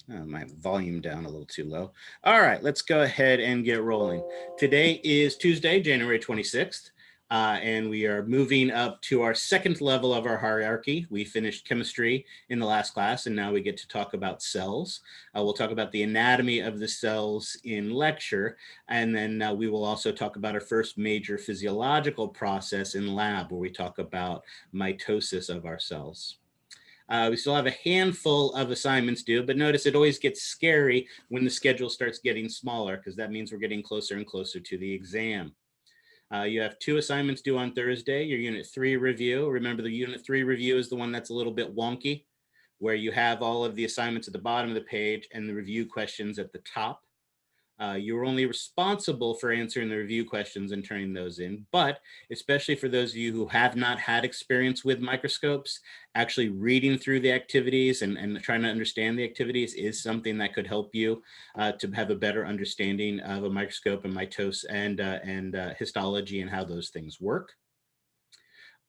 My volume down a little too low. All right, let's go ahead and get rolling. Today is Tuesday, January 26th, and we are moving up to our second level of our hierarchy. We finished chemistry in the last class, and now we get to talk about cells. We'll talk about the anatomy of the cells in lecture, and then we will also talk about our first major physiological process in lab, where we talk about mitosis of our cells. We still have a handful of assignments due, but notice it always gets scary when the schedule starts getting smaller, because that means we're getting closer and closer to the exam. You have 2 assignments due on Thursday, your Unit 3 review. Remember, the Unit 3 review is the one that's a little bit wonky, where you have all of the assignments at the bottom of the page and the review questions at the top. You're only responsible for answering the review questions and turning those in, but especially for those of you who have not had experience with microscopes, actually reading through the activities and trying to understand the activities is something that could help you to have a better understanding of a microscope and mitosis and histology and how those things work.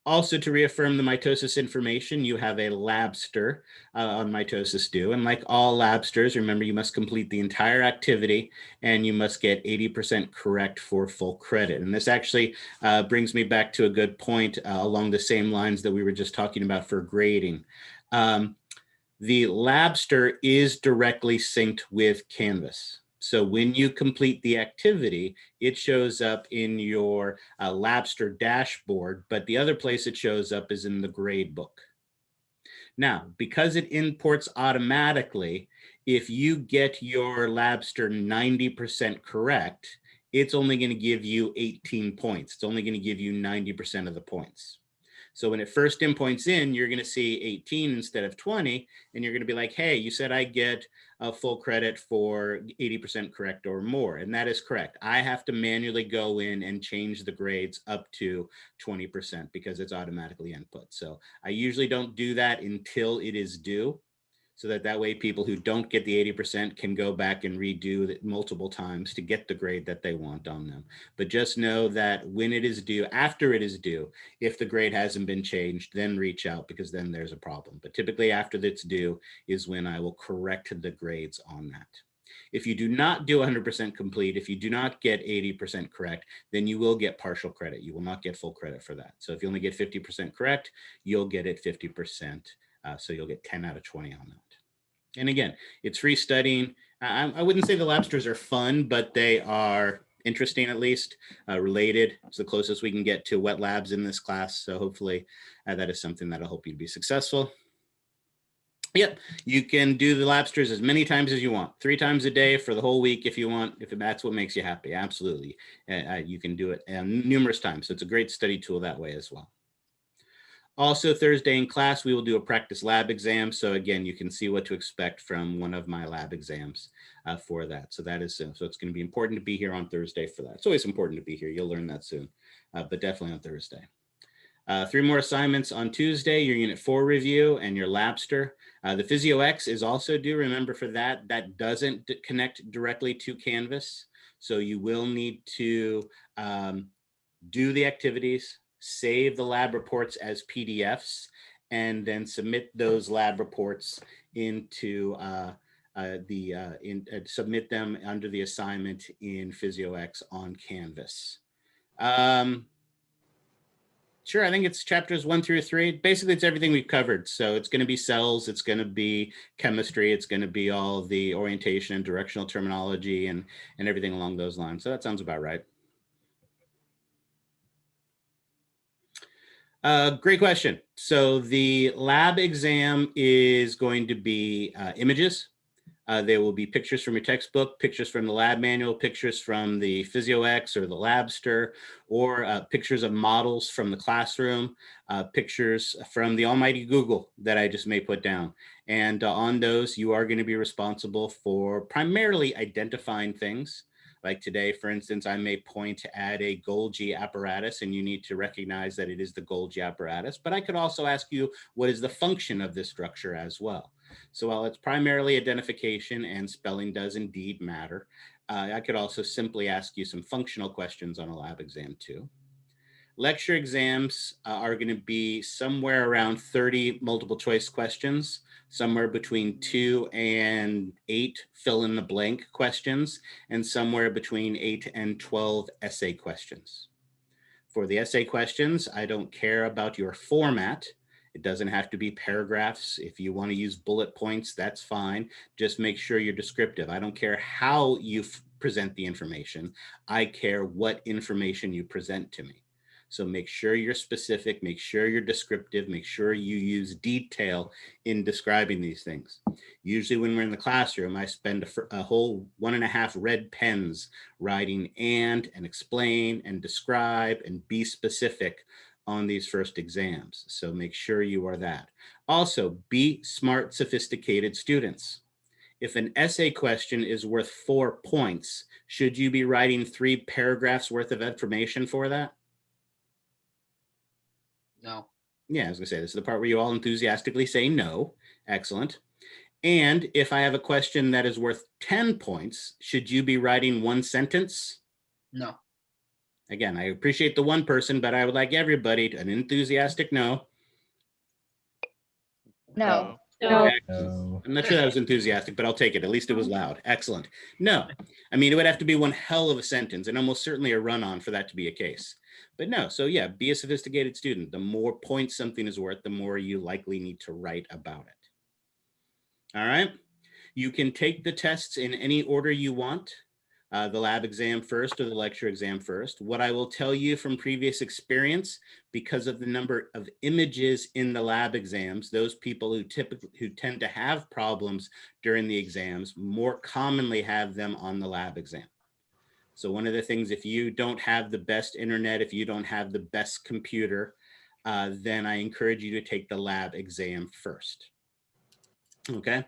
Also, to reaffirm the mitosis information, you have a labster on Mitosis Do. And like all labsters, remember, you must complete the entire activity and you must get 80% correct for full credit. And this actually brings me back to a good point along the same lines that we were just talking about for grading. The labster is directly synced with Canvas. So when you complete the activity, it shows up in your labster dashboard, but the other place it shows up is in the grade book. Now, because it imports automatically, if you get your labster 90% correct, it's only going to give you 18 points. It's only going to give you 90% of the points. So when it first imports in, you're going to see 18 instead of 20, and you're going to be like, hey, you said I get a full credit for 80% correct or more. And that is correct. I have to manually go in and change the grades up to 20% because it's automatically input. So I usually don't do that until it is due, so that way people who don't get the 80% can go back and redo it multiple times to get the grade that they want on them. But just know that when it is due, after it is due, if the grade hasn't been changed, then reach out, because then there's a problem. But typically after it's due is when I will correct the grades on that. If you do not do 100% complete, if you do not get 80% correct, then you will get partial credit. You will not get full credit for that. So if you only get 50% correct, you'll get it 50%. So you'll get 10 out of 20 on that. And again, it's free studying. I wouldn't say the labsters are fun, but they are interesting, at least related. It's the closest we can get to wet labs in this class. So hopefully that is something that'll help you to be successful. Yep, you can do the labsters as many times as you want, 3 times a day for the whole week if you want, if that's what makes you happy. Absolutely. You can do it numerous times. So it's a great study tool that way as well. Also, Thursday in class, we will do a practice lab exam. So again, you can see what to expect from one of my lab exams for that. So that is so it's going to be important to be here on Thursday for that. It's always important to be here. You'll learn that soon, but definitely on Thursday. 3 more assignments on Tuesday, your Unit 4 review and your labster. The PhysioX is also due. Remember, for that doesn't connect directly to Canvas. So you will need to do the activities, save the lab reports as PDFs, and then submit those lab reports into submit them under the assignment in PhysioX on Canvas. Sure, I think it's chapters 1 through 3. Basically, it's everything we've covered. So it's going to be cells, it's going to be chemistry, it's going to be all the orientation and directional terminology and everything along those lines. So that sounds about right. Great question. So the lab exam is going to be images. There will be pictures from your textbook, pictures from the lab manual, pictures from the PhysioX or the Labster, or pictures of models from the classroom, pictures from the almighty Google that I just may put down. And on those, you are going to be responsible for primarily identifying things. Like today, for instance, I may point at a Golgi apparatus and you need to recognize that it is the Golgi apparatus, but I could also ask you, what is the function of this structure as well? So while it's primarily identification and spelling does indeed matter, I could also simply ask you some functional questions on a lab exam too. Lecture exams are going to be somewhere around 30 multiple choice questions, somewhere between 2 and 8 fill in the blank questions, and somewhere between 8 and 12 essay questions. For the essay questions, I don't care about your format. It doesn't have to be paragraphs. If you want to use bullet points, that's fine. Just make sure you're descriptive. I don't care how you present the information. I care what information you present to me. So make sure you're specific, make sure you're descriptive, make sure you use detail in describing these things. Usually when we're in the classroom, I spend a whole 1.5 red pens writing and explain and describe and be specific on these first exams. So make sure you are that. Also, be smart, sophisticated students. If an essay question is worth 4 points, should you be writing 3 paragraphs worth of information for that? No. Yeah, I was gonna say, this is the part where you all enthusiastically say no. Excellent. And if I have a question that is worth 10 points, should you be writing 1 sentence? No. Again, I appreciate the one person, but I would like everybody an enthusiastic no. No. No. No. I'm not sure that was enthusiastic, but I'll take it. At least it was loud. Excellent. No. I mean, it would have to be one hell of a sentence and almost certainly a run-on for that to be a case. But no, so yeah, be a sophisticated student. The more points something is worth, the more you likely need to write about it. All right. You can take the tests in any order you want. The lab exam first or the lecture exam first. What I will tell you from previous experience, because of the number of images in the lab exams, those people who tend to have problems during the exams more commonly have them on the lab exam. So one of the things, if you don't have the best internet, if you don't have the best computer, then I encourage you to take the lab exam first. Okay,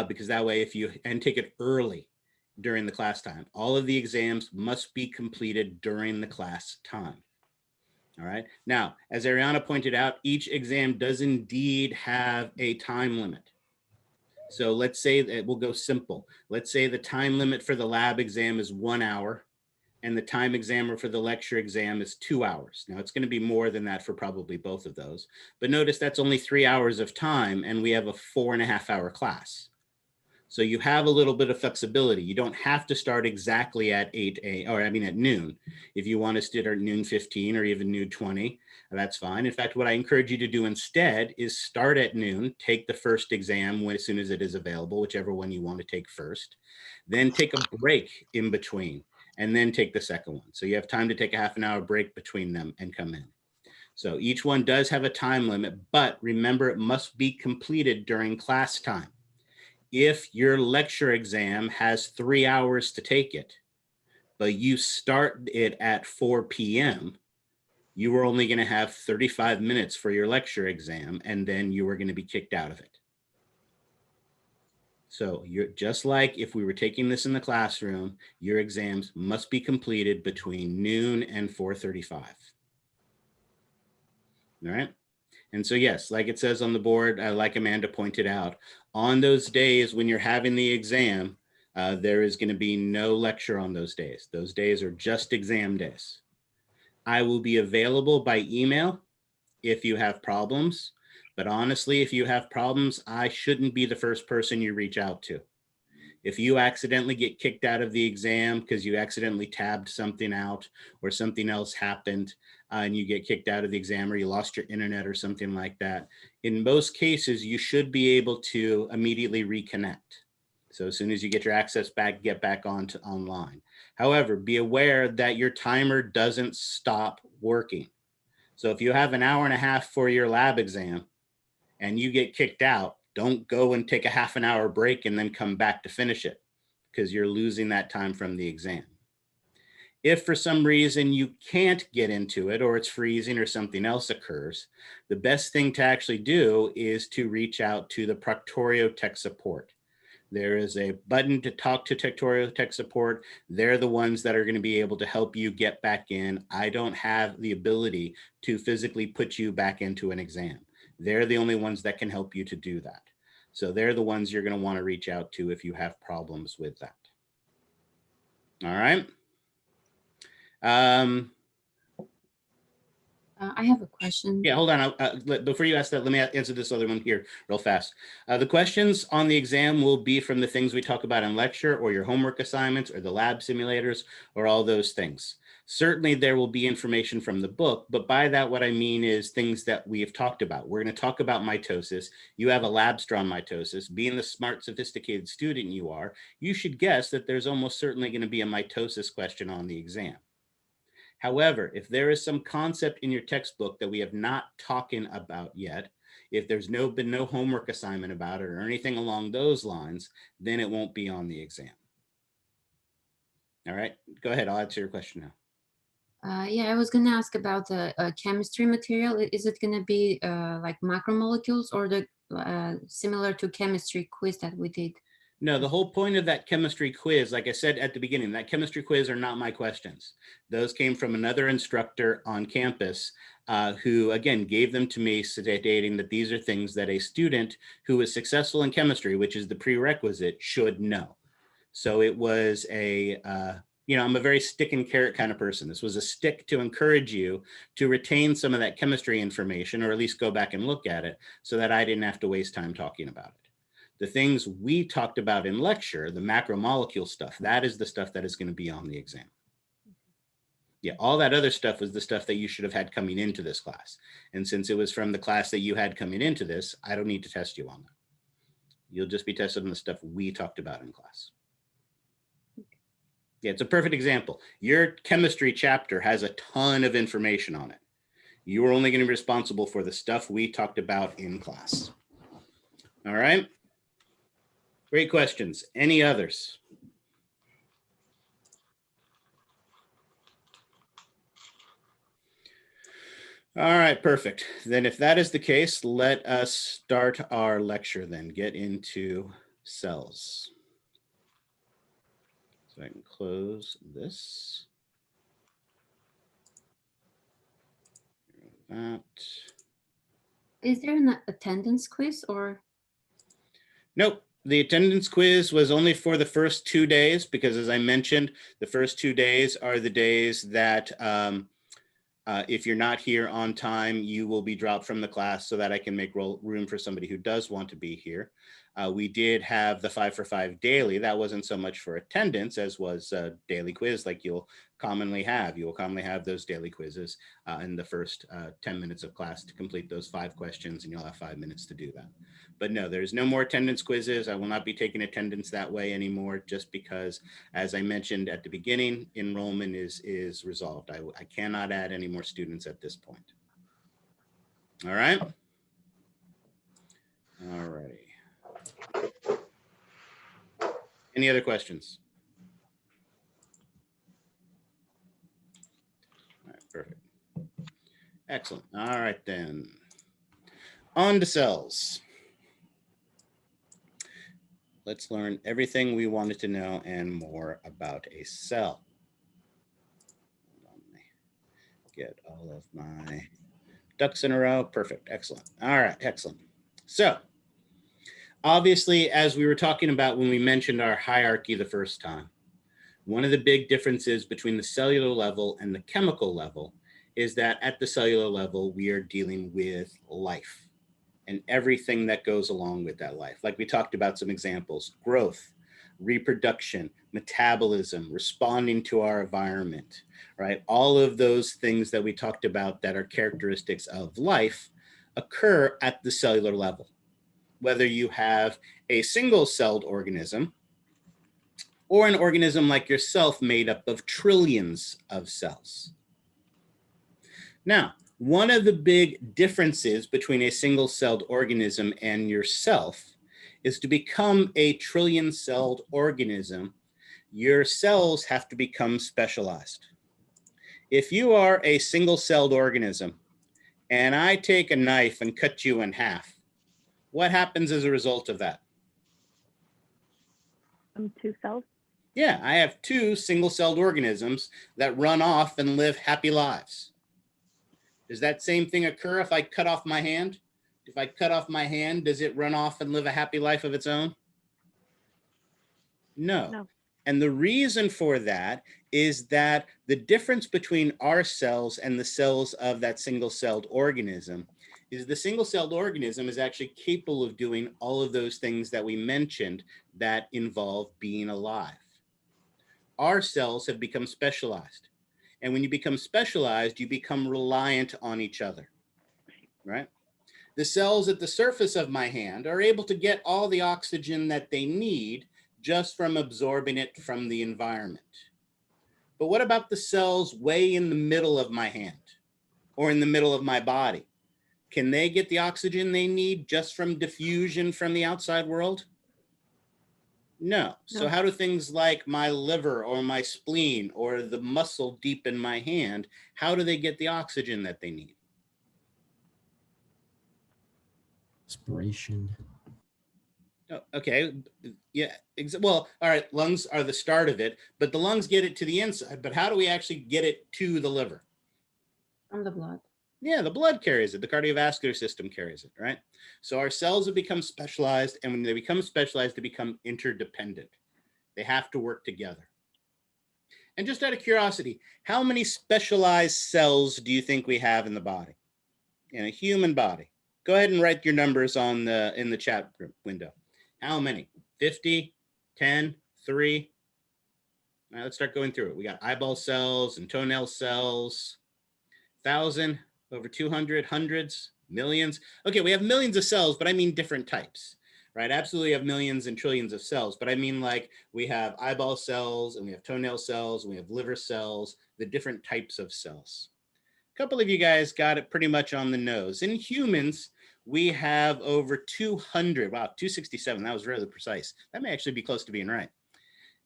because that way, and take it early during the class time. All of the exams must be completed during the class time. All right. Now, as Ariana pointed out, each exam does indeed have a time limit. So let's say that we'll go simple. Let's say the time limit for the lab exam is 1 hour and the time examiner for the lecture exam is 2 hours. Now it's going to be more than that for probably both of those, but notice that's only 3 hours of time and we have a 4.5 hour class. So you have a little bit of flexibility. You don't have to start exactly at at noon. If you want to start at noon 15 or even noon 20, that's fine. In fact, what I encourage you to do instead is start at noon, take the first exam as soon as it is available, whichever one you want to take first, then take a break in between, and then take the second one. So you have time to take a half an hour break between them and come in. So each one does have a time limit, but remember it must be completed during class time. If your lecture exam has 3 hours to take it, but you start it at 4 p.m., you are only going to have 35 minutes for your lecture exam, and then you are going to be kicked out of it. So you're just like if we were taking this in the classroom, your exams must be completed between noon and 4:35. All right. And so, yes, like it says on the board, like Amanda pointed out, on those days when you're having the exam, there is going to be no lecture on those days. Those days are just exam days. I will be available by email if you have problems. But honestly, if you have problems, I shouldn't be the first person you reach out to. If you accidentally get kicked out of the exam because you accidentally tabbed something out or something else happened and you get kicked out of the exam or you lost your internet or something like that, in most cases, you should be able to immediately reconnect. So as soon as you get your access back, get back online. However, be aware that your timer doesn't stop working. So if you have an hour and a half for your lab exam and you get kicked out, don't go and take a half an hour break and then come back to finish it because you're losing that time from the exam. If for some reason you can't get into it or it's freezing or something else occurs, the best thing to actually do is to reach out to the Proctorio Tech Support. There is a button to talk to Proctorio Tech Support. They're the ones that are going to be able to help you get back in. I don't have the ability to physically put you back into an exam. They're the only ones that can help you to do that. So they're the ones you're going to want to reach out to if you have problems with that. All right. I have a question. Yeah, hold on. Before you ask that, let me answer this other one here real fast. The questions on the exam will be from the things we talk about in lecture or your homework assignments or the lab simulators or all those things. Certainly there will be information from the book, but by that what I mean is things that we have talked about. We're going to talk about mitosis. You have a lab-drawn mitosis. Being the smart, sophisticated student you are, you should guess that there's almost certainly going to be a mitosis question on the exam. However, if there is some concept in your textbook that we have not talking about yet, if there's been no homework assignment about it or anything along those lines, then it won't be on the exam. All right, go ahead. I'll answer your question now. Yeah, I was going to ask about the chemistry material. Is it going to be like macromolecules or the similar to chemistry quiz that we did? No, the whole point of that chemistry quiz, like I said at the beginning, that chemistry quiz are not my questions. Those came from another instructor on campus who, again, gave them to me stating that these are things that a student who is successful in chemistry, which is the prerequisite, should know. So it was a, I'm a very stick and carrot kind of person. This was a stick to encourage you to retain some of that chemistry information, or at least go back and look at it so that I didn't have to waste time talking about it. The things we talked about in lecture, the macromolecule stuff, that is the stuff that is going to be on the exam. Yeah, all that other stuff was the stuff that you should have had coming into this class. And since it was from the class that you had coming into this, I don't need to test you on that. You'll just be tested on the stuff we talked about in class. Yeah, it's a perfect example. Your chemistry chapter has a ton of information on it. You are only going to be responsible for the stuff we talked about in class. All right. Great questions. Any others? All right, perfect. Then if that is the case, let us start our lecture then, get into cells. So I can close this. That. Is there an attendance quiz or? Nope. The attendance quiz was only for the first 2 days because, as I mentioned, the first 2 days are the days that if you're not here on time, you will be dropped from the class so that I can make room for somebody who does want to be here. We did have the 5 for 5 daily. That wasn't so much for attendance as was a daily quiz like you'll commonly have. You will commonly have those daily quizzes in the first 10 minutes of class to complete those 5 questions, and you'll have 5 minutes to do that. But no, there's no more attendance quizzes. I will not be taking attendance that way anymore, just because, as I mentioned at the beginning, enrollment is resolved. I cannot add any more students at this point. All right. All righty. Any other questions? All right, perfect. Excellent. All right, then. On to cells. Let's learn everything we wanted to know and more about a cell. Let me get all of my ducks in a row. Perfect. Excellent. All right. Excellent. So obviously, as we were talking about when we mentioned our hierarchy the first time, one of the big differences between the cellular level and the chemical level is that at the cellular level, we are dealing with life and everything that goes along with that life. Like we talked about some examples: growth, reproduction, metabolism, responding to our environment, right? All of those things that we talked about that are characteristics of life occur at the cellular level. Whether you have a single-celled organism or an organism like yourself made up of trillions of cells. Now, one of the big differences between a single-celled organism and yourself is to become a trillion-celled organism, your cells have to become specialized. If you are a single-celled organism and I take a knife and cut you in half, what happens as a result of that? 2 cells. Yeah, I have 2 single-celled organisms that run off and live happy lives. Does that same thing occur if I cut off my hand? If I cut off my hand, does it run off and live a happy life of its own? No. And the reason for that is that the difference between our cells and the cells of that single-celled organism is the single-celled organism is actually capable of doing all of those things that we mentioned that involve being alive. Our cells have become specialized. And when you become specialized, you become reliant on each other, right? The cells at the surface of my hand are able to get all the oxygen that they need just from absorbing it from the environment. But what about the cells way in the middle of my hand or in the middle of my body? Can they get the oxygen they need just from diffusion from the outside world? No. So how do things like my liver or my spleen or the muscle deep in my hand, how do they get the oxygen that they need? Respiration. Oh, okay. Yeah. Well, all right. Lungs are the start of it, but the lungs get it to the inside. But how do we actually get it to the liver? From the blood. Yeah, the blood carries it. The cardiovascular system carries it, right? So our cells have become specialized, and when they become specialized, they become interdependent. They have to work together. And just out of curiosity, how many specialized cells do you think we have in the body? In a human body? Go ahead and write your numbers in the chat window. How many? 50, 10, 3? All right, let's start going through it. We got eyeball cells and toenail cells, 1,000, over 200, hundreds, millions. Okay, we have millions of cells, but I mean different types, right? Absolutely have millions and trillions of cells, but I mean like we have eyeball cells and we have toenail cells and we have liver cells, the different types of cells. A couple of you guys got it pretty much on the nose. In humans, we have over 200, wow, 267, that was really precise. That may actually be close to being right.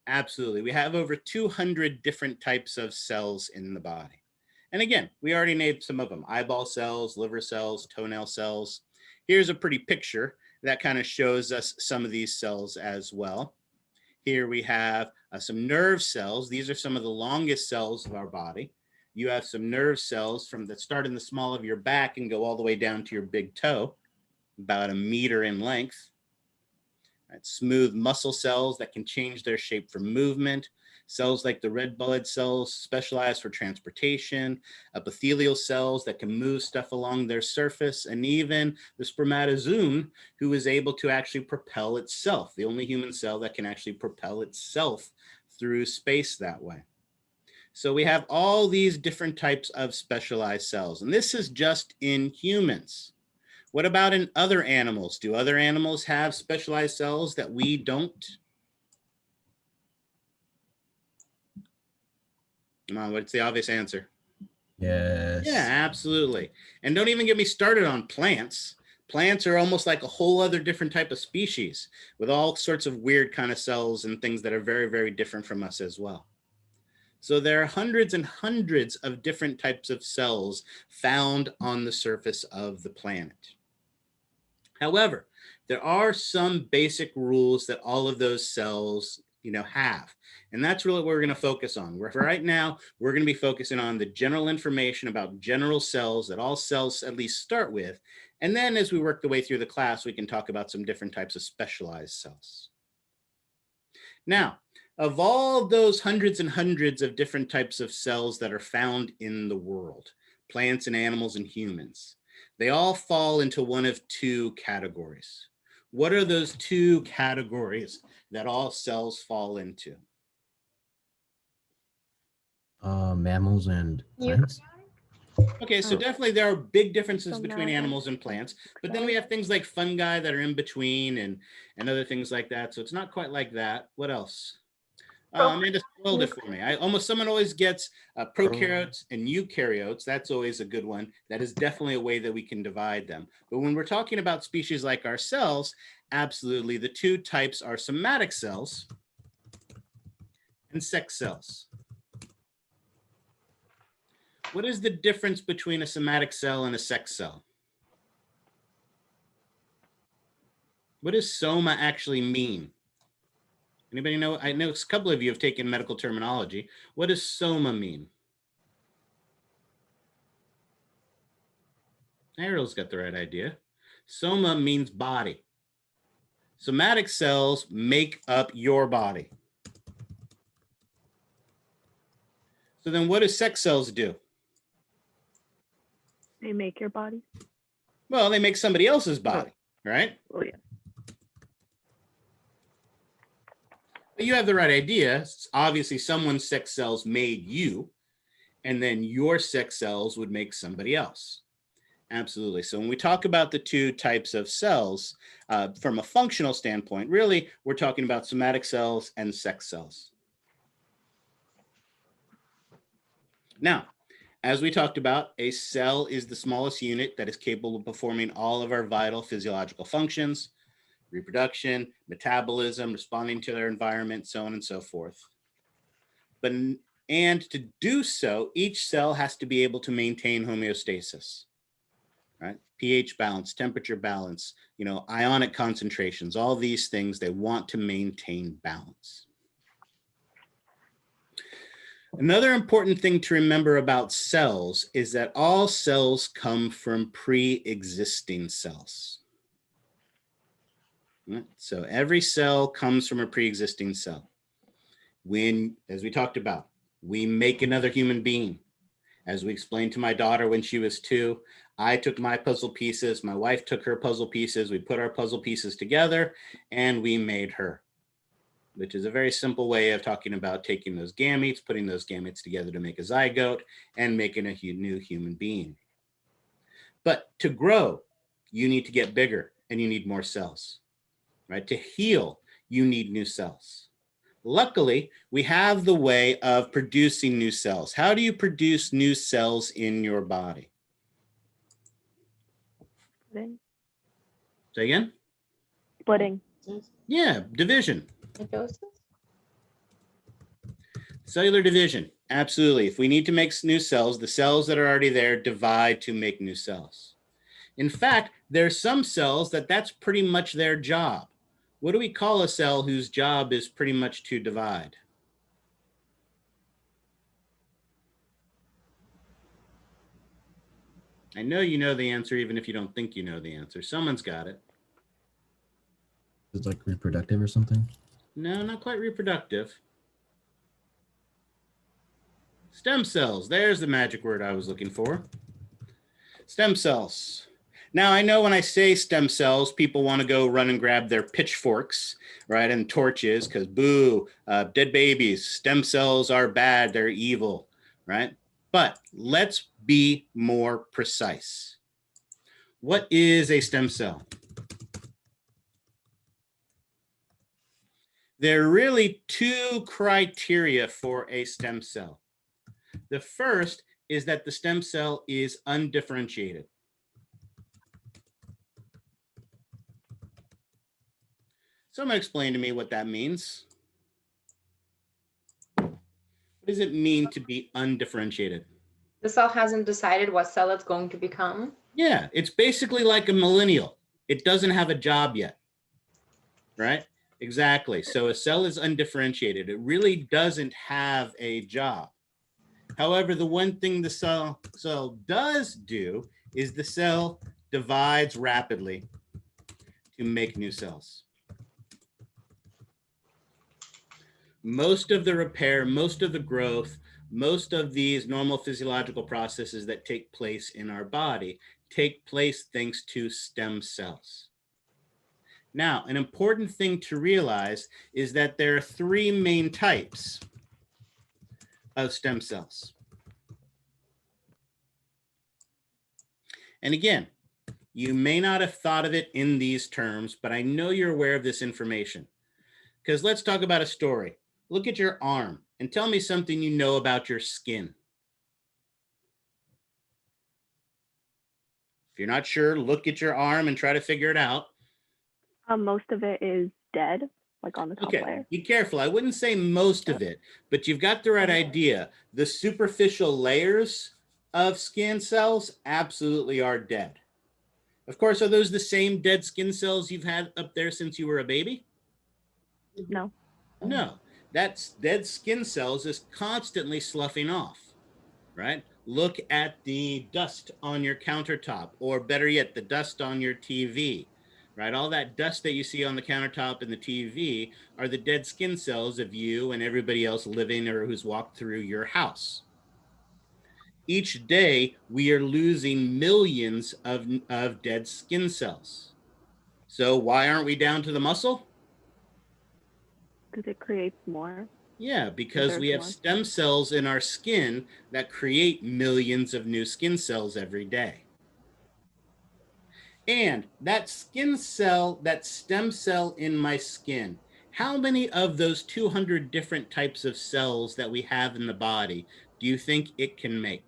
Absolutely, we have over 200 different types of cells in the body. And again, we already named some of them, eyeball cells, liver cells, toenail cells. Here's a pretty picture that kind of shows us some of these cells as well. Here we have some nerve cells. These are some of the longest cells of our body. You have some nerve cells that start in the small of your back and go all the way down to your big toe, about 1 meter in length. Right, smooth muscle cells that can change their shape for movement. Cells like the red blood cells specialized for transportation, epithelial cells that can move stuff along their surface, and even the spermatozoon, who is able to actually propel itself, the only human cell that can actually propel itself through space that way. So we have all these different types of specialized cells, and this is just in humans. What about in other animals? Do other animals have specialized cells that we don't? Come on, what's the obvious answer? Yes. Yeah, absolutely. And don't even get me started on plants. Plants are almost like a whole other different type of species with all sorts of weird kind of cells and things that are very, very different from us as well. So there are hundreds and hundreds of different types of cells found on the surface of the planet. However, there are some basic rules that all of those cells have. And that's really what we're going to focus on. Right now, we're going to be focusing on the general information about general cells that all cells at least start with. And then as we work the way through the class, we can talk about some different types of specialized cells. Now, of all those hundreds and hundreds of different types of cells that are found in the world, plants and animals and humans, they all fall into one of two categories. What are those two categories that all cells fall into? Mammals and plants. Okay, so definitely there are big differences between animals and plants, but then we have things like fungi that are in between and other things like that. So it's not quite like that. What else? Amanda spoiled it for me. Someone always gets prokaryotes and eukaryotes. That's always a good one. That is definitely a way that we can divide them. But when we're talking about species like our cells, absolutely, the two types are somatic cells and sex cells. What is the difference between a somatic cell and a sex cell? What does soma actually mean? Anybody know? I know a couple of you have taken medical terminology. What does soma mean? Ariel's got the right idea. Soma means body. Somatic cells make up your body. So then what do sex cells do? They make your body. Well, they make somebody else's body, right? Oh yeah. But you have the right idea. Obviously, someone's sex cells made you, and then your sex cells would make somebody else. Absolutely. So when we talk about the two types of cells, from a functional standpoint, really, we're talking about somatic cells and sex cells. Now, as we talked about, a cell is the smallest unit that is capable of performing all of our vital physiological functions: reproduction, metabolism, responding to their environment, so on and so forth. And to do so, each cell has to be able to maintain homeostasis, right? pH balance, temperature balance, ionic concentrations, all these things, they want to maintain balance. Another important thing to remember about cells is that all cells come from pre-existing cells. Right? So every cell comes from a pre-existing cell. When, as we talked about, we make another human being. As we explained to my daughter when she was 2, I took my puzzle pieces, my wife took her puzzle pieces, we put our puzzle pieces together, and we made her, which is a very simple way of talking about taking those gametes, putting those gametes together to make a zygote, and making a new human being. But to grow, you need to get bigger, and you need more cells, right? To heal, you need new cells. Luckily, we have the way of producing new cells. How do you produce new cells in your body? Splitting. Say again? Splitting. Yeah, division. Mitosis? Cellular division, absolutely. If we need to make new cells, the cells that are already there divide to make new cells. In fact, there's some cells that's pretty much their job. What do we call a cell whose job is pretty much to divide? I know you know the answer, even if you don't think you know the answer. Someone's got it. It's like reproductive or something. No, not quite reproductive. Stem cells. There's the magic word I was looking for. Stem cells. Now, I know when I say stem cells, people want to go run and grab their pitchforks, right, and torches, because boo, dead babies, stem cells are bad, they're evil, right? But let's be more precise. What is a stem cell? There are really 2 criteria for a stem cell. The first is that the stem cell is undifferentiated. Someone explain to me what that means. What does it mean to be undifferentiated? The cell hasn't decided what cell it's going to become. Yeah, it's basically like a millennial. It doesn't have a job yet, right? Exactly. So a cell is undifferentiated. It really doesn't have a job. However, the one thing the cell does do is the cell divides rapidly to make new cells. Most of the repair, most of the growth, most of these normal physiological processes that take place in our body take place thanks to stem cells. Now, an important thing to realize is that there are 3 main types of stem cells. And again, you may not have thought of it in these terms, but I know you're aware of this information. Because let's talk about a story. Look at your arm and tell me something you know about your skin. If you're not sure, look at your arm and try to figure it out. Most of it is dead, like on the top Okay, layer. be careful. I wouldn't say most of it, but you've got the right idea. The superficial layers of skin cells absolutely are dead. Of course, are those the same dead skin cells you've had up there since you were a baby? No. No, that's dead skin cells is constantly sloughing off, right? Look at the dust on your countertop, or better yet, the dust on your TV, right? All that dust that you see on the countertop and the TV are the dead skin cells of you and everybody else living or who's walked through your house. Each day, we are losing millions of dead skin cells. So why aren't we down to the muscle? Because it creates more. Yeah, because There's we have more. stem cells in our skin that create millions of new skin cells every day. And that skin cell, that stem cell in my skin, how many of those 200 different types of cells that we have in the body do you think it can make?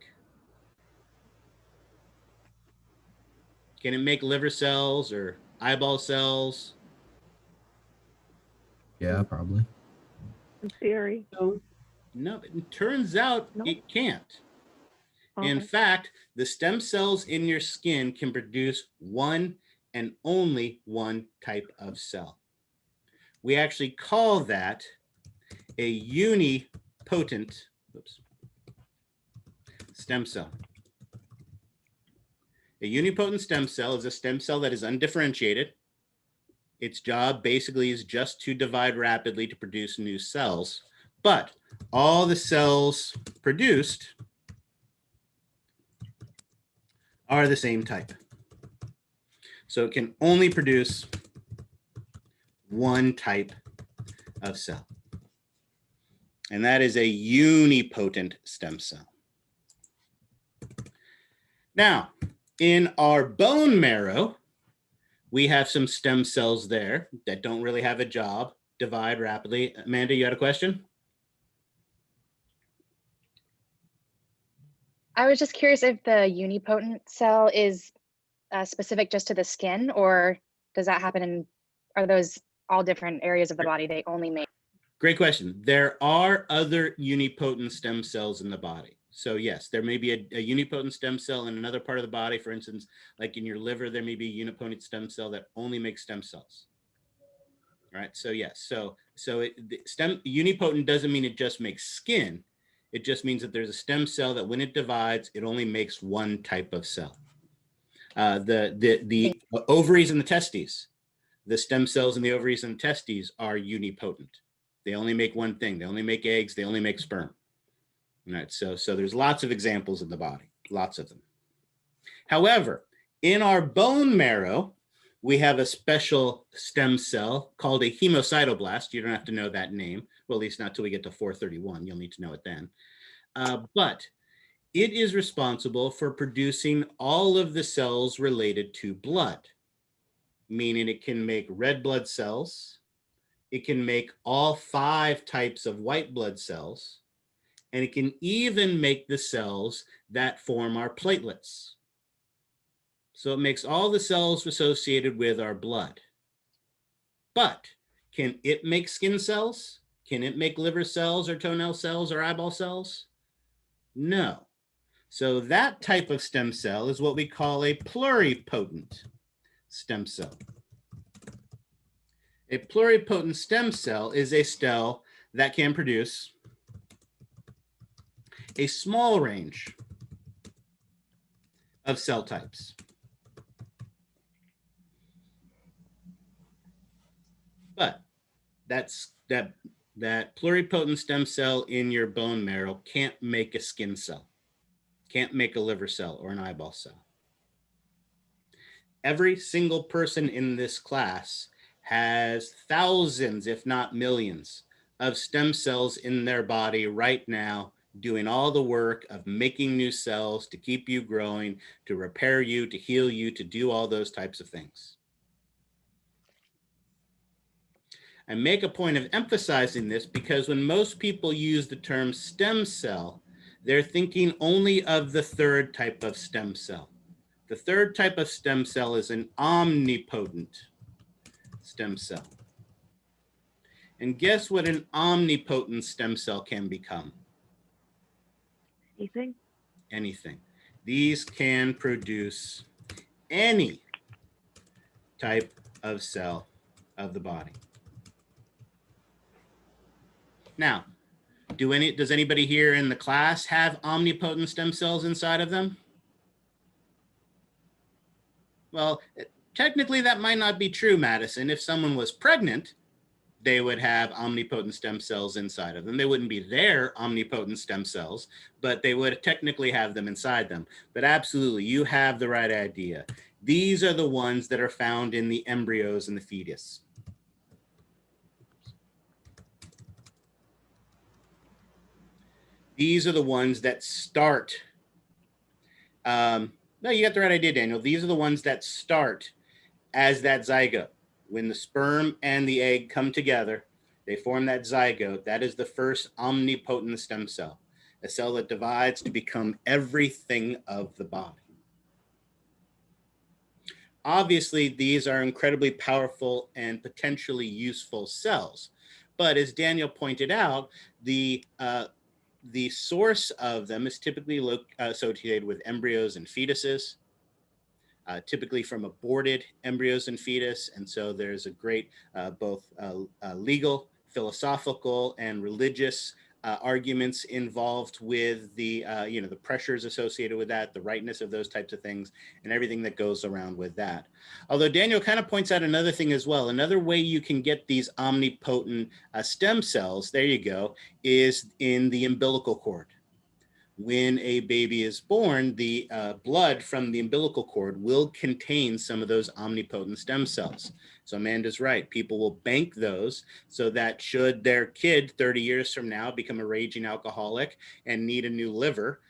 Can it make liver cells or eyeball cells? Yeah, probably. In theory. No, it turns out No. it can't. In Okay. fact, the stem cells in your skin can produce one and only one type of cell. We actually call that a unipotent stem cell. A unipotent stem cell is a stem cell that is undifferentiated. Its job basically is just to divide rapidly to produce new cells, but all the cells produced are the same type. So it can only produce one type of cell. And that is a unipotent stem cell. Now, in our bone marrow, we have some stem cells there that don't really have a job, divide rapidly. Amanda, you had a question? I was just curious if the unipotent cell is specific just to the skin, or does that happen in, are those all different areas of the body they only make? Great question. There are other unipotent stem cells in the body. So yes, there may be a unipotent stem cell in another part of the body. For instance, like in your liver, there may be a unipotent stem cell that only makes stem cells. All right. So yes. So unipotent doesn't mean it just makes skin. It just means that there's a stem cell that when it divides, it only makes one type of cell. The ovaries and the testes, the stem cells in the ovaries and the testes are unipotent. They only make one thing. They only make eggs. They only make sperm. All right. So there's lots of examples in the body, lots of them. However, in our bone marrow, we have a special stem cell called a hemocytoblast. You don't have to know that name. Well, at least not till we get to 431. You'll need to know it then. But it is responsible for producing all of the cells related to blood, meaning it can make red blood cells. It can make all 5 types of white blood cells, and it can even make the cells that form our platelets. So it makes all the cells associated with our blood. But can it make skin cells? Can it make liver cells or toenail cells or eyeball cells? No. So that type of stem cell is what we call a pluripotent stem cell. A pluripotent stem cell is a cell that can produce a small range of cell types. But that pluripotent stem cell in your bone marrow can't make a skin cell, can't make a liver cell or an eyeball cell. Every single person in this class has thousands, if not millions, of stem cells in their body right now, doing all the work of making new cells to keep you growing, to repair you, to heal you, to do all those types of things. I make a point of emphasizing this because when most people use the term stem cell, they're thinking only of the third type of stem cell. The third type of stem cell is an omnipotent stem cell. And guess what an omnipotent stem cell can become? Anything? Anything. These can produce any type of cell of the body. Now, does anybody here in the class have omnipotent stem cells inside of them? Well, technically that might not be true, Madison. If someone was pregnant, they would have omnipotent stem cells inside of them. They wouldn't be their omnipotent stem cells, but they would technically have them inside them. But absolutely, you have the right idea. These are the ones that are found in the embryos and the fetus. These are the ones that start. No, you got the right idea, Daniel. These are the ones that start as that zygote. When the sperm and the egg come together, they form that zygote. That is the first omnipotent stem cell, a cell that divides to become everything of the body. Obviously, these are incredibly powerful and potentially useful cells. But as Daniel pointed out, the source of them is typically associated with embryos and fetuses, typically from aborted embryos and fetus. And so there's a great both legal, philosophical, and religious arguments involved with the the pressures associated with that, the rightness of those types of things, and everything that goes around with that. Although Daniel kind of points out another thing as well. Another way you can get these omnipotent stem cells, there you go, is in the umbilical cord. When a baby is born, the blood from the umbilical cord will contain some of those omnipotent stem cells. So Amanda's right. People will bank those so that should their kid 30 years from now become a raging alcoholic and need a new liver,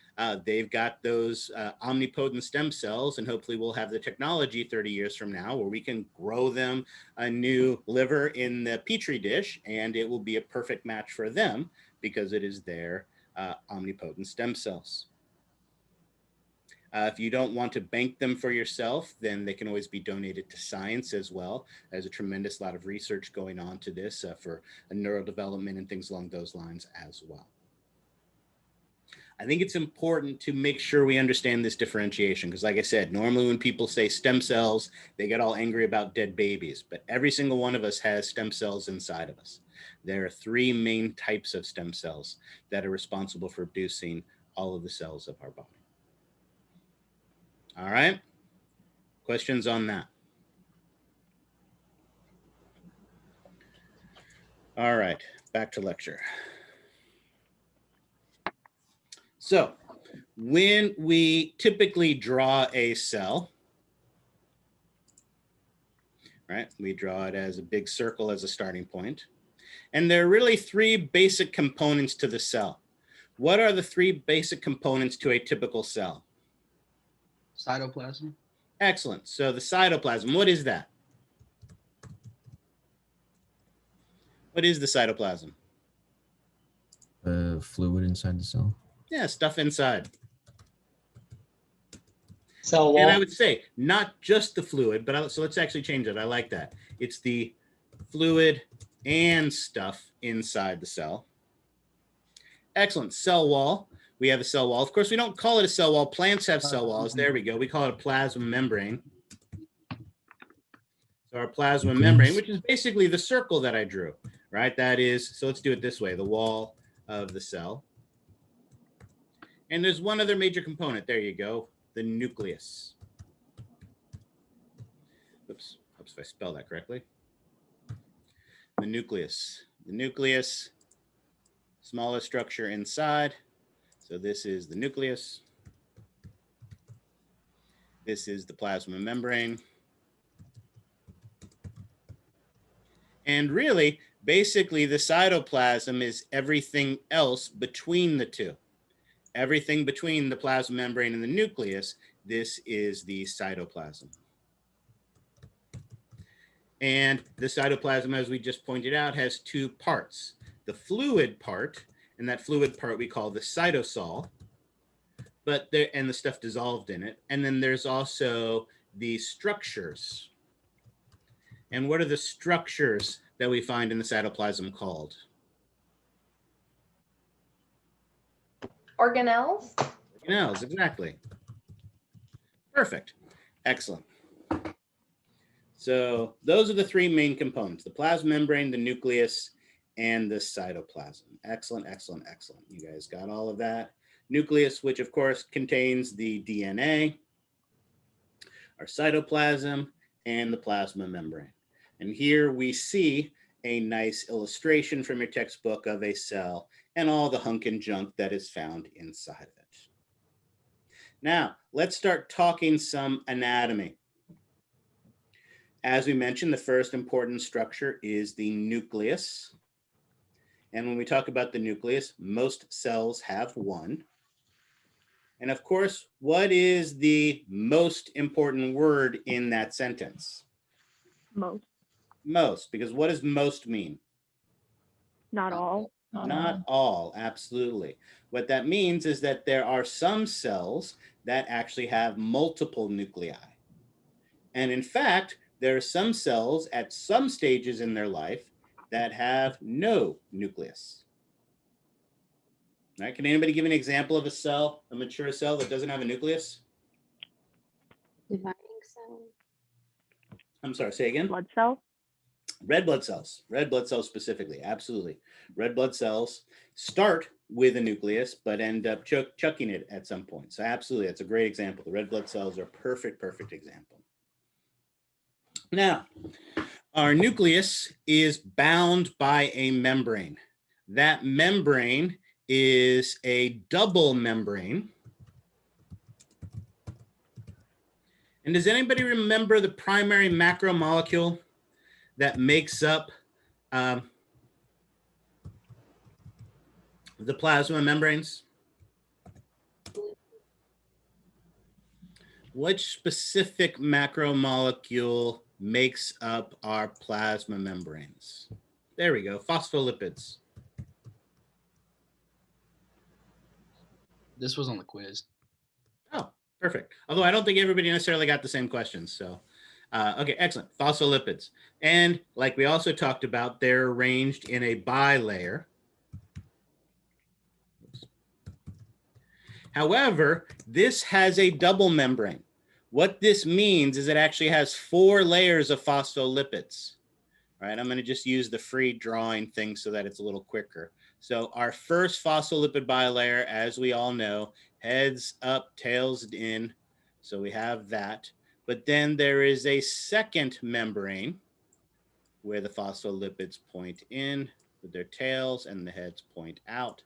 they've got those omnipotent stem cells, and hopefully we'll have the technology 30 years from now where we can grow them a new liver in the Petri dish, and it will be a perfect match for them because it is their omnipotent stem cells. If you don't want to bank them for yourself, then they can always be donated to science as well. There's a tremendous lot of research going on to this for neurodevelopment and things along those lines as well. I think it's important to make sure we understand this differentiation because, like I said, normally when people say stem cells, they get all angry about dead babies, but every single one of us has stem cells inside of us. There are three main types of stem cells that are responsible for producing all of the cells of our body. All right, questions on that? All right, back to lecture. So when we typically draw a cell, right, we draw it as a big circle as a starting point. And there are really three basic components to the cell. What are the three basic components to a typical cell? Cytoplasm. Excellent. So the cytoplasm, what is that? What is the cytoplasm? Fluid inside the cell. Yeah, stuff inside. Cell wall. And I would say not just the fluid, but so let's actually change it. I like that. It's the fluid and stuff inside the cell. Excellent. Cell wall. We have a cell wall. Of course, we don't call it a cell wall. Plants have cell walls. There we go. We call it a plasma membrane. So our plasma membrane, which is basically the circle that I drew, right? That is, so let's do it this way, the wall of the cell. And there's one other major component. There you go, the nucleus. Oops, helps if I spell that correctly. The nucleus. The nucleus, smallest structure inside. So this is the nucleus. This is the plasma membrane. And really, basically, the cytoplasm is everything else between the two. Everything between the plasma membrane and the nucleus, this is the cytoplasm. And the cytoplasm, as we just pointed out, has two parts. The fluid part, and that fluid part we call the cytosol, and the stuff dissolved in it. And then there's also the structures. And what are the structures that we find in the cytoplasm called? Organelles? Organelles, exactly. Perfect. Excellent. So those are the three main components, the plasma membrane, the nucleus, and the cytoplasm. Excellent, excellent, excellent. You guys got all of that. Nucleus, which of course contains the DNA, our cytoplasm, and the plasma membrane. And here we see a nice illustration from your textbook of a cell and all the hunk and junk that is found inside of it. Now, let's start talking some anatomy. As we mentioned, the first important structure is the nucleus. And when we talk about the nucleus, most cells have one. And of course, what is the most important word in that sentence? Most, Most, because what does most mean? not all. Not all, absolutely. What that means is that there are some cells that actually have multiple nuclei. And in fact, there are some cells at some stages in their life that have no nucleus. All right, can anybody give an example of a cell, a mature cell that doesn't have a nucleus? Dividing cell. I'm sorry, say again. Blood cell. Red blood cells specifically, absolutely. Red blood cells start with a nucleus, but end up chucking it at some point. So absolutely, that's a great example. The red blood cells are perfect example. Now, our nucleus is bound by a membrane. That membrane is a double membrane. And does anybody remember the primary macromolecule that makes up the plasma membranes? Which specific macromolecule makes up our plasma membranes? There we go, phospholipids. This was on the quiz. Oh, perfect. Although I don't think everybody necessarily got the same questions. So, okay, excellent. Phospholipids. And like we also talked about, they're arranged in a bilayer. Oops. However, this has a double membrane. What this means is it actually has 4 layers of phospholipids. All right, I'm going to just use the free drawing thing so that it's a little quicker. So our first phospholipid bilayer, as we all know, heads up, tails in. So we have that. But then there is a second membrane where the phospholipids point in with their tails and the heads point out.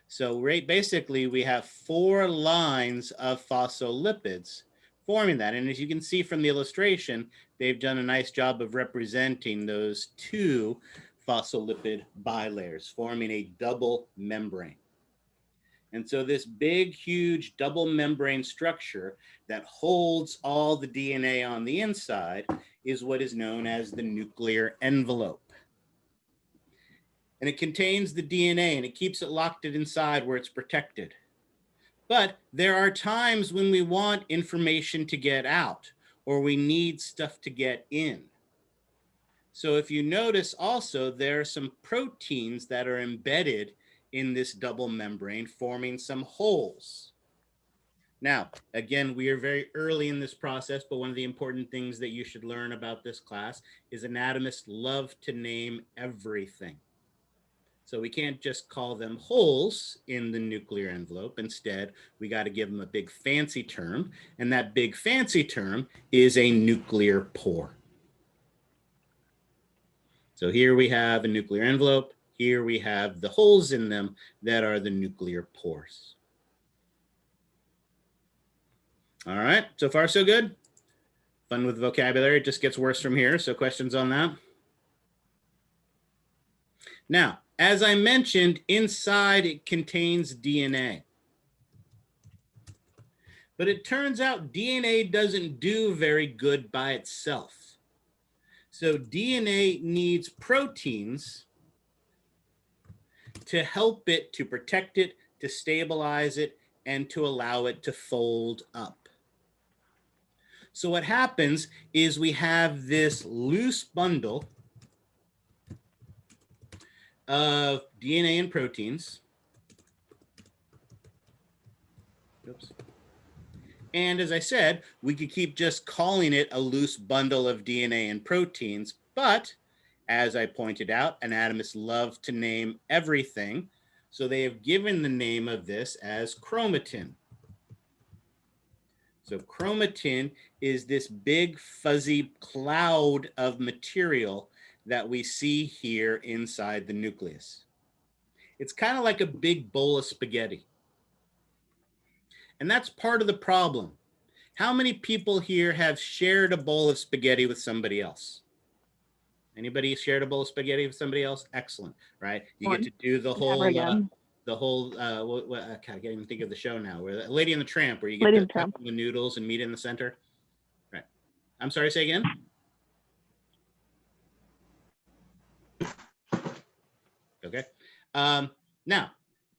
So basically we have 4 lines of phospholipids forming that. And as you can see from the illustration, they've done a nice job of representing those 2 phospholipid bilayers, forming a double membrane. And so this big, huge double membrane structure that holds all the DNA on the inside is what is known as the nuclear envelope. And it contains the DNA and it keeps it locked inside where it's protected. But there are times when we want information to get out or we need stuff to get in. So if you notice also, there are some proteins that are embedded in this double membrane forming some holes. Now, again, we are very early in this process, but one of the important things that you should learn about this class is anatomists love to name everything. So we can't just call them holes in the nuclear envelope. Instead, we got to give them a big fancy term. And that big fancy term is a nuclear pore. So here we have a nuclear envelope. Here we have the holes in them that are the nuclear pores. All right, so far so good. Fun with vocabulary, it just gets worse from here. So questions on that? Now, as I mentioned, inside it contains DNA. But it turns out DNA doesn't do very good by itself. So DNA needs proteins to help it, to protect it, to stabilize it, and to allow it to fold up. So what happens is we have this loose bundle of DNA and proteins. Oops. And as I said, we could keep just calling it a loose bundle of DNA and proteins, but as I pointed out, anatomists love to name everything. So they have given the name of this as chromatin. So chromatin is this big fuzzy cloud of material that we see here inside the nucleus. It's kind of like a big bowl of spaghetti. And that's part of the problem. How many people here have shared a bowl of spaghetti with somebody else? Anybody shared a bowl of spaghetti with somebody else? Excellent, right? You get to do the whole, Never again. I can't even think of the show now, where Lady and the Tramp, where you get Lady to and the cut Tramp. the noodles and meat in the center. Right. I'm sorry, say again? Okay. Now,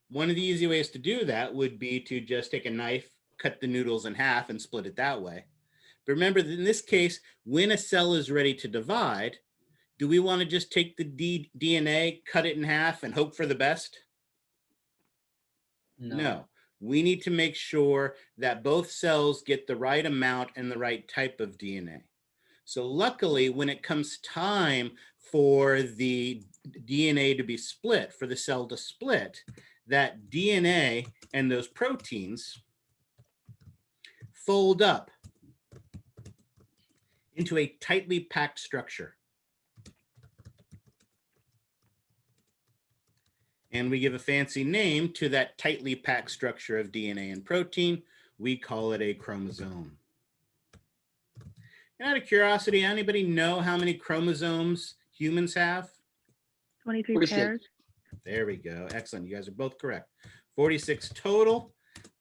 one of the easy ways to do that would be to just take a knife, cut the noodles in half and split it that way. But remember that in this case, when a cell is ready to divide, do we want to just take the DNA, cut it in half and hope for the best? No. We need to make sure that both cells get the right amount and the right type of DNA. So luckily, when it comes time for the DNA to be split, for the cell to split, that DNA and those proteins fold up into a tightly packed structure. And we give a fancy name to that tightly packed structure of DNA and protein. We call it a chromosome. And out of curiosity, anybody know how many chromosomes humans have? 23 46. pairs. There we go. Excellent. You guys are both correct. 46 total,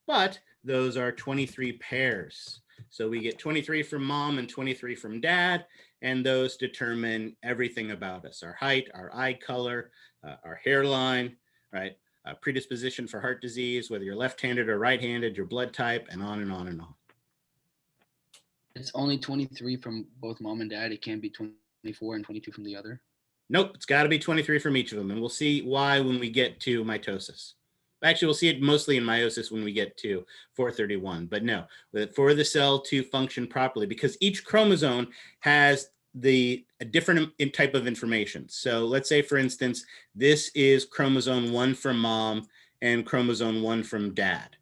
but those are 23 pairs. So we get 23 from mom and 23 from dad, and those determine everything about us: our height, our eye color, our hairline, right? Predisposition for heart disease, whether you're left-handed or right-handed, your blood type, and on and on and on. It's only 23 from both mom and dad. It can't be 24 and 22 from the other. Nope, it's got to be 23 from each of them, and we'll see why when we get to mitosis. Actually, we'll see it mostly in meiosis when we get to 431, but no, for the cell to function properly, because each chromosome has a different type of information. So let's say, for instance, this is chromosome 1 from mom and chromosome 1 from dad.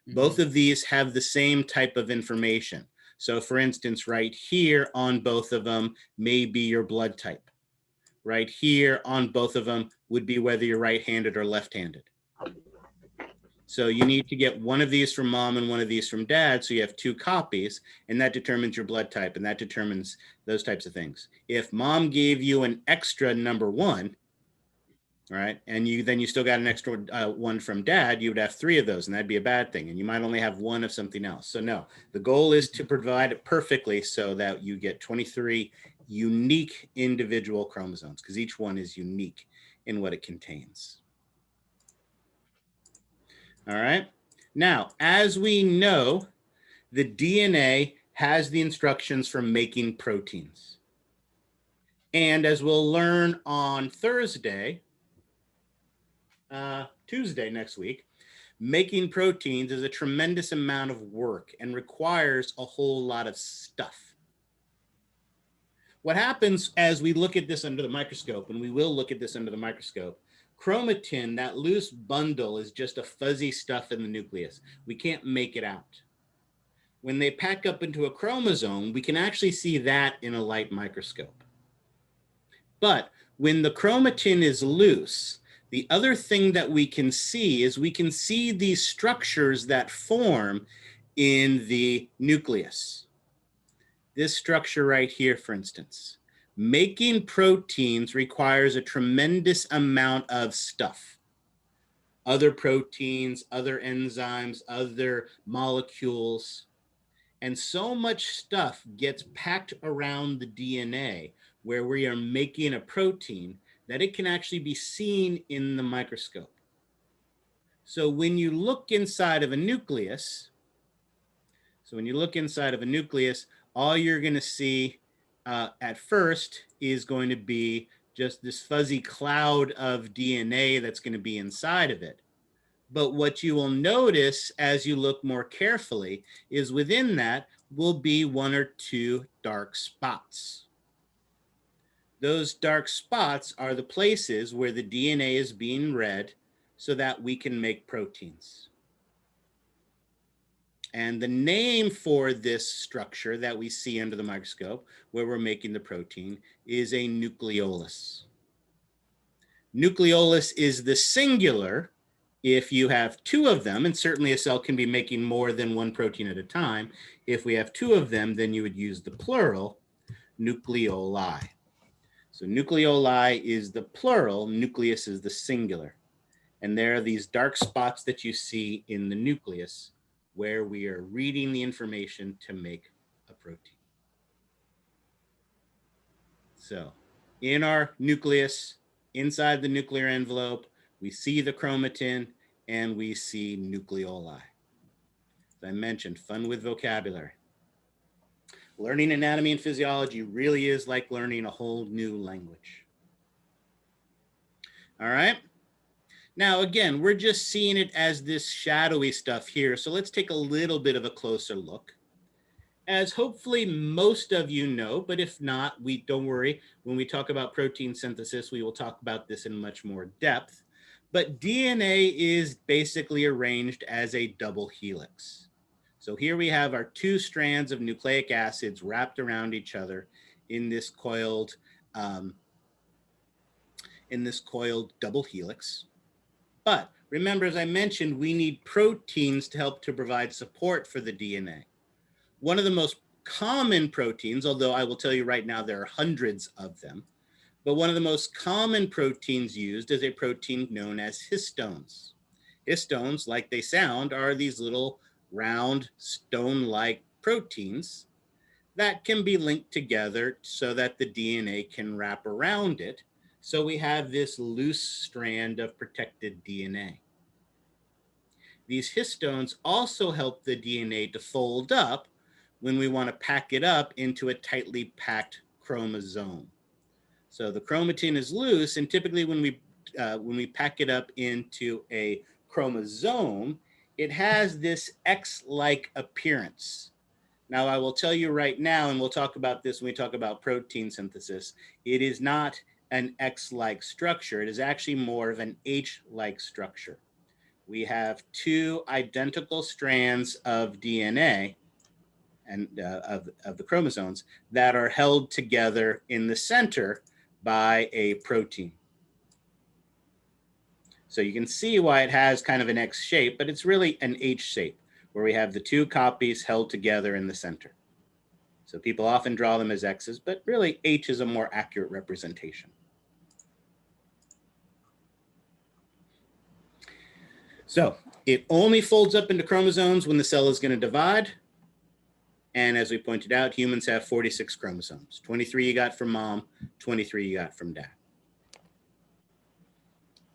Both of these have the same type of information. So for instance, right here on both of them may be your blood type. Right here on both of them would be whether you're right-handed or left-handed. So you need to get one of these from mom and one of these from dad, so you have 2 copies, and that determines your blood type, and that determines those types of things. If mom gave you an extra number 1, right, and then you still got an extra 1 from dad, you would have 3 of those, and that'd be a bad thing, and you might only have 1 of something else. So no, the goal is to provide it perfectly so that you get 23 unique individual chromosomes, because each one is unique in what it contains. All right. Now, as we know, the DNA has the instructions for making proteins. And as we'll learn on Tuesday next week, making proteins is a tremendous amount of work and requires a whole lot of stuff. What happens as we look at this under the microscope, and we will look at this under the microscope, chromatin, that loose bundle, is just a fuzzy stuff in the nucleus. We can't make it out. When they pack up into a chromosome, we can actually see that in a light microscope. But when the chromatin is loose, the other thing that we can see is we can see these structures that form in the nucleus. This structure right here, for instance. Making proteins requires a tremendous amount of stuff. Other proteins, other enzymes, other molecules. And so much stuff gets packed around the DNA where we are making a protein that it can actually be seen in the microscope. So when you look inside of a nucleus, all you're going to see at first is going to be just this fuzzy cloud of DNA that's going to be inside of it. But what you will notice as you look more carefully is within that will be 1 or 2 dark spots. Those dark spots are the places where the DNA is being read so that we can make proteins. And the name for this structure that we see under the microscope, where we're making the protein, is a nucleolus. Nucleolus is the singular if you have two of them, and certainly a cell can be making more than one protein at a time. If we have two of them, then you would use the plural, nucleoli. So nucleoli is the plural, nucleus is the singular. And there are these dark spots that you see in the nucleus where we are reading the information to make a protein. So in our nucleus, inside the nuclear envelope, we see the chromatin and we see nucleoli. As I mentioned, fun with vocabulary. Learning anatomy and physiology really is like learning a whole new language. All right. Now, again, we're just seeing it as this shadowy stuff here. So let's take a little bit of a closer look. As hopefully most of you know, but if not, don't worry. When we talk about protein synthesis, we will talk about this in much more depth. But DNA is basically arranged as a double helix. So here we have our two strands of nucleic acids wrapped around each other in this coiled double helix. But remember, as I mentioned, we need proteins to help to provide support for the DNA. One of the most common proteins, although I will tell you right now there are hundreds of them, but one of the most common proteins used is a protein known as histones. Histones, like they sound, are these little round stone-like proteins that can be linked together so that the DNA can wrap around it. So we have this loose strand of protected DNA. These histones also help the DNA to fold up when we want to pack it up into a tightly packed chromosome. So the chromatin is loose, and typically when we pack it up into a chromosome, it has this X-like appearance. Now, I will tell you right now, and we'll talk about this when we talk about protein synthesis, it is not an X-like structure. It is actually more of an H-like structure. We have two identical strands of DNA and of the chromosomes that are held together in the center by a protein. So you can see why it has kind of an X shape, but it's really an H shape where we have the two copies held together in the center. So people often draw them as X's, but really H is a more accurate representation. So it only folds up into chromosomes when the cell is going to divide. And as we pointed out, humans have 46 chromosomes. 23 you got from mom, 23 you got from dad.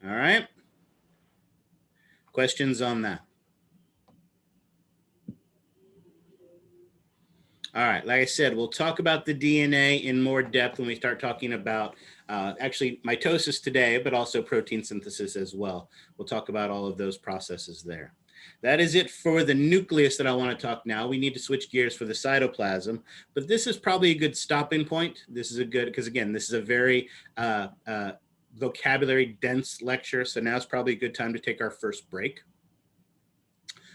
All right. Questions on that? All right, like I said, we'll talk about the DNA in more depth when we start talking about actually mitosis today, but also protein synthesis as well. We'll talk about all of those processes there. That is it for the nucleus that I want to talk now. We need to switch gears for the cytoplasm, but this is probably a good stopping point. This is a good, because again, this is a very vocabulary dense lecture. So now it's probably a good time to take our first break.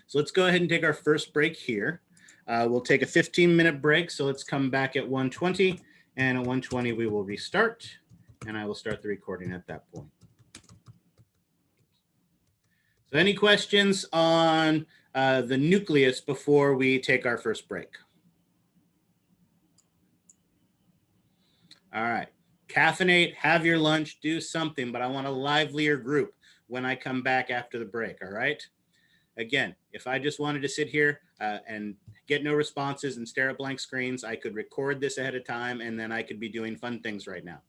So let's go ahead and take our first break here. We'll take a 15-minute break. So let's come back at 1:20, and at 1:20 we will restart, and I will start the recording at that point. So any questions on the nucleus before we take our first break? All right, caffeinate, have your lunch, do something, but I want a livelier group when I come back after the break, all right? Again, if I just wanted to sit here and get no responses and stare at blank screens, I could record this ahead of time and then I could be doing fun things right now.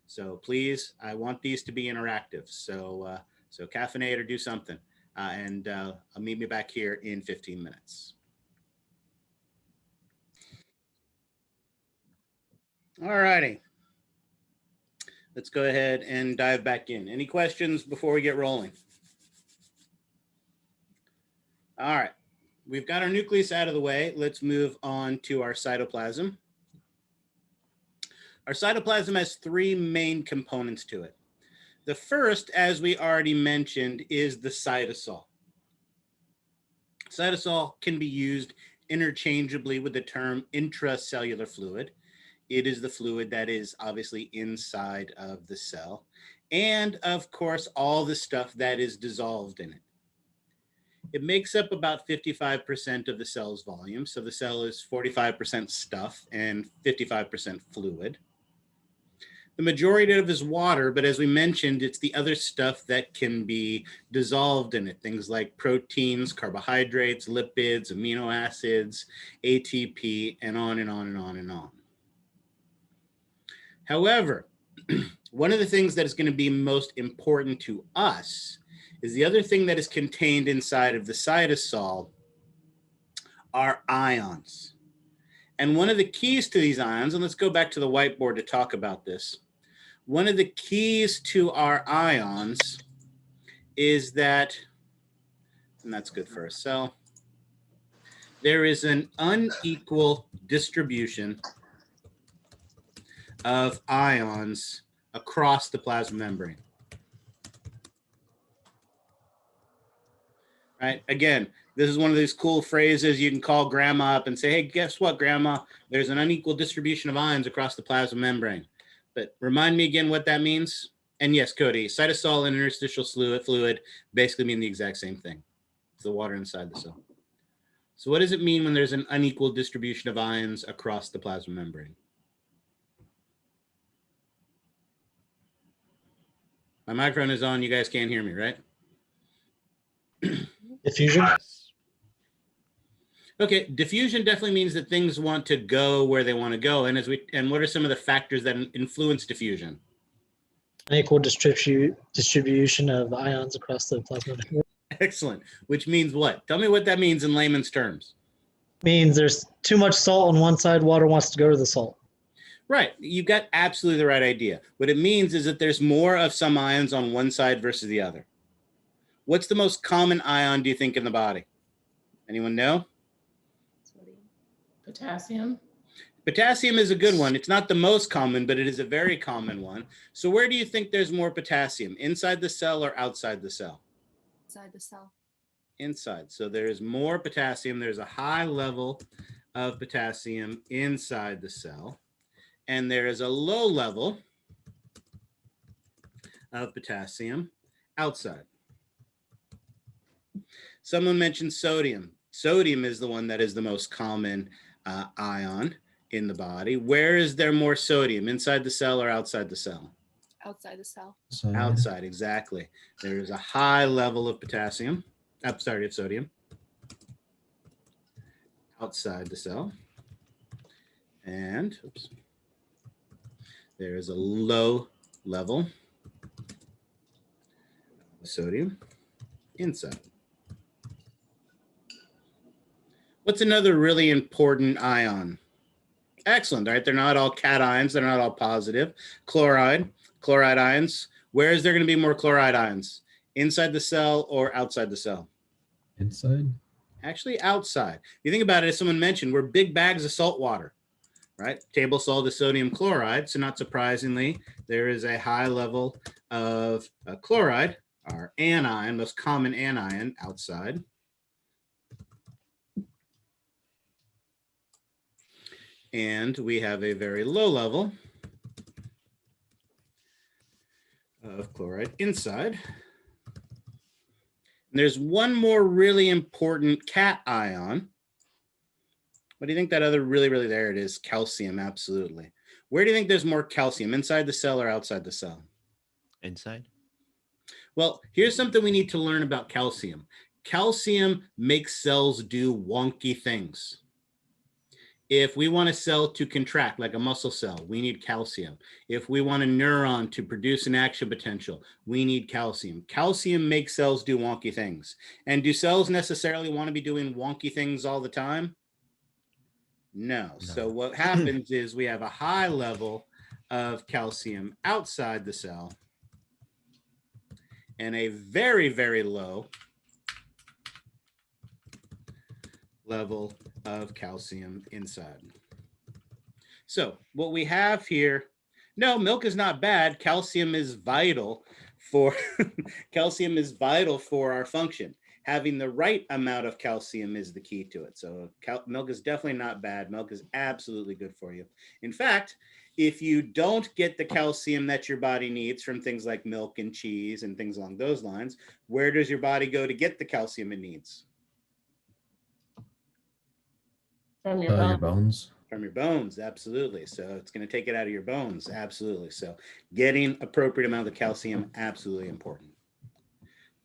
So please, I want these to be interactive. So, so caffeinate or do something. And I'll meet me back here in 15 minutes. All righty. Let's go ahead and dive back in. Any questions before we get rolling? All right, we've got our nucleus out of the way. Let's move on to our cytoplasm. Our cytoplasm has three main components to it. The first, as we already mentioned, is the cytosol. Cytosol can be used interchangeably with the term intracellular fluid. It is the fluid that is obviously inside of the cell. And of course, all the stuff that is dissolved in it. It makes up about 55% of the cell's volume. So the cell is 45% stuff and 55% fluid. The majority of it is water, but as we mentioned, it's the other stuff that can be dissolved in it. Things like proteins, carbohydrates, lipids, amino acids, ATP, and on and on and on and on. However, one of the things that is going to be most important to us is the other thing that is contained inside of the cytosol are ions. And one of the keys to these ions, and let's go back to the whiteboard to talk about this. One of the keys to our ions is that, and that's good for a cell, there is an unequal distribution of ions across the plasma membrane. Right? Again, this is one of these cool phrases you can call grandma up and say, hey, guess what, grandma? There's an unequal distribution of ions across the plasma membrane. But remind me again what that means. And yes, Cody, cytosol and interstitial fluid basically mean the exact same thing. It's the water inside the cell. So what does it mean when there's an unequal distribution of ions across the plasma membrane? My microphone is on. You guys can't hear me, right? Diffusion? Okay, diffusion definitely means that things want to go where they want to go. And what are some of the factors that influence diffusion? Unequal distribution of ions across the plasma. Excellent. Which means what? Tell me what that means in layman's terms. Means there's too much salt on one side, water wants to go to the salt. Right. You've got absolutely the right idea. What it means is that there's more of some ions on one side versus the other. What's the most common ion, do you think, in the body? Anyone know? Potassium. Potassium is a good one. It's not the most common, but it is a very common one. So where do you think there's more potassium, inside the cell or outside the cell? Inside the cell. Inside. So there is more potassium. There's a high level of potassium inside the cell. And there is a low level of potassium outside. Someone mentioned sodium. Sodium is the one that is the most common ion in the body. Where is there more sodium, inside the cell or outside the cell? Outside the cell. Outside, exactly. There is a high level of potassium, of sodium, outside the cell. And, oops, there is a low level of sodium inside. What's another really important ion? Excellent, right? They're not all cations. They're not all positive. Chloride ions. Where is there going to be more chloride ions? Inside the cell or outside the cell? Inside? Actually, outside. You think about it, as someone mentioned, we're big bags of salt water, right? Table salt is sodium chloride. So not surprisingly, there is a high level of chloride, our anion, most common anion, outside. And we have a very low level of chloride inside. And there's one more really important cation. What do you think that other really, there it is, calcium, absolutely. Where do you think there's more calcium, inside the cell or outside the cell? Inside. Well, here's something we need to learn about calcium. Calcium makes cells do wonky things. If we want a cell to contract like a muscle cell, we need calcium. If we want a neuron to produce an action potential, we need calcium. Calcium makes cells do wonky things. And do cells necessarily want to be doing wonky things all the time? No. So what happens is we have a high level of calcium outside the cell and a very, very low level of calcium inside. So what we have here, no, milk is not bad. Calcium is vital for calcium is vital for our function. having the right amount of calcium is the key to it. So milk is definitely not bad. Milk is absolutely good for you. In fact, if you don't get the calcium that your body needs from things like milk and cheese and things along those lines, where does your body go to get the calcium it needs? From Your bones. From your bones, absolutely. So it's going to take it out of your bones, absolutely. So getting appropriate amount of calcium, absolutely important.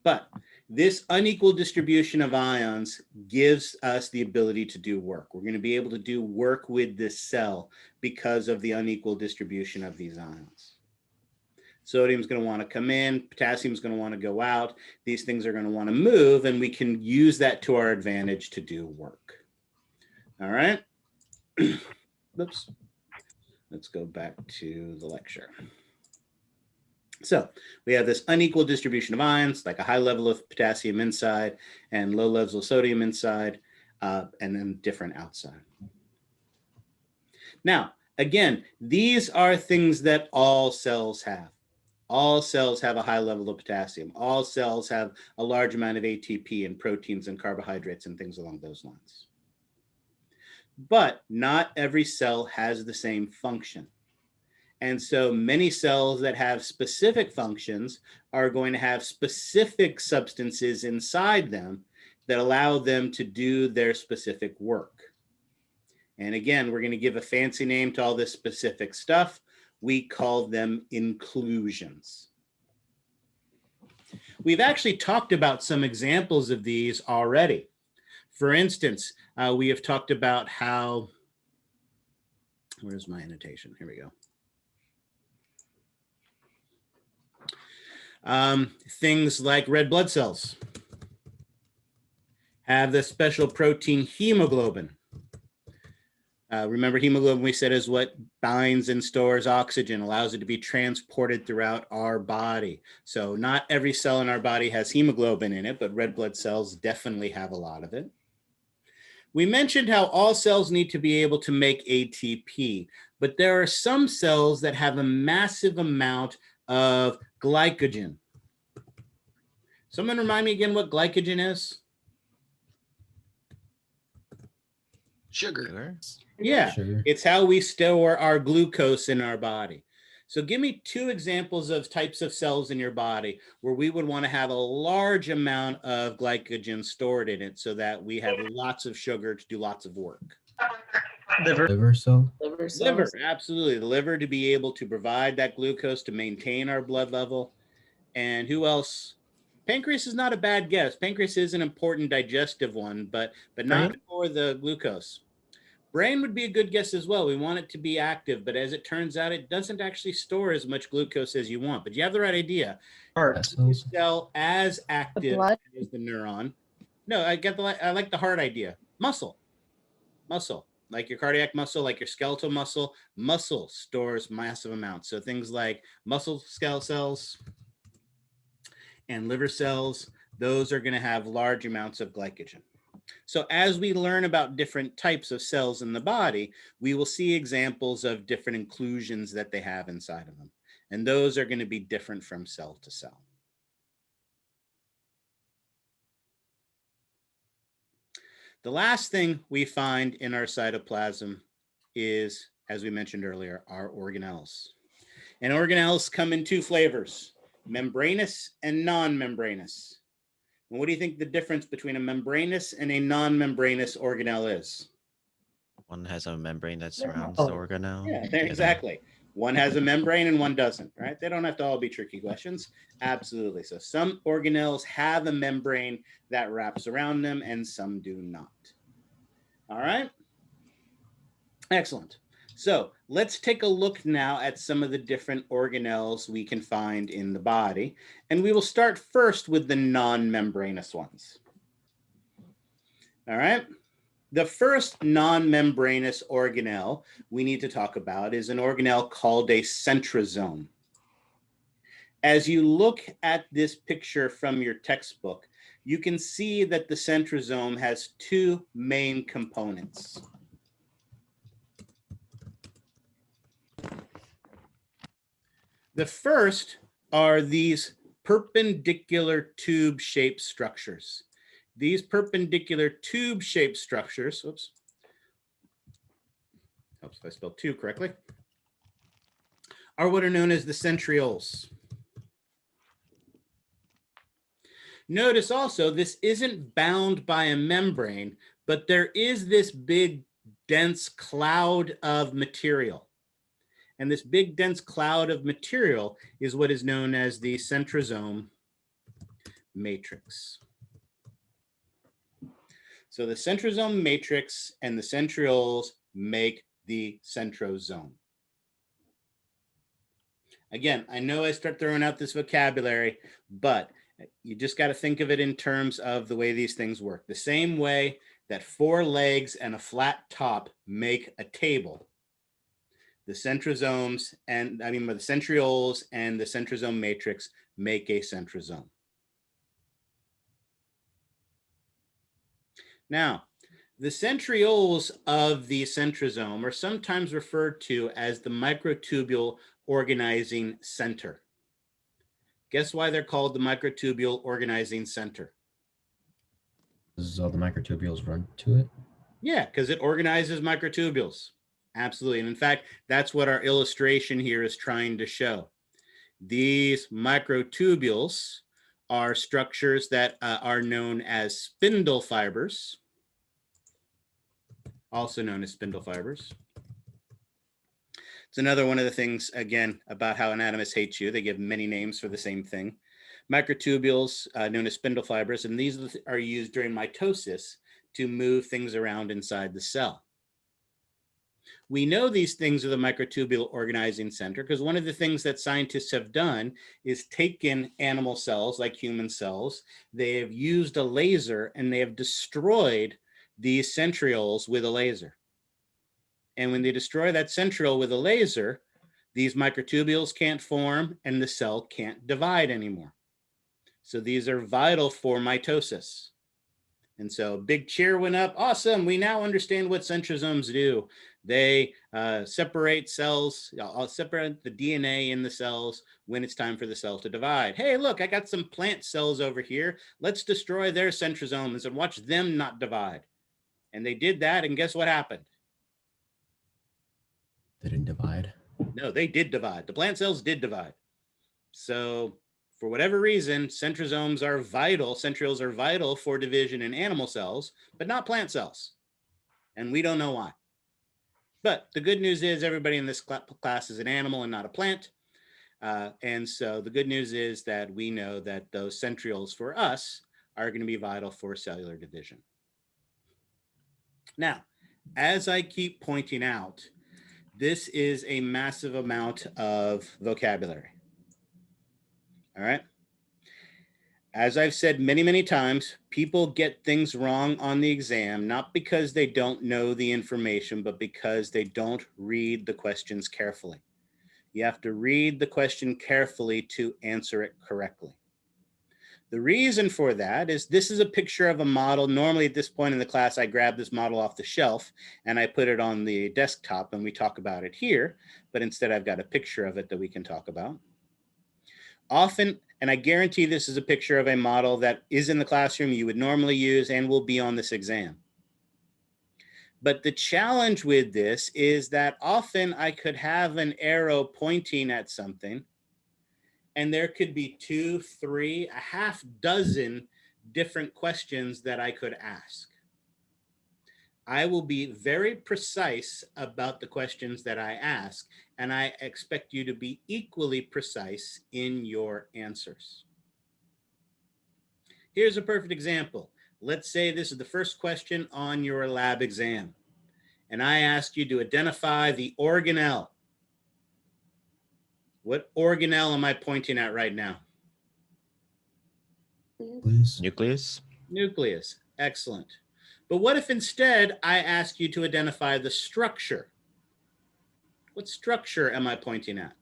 But this unequal distribution of ions gives us the ability to do work. We're going to be able to do work with this cell because of the unequal distribution of these ions. Sodium is going to want to come in, potassium is going to want to go out. These things are going to want to move, and we can use that to our advantage to do work. All right. Oops. Let's go back to the lecture. So we have this unequal distribution of ions, like a high level of potassium inside and low levels of sodium inside, and then different outside. Now, again, these are things that all cells have. All cells have a high level of potassium. All cells have a large amount of ATP and proteins and carbohydrates and things along those lines. But not every cell has the same function. And so many cells that have specific functions are going to have specific substances inside them that allow them to do their specific work. And again, we're going to give a fancy name to all this specific stuff. We call them inclusions. We've actually talked about some examples of these already. For instance, we have talked about how, where's my annotation? Here we go. Things like red blood cells have the special protein hemoglobin. Remember, hemoglobin we said is what binds and stores oxygen, allows it to be transported throughout our body. So not every cell in our body has hemoglobin in it, but red blood cells definitely have a lot of it. We mentioned how all cells need to be able to make ATP, but there are some cells that have a massive amount of glycogen. Someone remind me again what glycogen is? Sugar. Yeah, Sugar. it's how we store our glucose in our body. So give me two examples of types of cells in your body where we would want to have a large amount of glycogen stored in it so that we have lots of sugar to do lots of work. Liver cell. Liver, absolutely. The liver to be able to provide that glucose to maintain our blood level. And who else? Pancreas is not a bad guess. Pancreas is an important digestive one, but not for the glucose. Brain would be a good guess as well. We want it to be active, but as it turns out, it doesn't actually store as much glucose as you want. But you have the right idea. Heart cells. Cell as active blood? as the neuron. No, I like the heart idea. Muscle. Like your cardiac muscle, like your skeletal muscle. Muscle stores massive amounts. So things like muscle skeletal cells and liver cells, those are going to have large amounts of glycogen. So as we learn about different types of cells in the body, we will see examples of different inclusions that they have inside of them. And those are going to be different from cell to cell. The last thing we find in our cytoplasm is, as we mentioned earlier, our organelles. And organelles come in two flavors, membranous and non-membranous. And what do you think the difference between a membranous and a non-membranous organelle is? One has a membrane that surrounds the organelle. Yeah, exactly. One has a membrane and one doesn't, right? They don't have to all be tricky questions. Absolutely. So some organelles have a membrane that wraps around them and some do not. All right. Excellent. So let's take a look now at some of the different organelles we can find in the body. And we will start first with the non-membranous ones. All right. The first non-membranous organelle we need to talk about is an organelle called a centrosome. As you look at this picture from your textbook, you can see that the centrosome has two main components. The first are these perpendicular tube-shaped structures. these perpendicular tube-shaped structures, oops, helps if I spelled tube correctly, are what are known as the centrioles. Notice also, this isn't bound by a membrane, but there is this big, dense cloud of material. And this big, dense cloud of material is what is known as the centrosome matrix. So the centrosome matrix and the centrioles make the centrosome. Again, I know I start throwing out this vocabulary, but you just got to think of it in terms of the way these things work. The same way that 4 legs and a flat top make a table, the centrosomes and the centrioles and the centrosome matrix make a centrosome. Now, the centrioles of the centrosome are sometimes referred to as the microtubule organizing center. Guess why they're called the microtubule organizing center? Does all the microtubules run to it? Yeah, because it organizes microtubules. Absolutely. And in fact, that's what our illustration here is trying to show. These microtubules are structures that are known as spindle fibers, also known as spindle fibers. It's another one of the things, again, about how anatomists hate you. They give many names for the same thing. Microtubules, known as spindle fibers, and these are used during mitosis to move things around inside the cell. We know these things are the microtubule organizing center because one of the things that scientists have done is taken animal cells like human cells. They have used a laser and they have destroyed these centrioles with a laser. And when they destroy that centriole with a laser, these microtubules can't form and the cell can't divide anymore. So these are vital for mitosis. And so big cheer went up. Awesome. We now understand what centrosomes do. They separate cells, separate the DNA in the cells when it's time for the cell to divide. Hey, look, I got some plant cells over here. Let's destroy their centrosomes and watch them not divide. And they did that. And guess what happened? They didn't divide. No, they did divide. The plant cells did divide. So for whatever reason, centrosomes are vital, centrioles are vital for division in animal cells, but not plant cells. And we don't know why. But the good news is everybody in this class is an animal and not a plant. And so the good news is that we know that those centrioles for us are going to be vital for cellular division. Now, as I keep pointing out, this is a massive amount of vocabulary. All right. As I've said many, many times, people get things wrong on the exam, not because they don't know the information, but because they don't read the questions carefully. You have to read the question carefully to answer it correctly. The reason for that is this is a picture of a model. Normally at this point in the class, I grab this model off the shelf and I put it on the desktop and we talk about it here, but instead I've got a picture of it that we can talk about. Often, and I guarantee this is a picture of a model that is in the classroom you would normally use and will be on this exam. But the challenge with this is that often I could have an arrow pointing at something and there could be 2, 3, a half dozen different questions that I could ask. I will be very precise about the questions that I ask, and I expect you to be equally precise in your answers. Here's a perfect example. Let's say this is the first question on your lab exam, and I ask you to identify the organelle. What organelle am I pointing at right now? Please. Nucleus. Nucleus. Excellent. But what if instead I ask you to identify the structure? What structure am I pointing at?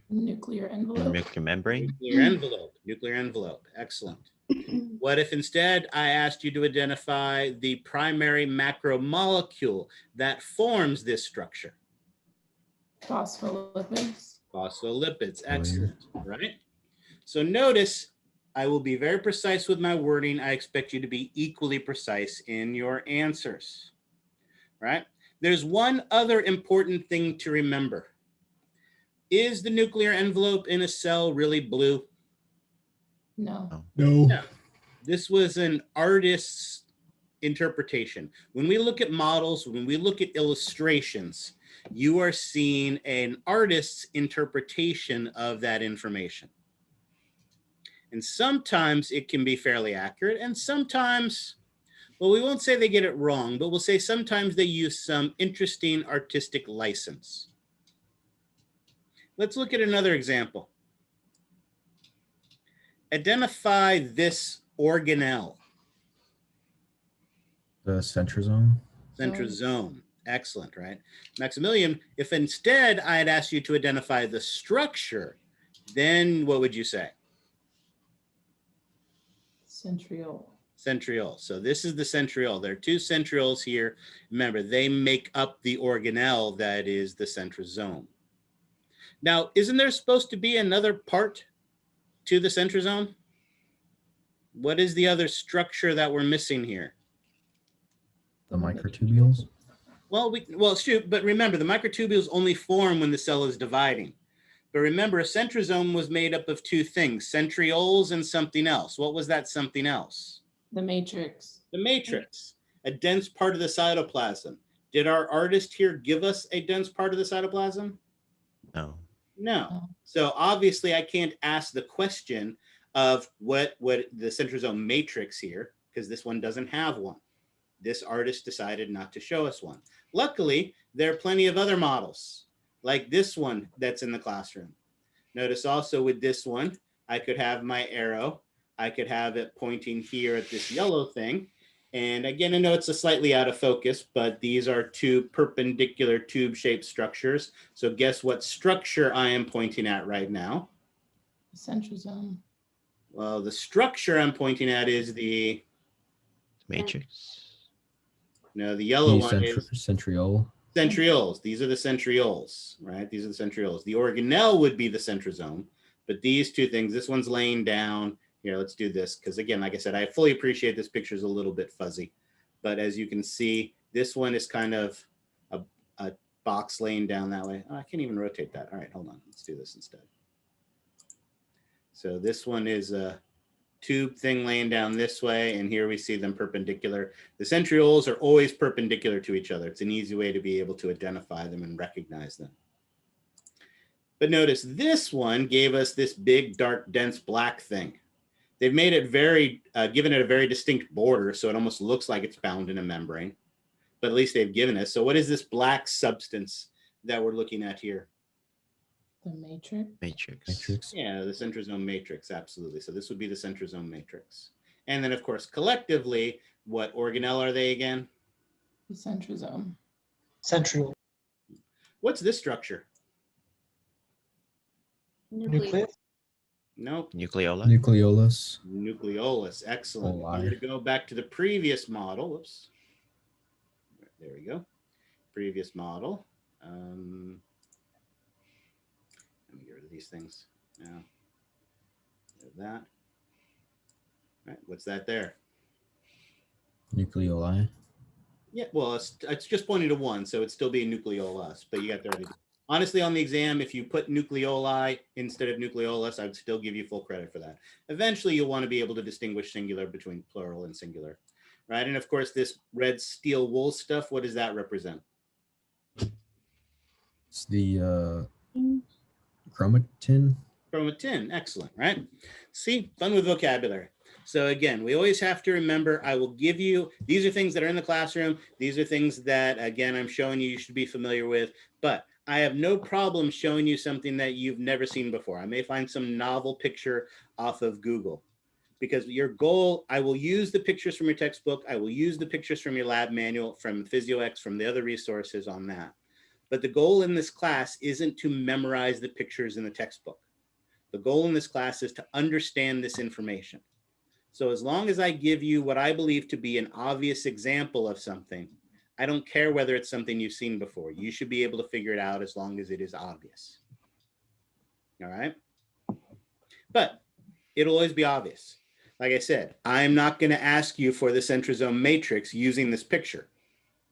Nuclear envelope. Nuclear membrane. Nuclear envelope. Nuclear envelope. Excellent. What if instead I asked you to identify the primary macromolecule that forms this structure? Phospholipids. Phospholipids. Excellent. Right? So notice I will be very precise with my wording. I expect you to be equally precise in your answers, right? There's one other important thing to remember. Is the nuclear envelope in a cell really blue? No. No. No. This was an artist's interpretation. When we look at models, when we look at illustrations, you are seeing an artist's interpretation of that information. And sometimes it can be fairly accurate, and sometimes, well, we won't say they get it wrong, but we'll say sometimes they use some interesting artistic license. Let's look at another example. Identify this organelle. The centrosome. Centrosome. Excellent, right? Maximilian, if instead I had asked you to identify the structure, then what would you say? Centriole. Centriole. So this is the centriole. There are two centrioles here. Remember, they make up the organelle that is the centrosome. Now, isn't there supposed to be another part to the centrosome? What is the other structure that we're missing here? The microtubules. Well, shoot, but remember, the microtubules only form when the cell is dividing. But remember, a centrosome was made up of two things, centrioles and something else. What was that something else? The matrix. The matrix, a dense part of the cytoplasm. Did our artist here give us a dense part of the cytoplasm? No. No. So obviously I can't ask the question of what the centrosome matrix here, because this one doesn't have one. This artist decided not to show us one. Luckily, there are plenty of other models, like this one that's in the classroom. Notice also with this one, I could have my arrow. I could have it pointing here at this yellow thing. And again, I know it's a slightly out of focus, but these are two perpendicular tube-shaped structures. So guess what structure I am pointing at right now? Centrosome. Well, the structure I'm pointing at is the, Matrix. no, the yellow The one is centriole. centrioles. These are the centrioles, right? These are the centrioles. The organelle would be the centrosome, but these two things, this one's laying down. Here, let's do this, because again, like I said, I fully appreciate this picture is a little bit fuzzy, but as you can see, this one is kind of a box laying down that way. Oh, I can't even rotate that. All right, hold on. Let's do this instead. So this one is a tube thing laying down this way, and here we see them perpendicular. The centrioles are always perpendicular to each other. It's an easy way to be able to identify them and recognize them. But notice this one gave us this big, dark, dense black thing. They've made it very, given it a very distinct border, so it almost looks like it's bound in a membrane, but at least they've given us. So what is this black substance that we're looking at here? The matrix. Matrix. Yeah, the centrosome matrix, absolutely. So this would be the centrosome matrix. And then of course, collectively, what organelle are they again? The centrosome. Centriole. What's this structure? Nucleus. Nope. Nucleoli. Nucleolus. Nucleolus, excellent. Oh, I'm going to go back to the previous model. Whoops. There we go. Previous model. Let me get rid of these things now. That. All right, what's that there? Nucleoli. Yeah, well, it's just pointing to one, so it'd still be a nucleolus, but you got 30. Honestly, on the exam, if you put nucleoli instead of nucleolus, I'd still give you full credit for that. Eventually, you'll want to be able to distinguish singular between plural and singular, right? And of course, this red steel wool stuff, what does that represent? It's the chromatin. Chromatin, excellent, right? See, fun with vocabulary. So again, we always have to remember, I will give you, these are things that are in the classroom. These are things that, again, I'm showing you should be familiar with, but I have no problem showing you something that you've never seen before. I may find some novel picture off of Google, because your goal, I will use the pictures from your textbook. I will use the pictures from your lab manual, from PhysioX, from the other resources on that. But the goal in this class isn't to memorize the pictures in the textbook. The goal in this class is to understand this information. So as long as I give you what I believe to be an obvious example of something, I don't care whether it's something you've seen before. You should be able to figure it out as long as it is obvious. All right. But it'll always be obvious. Like I said, I'm not going to ask you for the centrosome matrix using this picture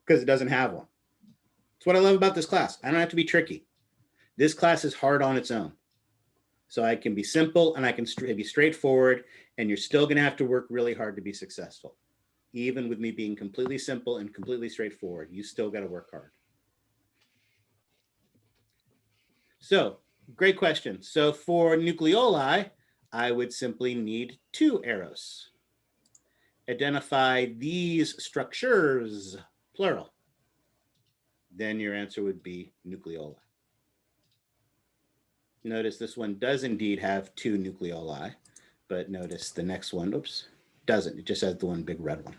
because it doesn't have one. It's what I love about this class. I don't have to be tricky. This class is hard on its own. So I can be simple and I can be straightforward, and you're still going to have to work really hard to be successful. Even with me being completely simple and completely straightforward, you still got to work hard. So, great question. So for nucleoli, I would simply need 2 arrows. Identify these structures, plural. Then your answer would be nucleoli. Notice this one does indeed have 2 nucleoli, but notice the next one, oops, doesn't. It just has the one big red one.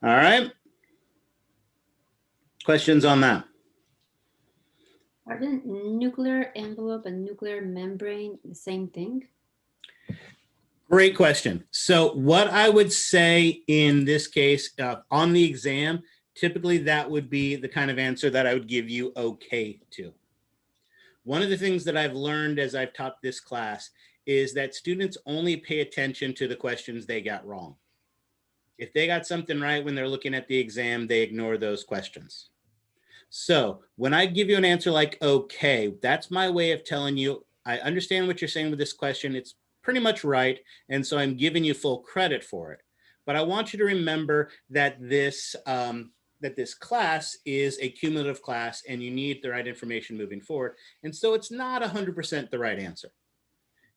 All right. Questions on that? Are the nuclear envelope and nuclear membrane the same thing? Great question. So what I would say in this case on the exam, typically that would be the kind of answer that I would give you okay to. One of the things that I've learned as I've taught this class is that students only pay attention to the questions they got wrong. If they got something right when they're looking at the exam, they ignore those questions. So when I give you an answer like, okay, that's my way of telling you, I understand what you're saying with this question. It's pretty much right. And so I'm giving you full credit for it. But I want you to remember that this class is a cumulative class and you need the right information moving forward. And so it's not 100% the right answer.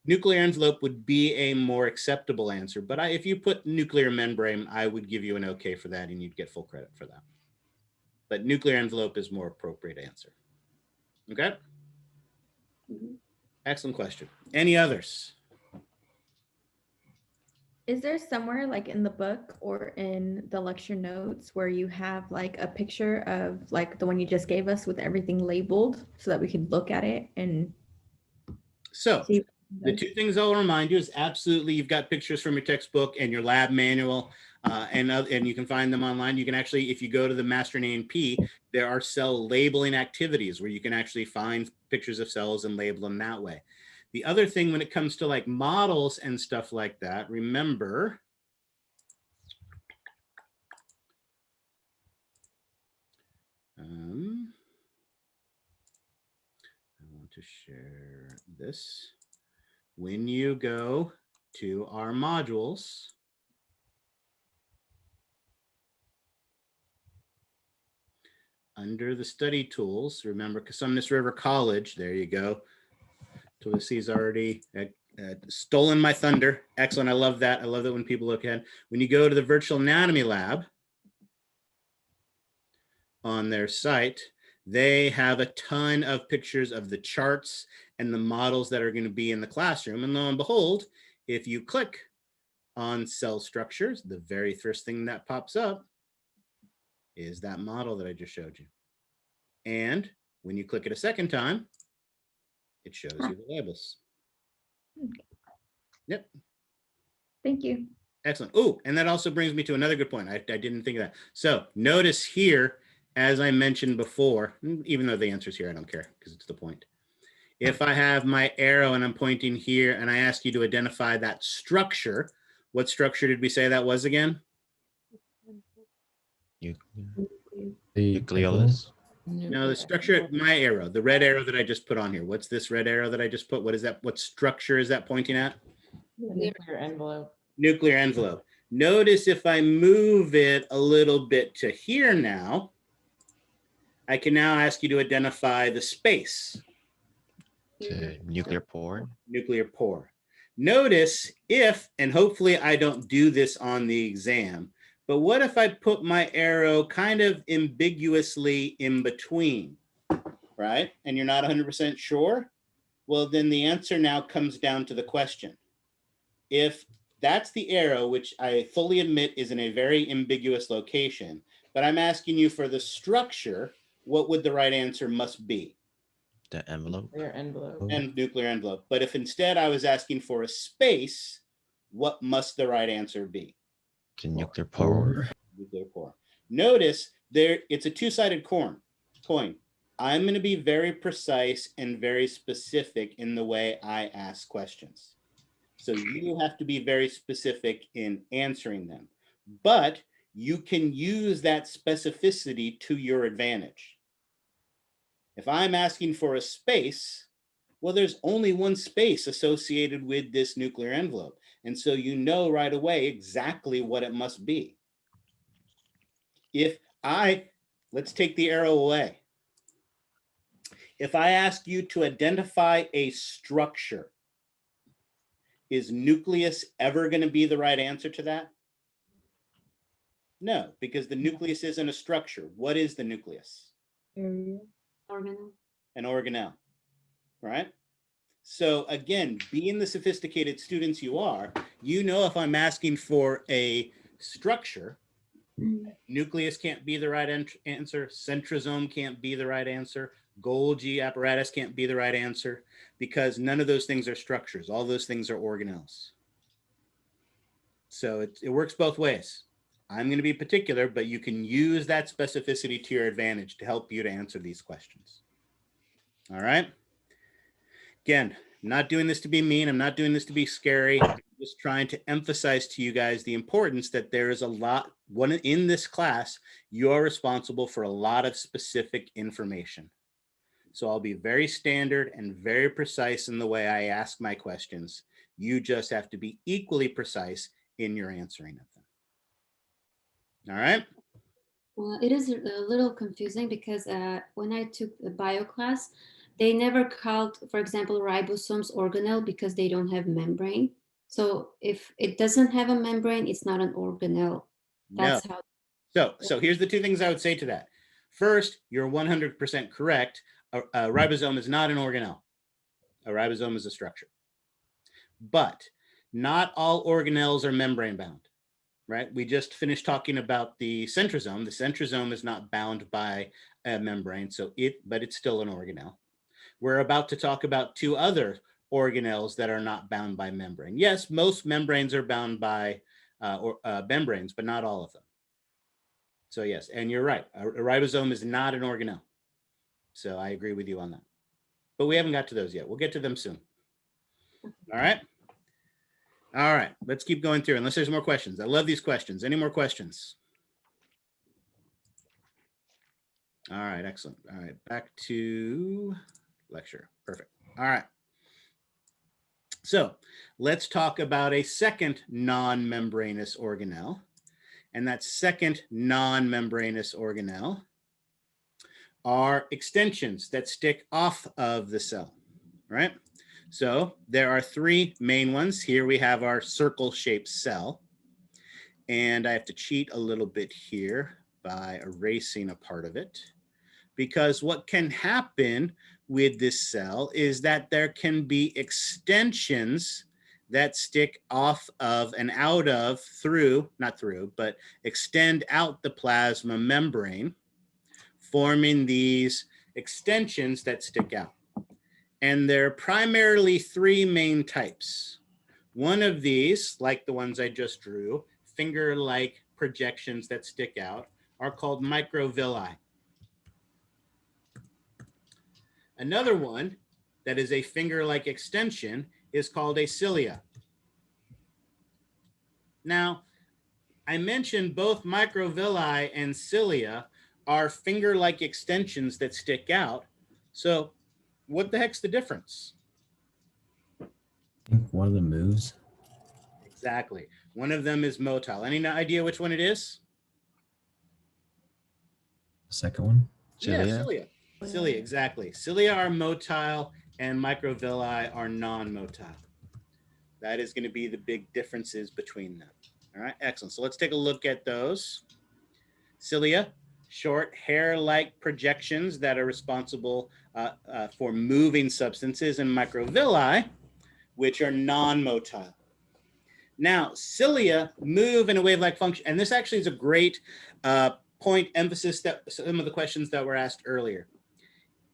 Nuclear envelope would be a more acceptable answer, but if you put nuclear membrane, I would give you an okay for that and you'd get full credit for that. But nuclear envelope is more appropriate answer. Okay? Mhm. Excellent question. Any others? Is there somewhere like in the book or in the lecture notes where you have like a picture of like the one you just gave us with everything labeled so that we could look at it and So see? the 2 things I'll remind you is absolutely you've got pictures from your textbook and your lab manual and you can find them online. You can actually, if you go to the Master in A&P, there are cell labeling activities where you can actually find pictures of cells and label them that way. The other thing when it comes to like models and stuff like that, remember, I want to share this. When you go to our modules, under the study tools, remember Cosumnes River College, there you go. Tulisi's already stolen my thunder. Excellent, I love that. I love that when people look at it. When you go to the virtual anatomy lab on their site, they have a ton of pictures of the charts and the models that are going to be in the classroom. And lo and behold, if you click on cell structures, the very first thing that pops up is that model that I just showed you. And when you click it a second time, it shows you the labels. Yep. Thank you. Excellent. Oh, and that also brings me to another good point. I didn't think of that. So notice here, as I mentioned before, even though the answer's here, I don't care because it's the point. If I have my arrow and I'm pointing here and I ask you to identify that structure, what structure did we say that was again? Nucleolus. No, the structure, my arrow, the red arrow that I just put on here. What's this red arrow that I just put? What is that? What structure is that pointing at? Nuclear envelope. Nuclear envelope. Notice if I move it a little bit to here now, I can now ask you to identify the space. Nuclear pore. Nuclear pore. Notice if, and hopefully I don't do this on the exam, but what if I put my arrow kind of ambiguously in between, right? And you're not 100% sure? Well, then the answer now comes down to the question. If that's the arrow, which I fully admit is in a very ambiguous location, but I'm asking you for the structure, what would the right answer must be? The envelope. Nuclear envelope. And nuclear envelope. But if instead I was asking for a space, what must the right answer be? The nuclear pore. Nuclear pore. Notice there, it's a 2-sided coin. I'm going to be very precise and very specific in the way I ask questions. So you have to be very specific in answering them, but you can use that specificity to your advantage. If I'm asking for a space, well, there's only one space associated with this nuclear envelope. And so you know right away exactly what it must be. Let's take the arrow away. If I ask you to identify a structure, is nucleus ever going to be the right answer to that? No, because the nucleus isn't a structure. What is the nucleus? Organelle. An organelle, right? So again, being the sophisticated students you are, you know if I'm asking for a structure, nucleus can't be the right answer, centrosome can't be the right answer, Golgi apparatus can't be the right answer, because none of those things are structures. All those things are organelles. So it works both ways. I'm going to be particular, but you can use that specificity to your advantage to help you to answer these questions. All right. Again, I'm not doing this to be mean. I'm not doing this to be scary. I'm just trying to emphasize to you guys the importance that there is a lot, in this class, you are responsible for a lot of specific information. So I'll be very standard and very precise in the way I ask my questions. You just have to be equally precise in your answering of them. All right. Well, it is a little confusing because when I took the bio class, they never called, for example, ribosomes organelle because they don't have membrane. So if it doesn't have a membrane, it's not an organelle. That's No. how. So here's the two things I would say to that. First, you're 100% correct. A ribosome is not an organelle. A ribosome is a structure. But not all organelles are membrane bound, right? We just finished talking about the centrosome. The centrosome is not bound by a membrane, but it's still an organelle. We're about to talk about two other organelles that are not bound by membrane. Yes, most membranes are bound by membranes, but not all of them. So yes, and you're right. A ribosome is not an organelle. So I agree with you on that. But we haven't got to those yet. We'll get to them soon. All right. All right, let's keep going through unless there's more questions. I love these questions. Any more questions? All right, excellent. All right, back to lecture. Perfect. All right. So let's talk about a second non-membranous organelle. And that second non-membranous organelle are extensions that stick off of the cell, right? So there are three main ones. Here we have our circle-shaped cell. And I have to cheat a little bit here by erasing a part of it. Because what can happen with this cell is that there can be extensions that stick off of and out of but extend out the plasma membrane, forming these extensions that stick out. And there are primarily three main types. One of these, like the ones I just drew, finger-like projections that stick out, are called microvilli. Another one that is a finger-like extension is called a cilia. Now, I mentioned both microvilli and cilia are finger-like extensions that stick out. So what the heck's the difference? I think one of them moves. Exactly. One of them is motile. Any idea which one it is? The second one? Yeah, cilia. Cilia, exactly. Cilia are motile and microvilli are non-motile. That is going to be the big differences between them. All right, excellent. So let's take a look at those. Cilia, short hair-like projections that are responsible for moving substances, and microvilli, which are non-motile. Now, cilia move in a wave-like function, and this actually is a great point emphasis that some of the questions that were asked earlier.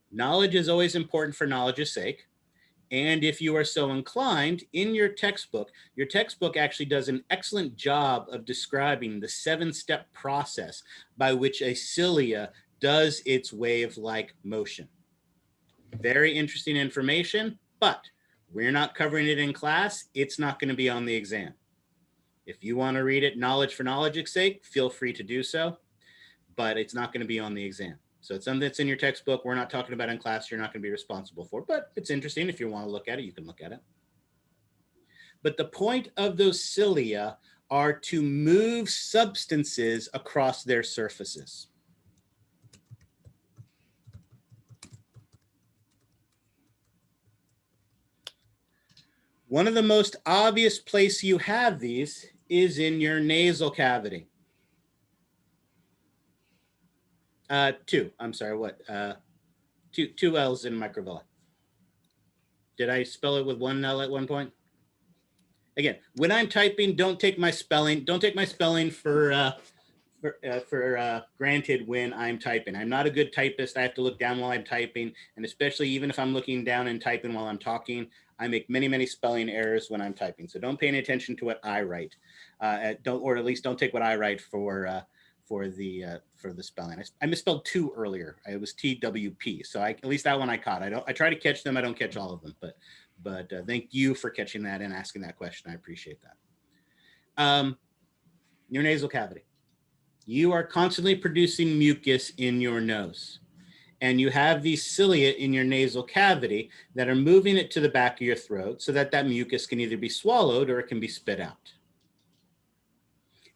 Knowledge is always important for knowledge's sake. And if you are so inclined, in your textbook actually does an excellent job of describing the 7-step process by which a cilia does its wave-like motion. Very interesting information, but we're not covering it in class. It's not going to be on the exam. If you want to read it knowledge for knowledge's sake, feel free to do so, but it's not going to be on the exam. So it's something that's in your textbook. We're not talking about in class. You're not going to be responsible for, but it's interesting. If you want to look at it, you can look at it. But the point of those cilia are to move substances across their surfaces. One of the most obvious place you have these is in your nasal cavity. Two, I'm sorry, what? Two L's in microvilli. Did I spell it with one L at one point? Again, when I'm typing, don't take my spelling for granted when I'm typing. I'm not a good typist. I have to look down while I'm typing, and especially even if I'm looking down and typing while I'm talking, I make many, many spelling errors when I'm typing. So don't pay any attention to what I write. Or at least don't take what I write for the spelling. I misspelled two earlier. It was TWP. So at least that one I caught. I try to catch them. I don't catch all of them, but thank you for catching that and asking that question. I appreciate that. Your nasal cavity. You are constantly producing mucus in your nose, and you have these cilia in your nasal cavity that are moving it to the back of your throat so that that mucus can either be swallowed or it can be spit out.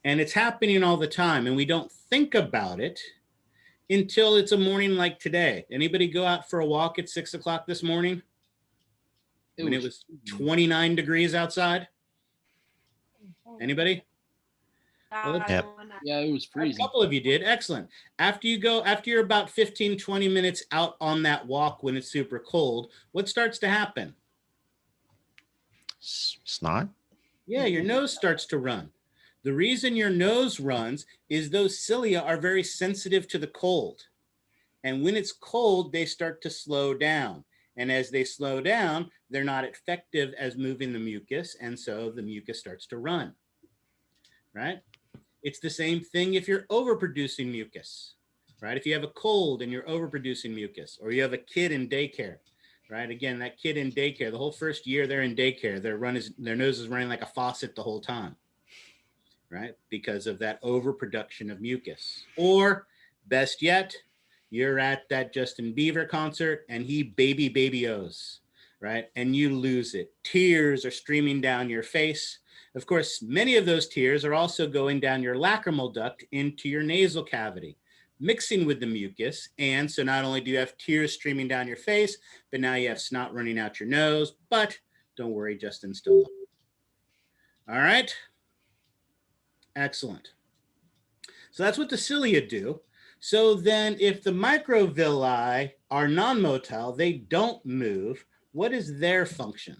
And it's happening all the time, and we don't think about it until it's a morning like today. Anybody go out for a walk at 6 o'clock this morning when it was 29 degrees outside? Anybody? Well, Yep. Yeah, it was a freezing. couple of you did. Excellent. After you're about 15, 20 minutes out on that walk when it's super cold, what starts to happen? Snot? Yeah, your nose starts to run. The reason your nose runs is those cilia are very sensitive to the cold. And when it's cold, they start to slow down. And as they slow down, they're not effective as moving the mucus. And so the mucus starts to run, right? It's the same thing if you're overproducing mucus, right? If you have a cold and you're overproducing mucus, or you have a kid in daycare, right? Again, that kid in daycare, the whole first year they're in daycare, their nose is running like a faucet the whole time, right? Because of that overproduction of mucus. Or best yet, you're at that Justin Bieber concert and he baby-O's, right? And you lose it. Tears are streaming down your face. Of course, many of those tears are also going down your lacrimal duct into your nasal cavity, mixing with the mucus. And so not only do you have tears streaming down your face, but now you have snot running out your nose. But don't worry, Justin's still up. All right. Excellent. So that's what the cilia do. So then if the microvilli are non-motile, they don't move, what is their function?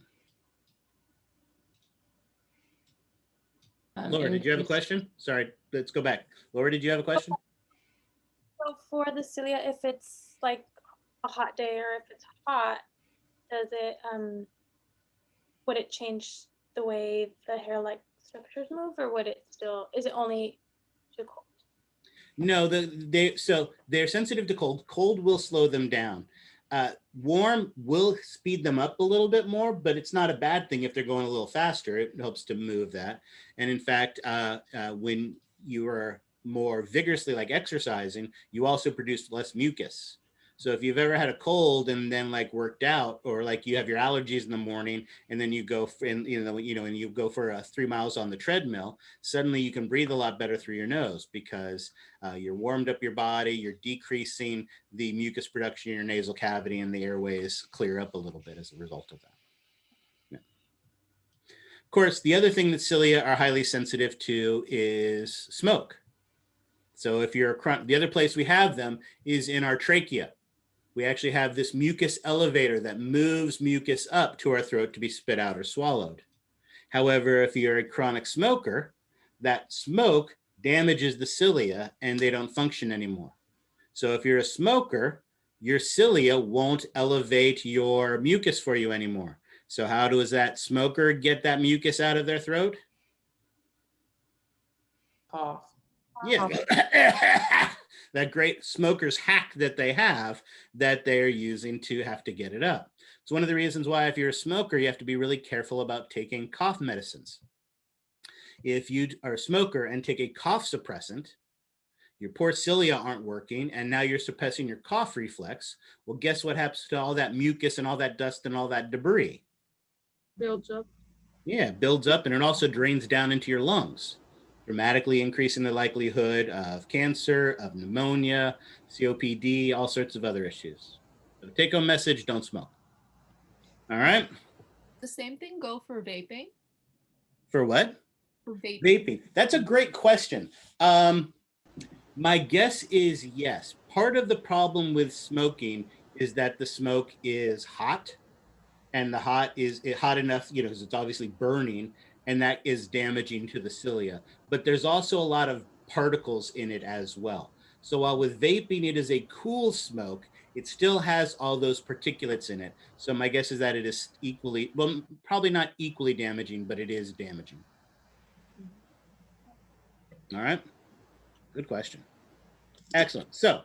Laura, did you have a question? Sorry, let's go back. Laura, did you have a question? So for the cilia, if it's like a hot day or if it's hot, does it would it change the way the hair-like structures move, or would it still, is it only too cold? No, they're sensitive to cold. Cold will slow them down. Warm will speed them up a little bit more, but it's not a bad thing if they're going a little faster. It helps to move that. And in fact, when you are more vigorously like exercising, you also produce less mucus. So if you've ever had a cold and then like worked out, or like you have your allergies in the morning and then you go and you go for 3 miles on the treadmill, suddenly you can breathe a lot better through your nose because you're warmed up your body, you're decreasing the mucus production in your nasal cavity, and the airways clear up a little bit as a result of that. Yeah. Of course, the other thing that cilia are highly sensitive to is smoke. So if you're the other place we have them is in our trachea. We actually have this mucus elevator that moves mucus up to our throat to be spit out or swallowed. However, if you're a chronic smoker, that smoke damages the cilia and they don't function anymore. So if you're a smoker, your cilia won't elevate your mucus for you anymore. So how does that smoker get that mucus out of their throat? Cough. Yeah. that great smoker's hack that they have that they're using to have to get it up. It's one of the reasons why if you're a smoker, you have to be really careful about taking cough medicines. If you are a smoker and take a cough suppressant, your poor cilia aren't working, and now you're suppressing your cough reflex. Well, guess what happens to all that mucus and all that dust and all that debris? Builds up. Yeah, it builds up, and it also drains down into your lungs, dramatically increasing the likelihood of cancer, of pneumonia, COPD, all sorts of other issues. So take-home message, don't smoke. All right? The same thing go for vaping? For what? For vaping. Vaping. That's a great question. My guess is yes. Part of the problem with smoking is that the smoke is hot, and the hot is hot enough, you know, because it's obviously burning, and that is damaging to the cilia. But there's also a lot of particles in it as well. So while with vaping, it is a cool smoke, it still has all those particulates in it. So my guess is that it is equally, well, probably not equally damaging, but it is damaging. All right. Good question. Excellent. So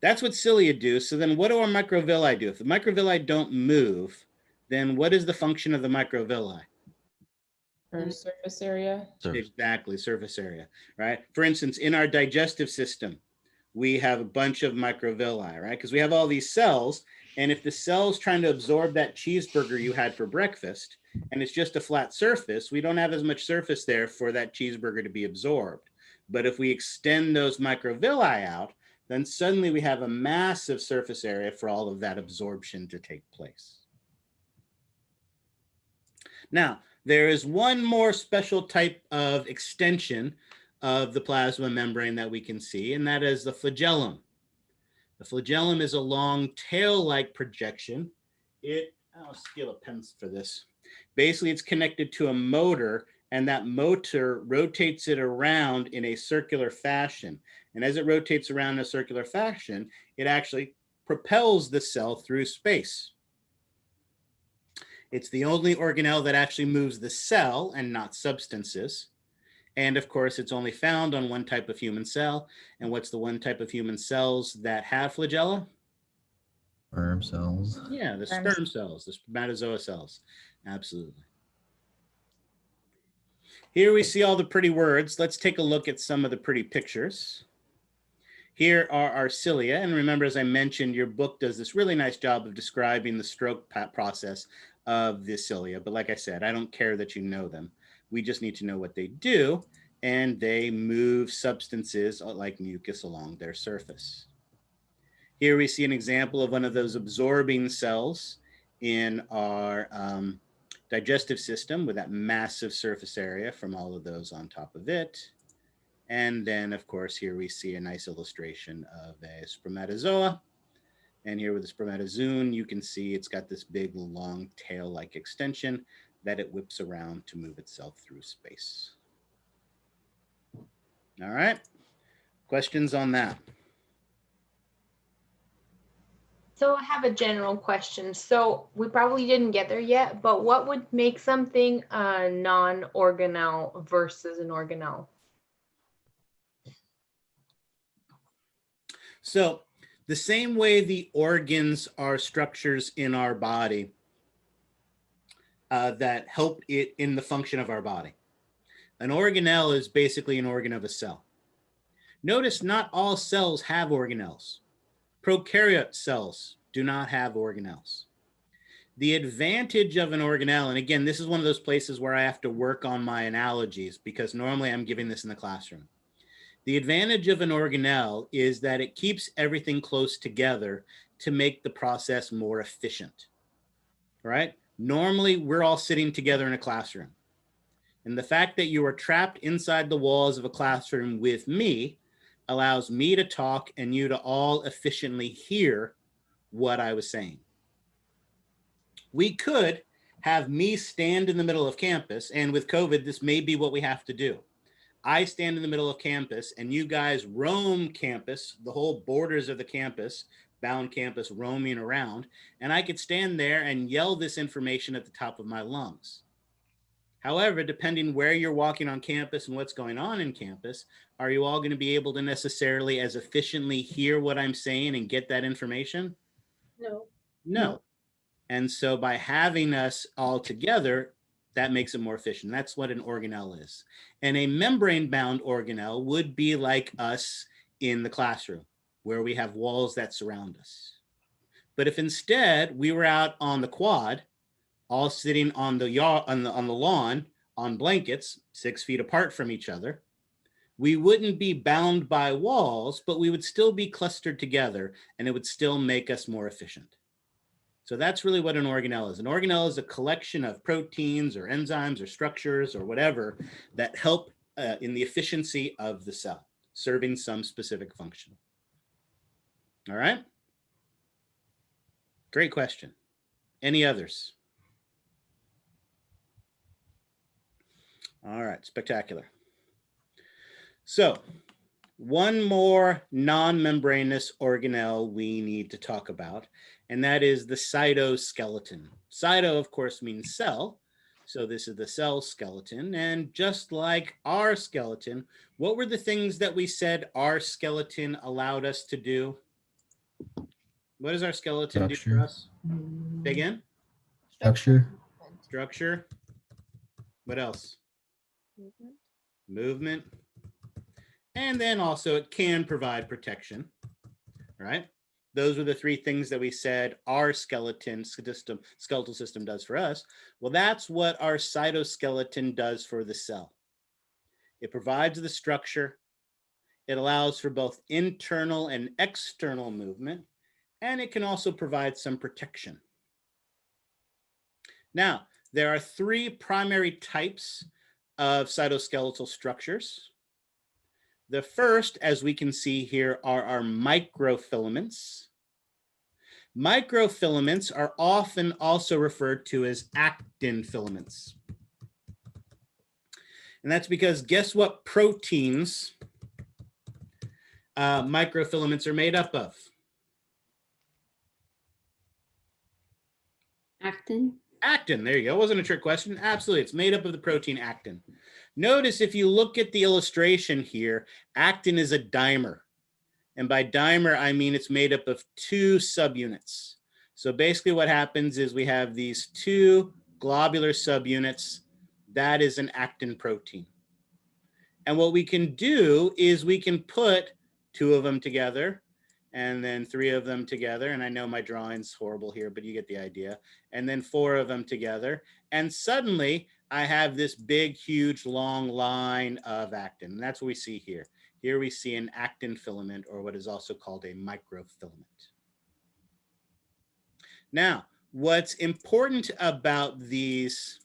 that's what cilia do. So then what do our microvilli do? If the microvilli don't move, then what is the function of the microvilli? Or surface area. Exactly, surface area, right? For instance, in our digestive system, we have a bunch of microvilli, right? Because we have all these cells, and if the cell's trying to absorb that cheeseburger you had for breakfast, and it's just a flat surface, we don't have as much surface there for that cheeseburger to be absorbed. But if we extend those microvilli out, then suddenly we have a massive surface area for all of that absorption to take place. Now, there is one more special type of extension of the plasma membrane that we can see, and that is the flagellum. The flagellum is a long tail-like projection. I'll steal a pen for this. Basically, it's connected to a motor, and that motor rotates it around in a circular fashion. And as it rotates around in a circular fashion, it actually propels the cell through space. It's the only organelle that actually moves the cell and not substances. And of course, it's only found on one type of human cell. And what's the one type of human cells that have flagella? Sperm cells. Yeah, the sperm cells, the spermatozoa cells. Absolutely. Here we see all the pretty words. Let's take a look at some of the pretty pictures. Here are our cilia. And remember, as I mentioned, your book does this really nice job of describing the stroke process of the cilia. But like I said, I don't care that you know them. We just need to know what they do. And they move substances like mucus along their surface. Here we see an example of one of those absorbing cells in our digestive system with that massive surface area from all of those on top of it. And then, of course, here we see a nice illustration of a spermatozoa. And here with the spermatozoon, you can see it's got this big, long tail-like extension that it whips around to move itself through space. All right. Questions on that? So I have a general question. So we probably didn't get there yet, but what would make something a non-organelle versus an organelle? So the same way the organs are structures in our body that help it in the function of our body. An organelle is basically an organ of a cell. Notice not all cells have organelles. Prokaryote cells do not have organelles. The advantage of an organelle, and again, this is one of those places where I have to work on my analogies because normally I'm giving this in the classroom. The advantage of an organelle is that it keeps everything close together to make the process more efficient, right? Normally, we're all sitting together in a classroom. And the fact that you are trapped inside the walls of a classroom with me allows me to talk and you to all efficiently hear what I was saying. We could have me stand in the middle of campus, and with COVID, this may be what we have to do. I stand in the middle of campus and you guys roam campus, the whole borders of the campus, bound campus roaming around, and I could stand there and yell this information at the top of my lungs. However, depending where you're walking on campus and what's going on in campus, are you all going to be able to necessarily as efficiently hear what I'm saying and get that information? No. No. And so by having us all together, that makes it more efficient. That's what an organelle is. And a membrane-bound organelle would be like us in the classroom, where we have walls that surround us. But if instead we were out on the quad, all sitting on the yard, on the lawn, on blankets, 6 feet apart from each other, we wouldn't be bound by walls, but we would still be clustered together, and it would still make us more efficient. So that's really what an organelle is. An organelle is a collection of proteins or enzymes or structures or whatever that help in the efficiency of the cell, serving some specific function. All right? Great question. Any others? All right, spectacular. So one more non-membranous organelle we need to talk about, and that is the cytoskeleton. Cyto, of course, means cell. So this is the cell skeleton. And just like our skeleton, what were the things that we said our skeleton allowed us to do? What does our skeleton do for us? Say again? Structure. Structure. What else? Movement. And then also it can provide protection, right? Those were the 3 things that we said our skeletal system does for us. Well, that's what our cytoskeleton does for the cell. It provides the structure. It allows for both internal and external movement, and it can also provide some protection. Now, there are 3 primary types of cytoskeletal structures. The first, as we can see here, are our microfilaments. Microfilaments are often also referred to as actin filaments. And that's because guess what proteins microfilaments are made up of? Actin. Actin, there you go. Wasn't a trick question. Absolutely, it's made up of the protein actin. Notice if you look at the illustration here, actin is a dimer. And by dimer, I mean it's made up of 2 subunits. So basically what happens is we have these 2 globular subunits. That is an actin protein. And what we can do is we can put 2 of them together and then 3 of them together. And I know my drawing's horrible here, but you get the idea. And then 4 of them together. And suddenly I have this big, huge, long line of actin. And that's what we see here. Here we see an actin filament, or what is also called a microfilament. Now, what's important about these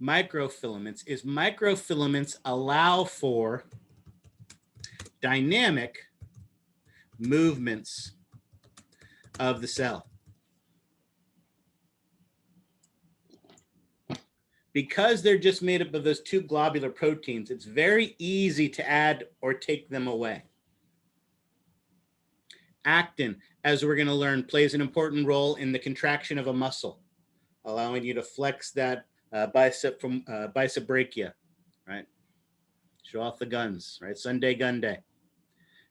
microfilaments is microfilaments allow for dynamic movements of the cell. Because they're just made up of those 2 globular proteins, it's very easy to add or take them away. Actin, as we're going to learn, plays an important role in the contraction of a muscle, allowing you to flex that bicep from bicep brachia, right? Show off the guns, right? Sunday gun day,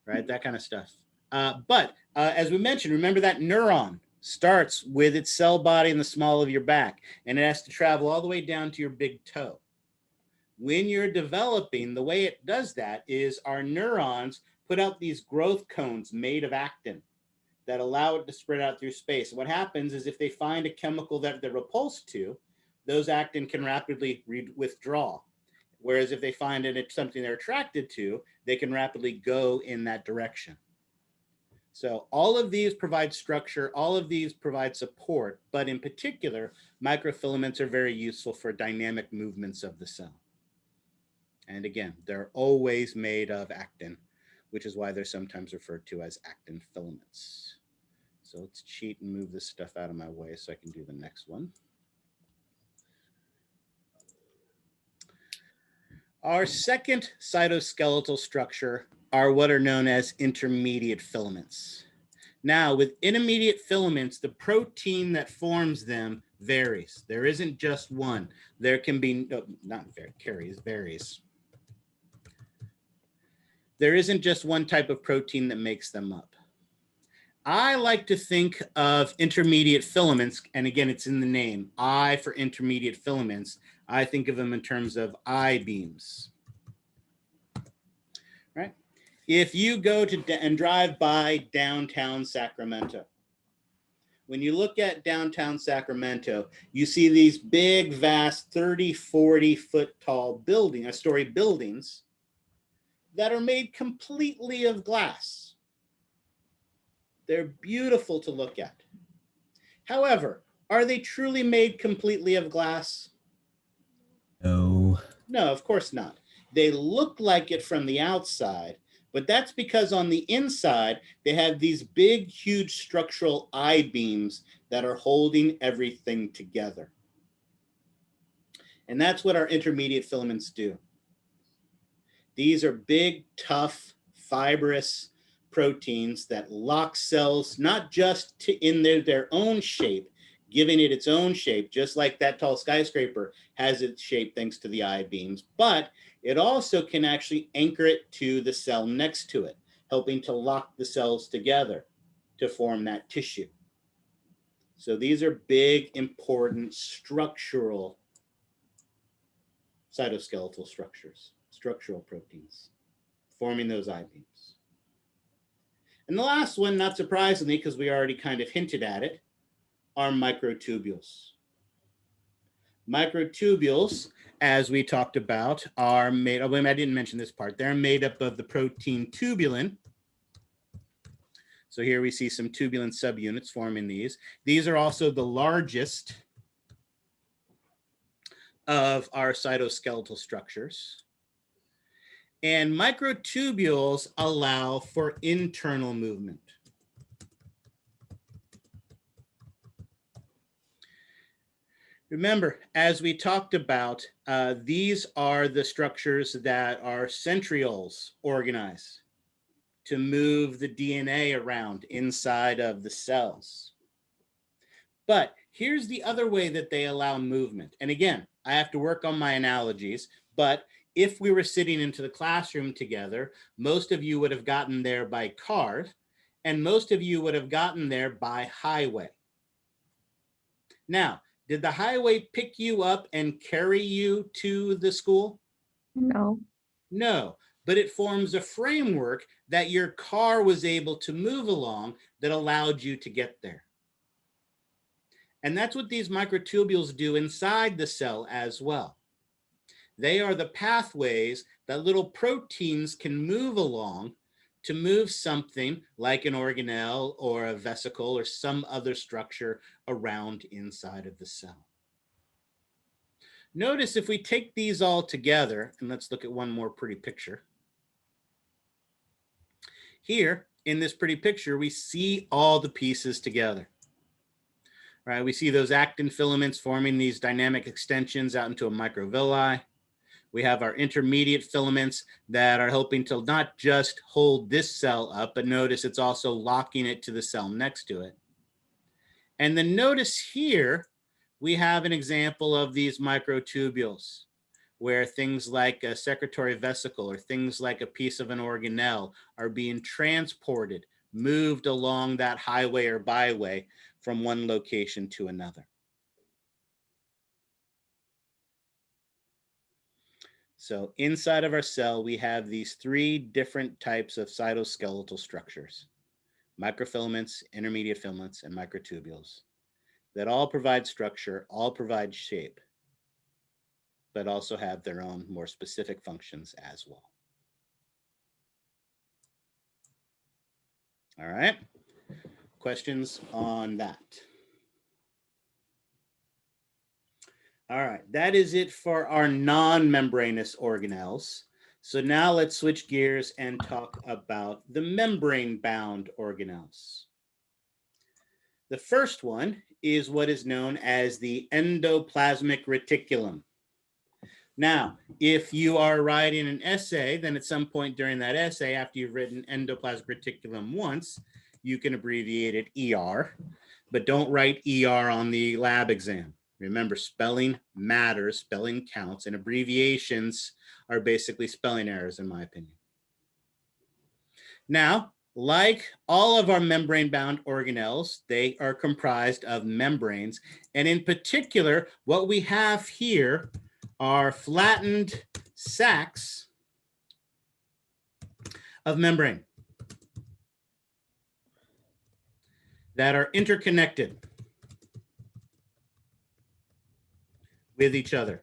right? That kind of stuff. But as we mentioned, remember that neuron starts with its cell body in the small of your back, and it has to travel all the way down to your big toe. When you're developing, the way it does that is our neurons put out these growth cones made of actin that allow it to spread out through space. And what happens is if they find a chemical that they're repulsed to, those actin can rapidly withdraw. Whereas if they find it something they're attracted to, they can rapidly go in that direction. So all of these provide structure, all of these provide support, but in particular, microfilaments are very useful for dynamic movements of the cell. And again, they're always made of actin, which is why they're sometimes referred to as actin filaments. So let's cheat and move this stuff out of my way so I can do the next one. Our second cytoskeletal structure are what are known as intermediate filaments. Now, with intermediate filaments, the protein that forms them Varies. There isn't just one. There can be, varies. There isn't just one type of protein that makes them up. I like to think of intermediate filaments, and again, it's in the name, I for intermediate filaments. I think of them in terms of I-beams, right? If you go to and drive by downtown Sacramento, when you look at downtown Sacramento, you see these big, vast 30, 40 foot tall story buildings that are made completely of glass. They're beautiful to look at. However, are they truly made completely of glass? No. No, of course not. They look like it from the outside, but that's because on the inside, they have these big, huge structural I-beams that are holding everything together. And that's what our intermediate filaments do. These are big, tough, fibrous proteins that lock cells, not just in their own shape, giving it its own shape, just like that tall skyscraper has its shape thanks to the I-beams, but it also can actually anchor it to the cell next to it, helping to lock the cells together to form that tissue. So these are big, important structural cytoskeletal structures, structural proteins, forming those I-beams. And the last one, not surprisingly, because we already kind of hinted at it, are microtubules. Microtubules, as we talked about, are made, I didn't mention this part, they're made up of the protein tubulin. So here we see some tubulin subunits forming these. These are also the largest of our cytoskeletal structures. And microtubules allow for internal movement. Remember, as we talked about, these are the structures that our centrioles organize to move the DNA around inside of the cells. But here's the other way that they allow movement. And again, I have to work on my analogies, but if we were sitting into the classroom together, most of you would have gotten there by car, and most of you would have gotten there by highway. Now, did the highway pick you up and carry you to the school? No. No, but it forms a framework that your car was able to move along that allowed you to get there. And that's what these microtubules do inside the cell as well. They are the pathways that little proteins can move along to move something like an organelle or a vesicle or some other structure around inside of the cell. Notice if we take these all together, and let's look at one more pretty picture. Here in this pretty picture, we see all the pieces together. Right, we see those actin filaments forming these dynamic extensions out into a microvilli. We have our intermediate filaments that are helping to not just hold this cell up, but notice it's also locking it to the cell next to it. And then notice here, we have an example of these microtubules, where things like a secretory vesicle or things like a piece of an organelle are being transported, moved along that highway or byway from one location to another. So inside of our cell, we have these three different types of cytoskeletal structures: microfilaments, intermediate filaments, and microtubules that all provide structure, all provide shape, but also have their own more specific functions as well. All right, questions on that? All right, that is it for our non-membranous organelles. So now let's switch gears and talk about the membrane-bound organelles. The first one is what is known as the endoplasmic reticulum. Now, if you are writing an essay, then at some point during that essay, after you've written endoplasmic reticulum once, you can abbreviate it ER. but don't write ER on the lab exam. Remember, spelling matters, spelling counts, and abbreviations are basically spelling errors, in my opinion. Now, like all of our membrane-bound organelles, they are comprised of membranes. And in particular, what we have here are flattened sacs of membrane that are interconnected with each other.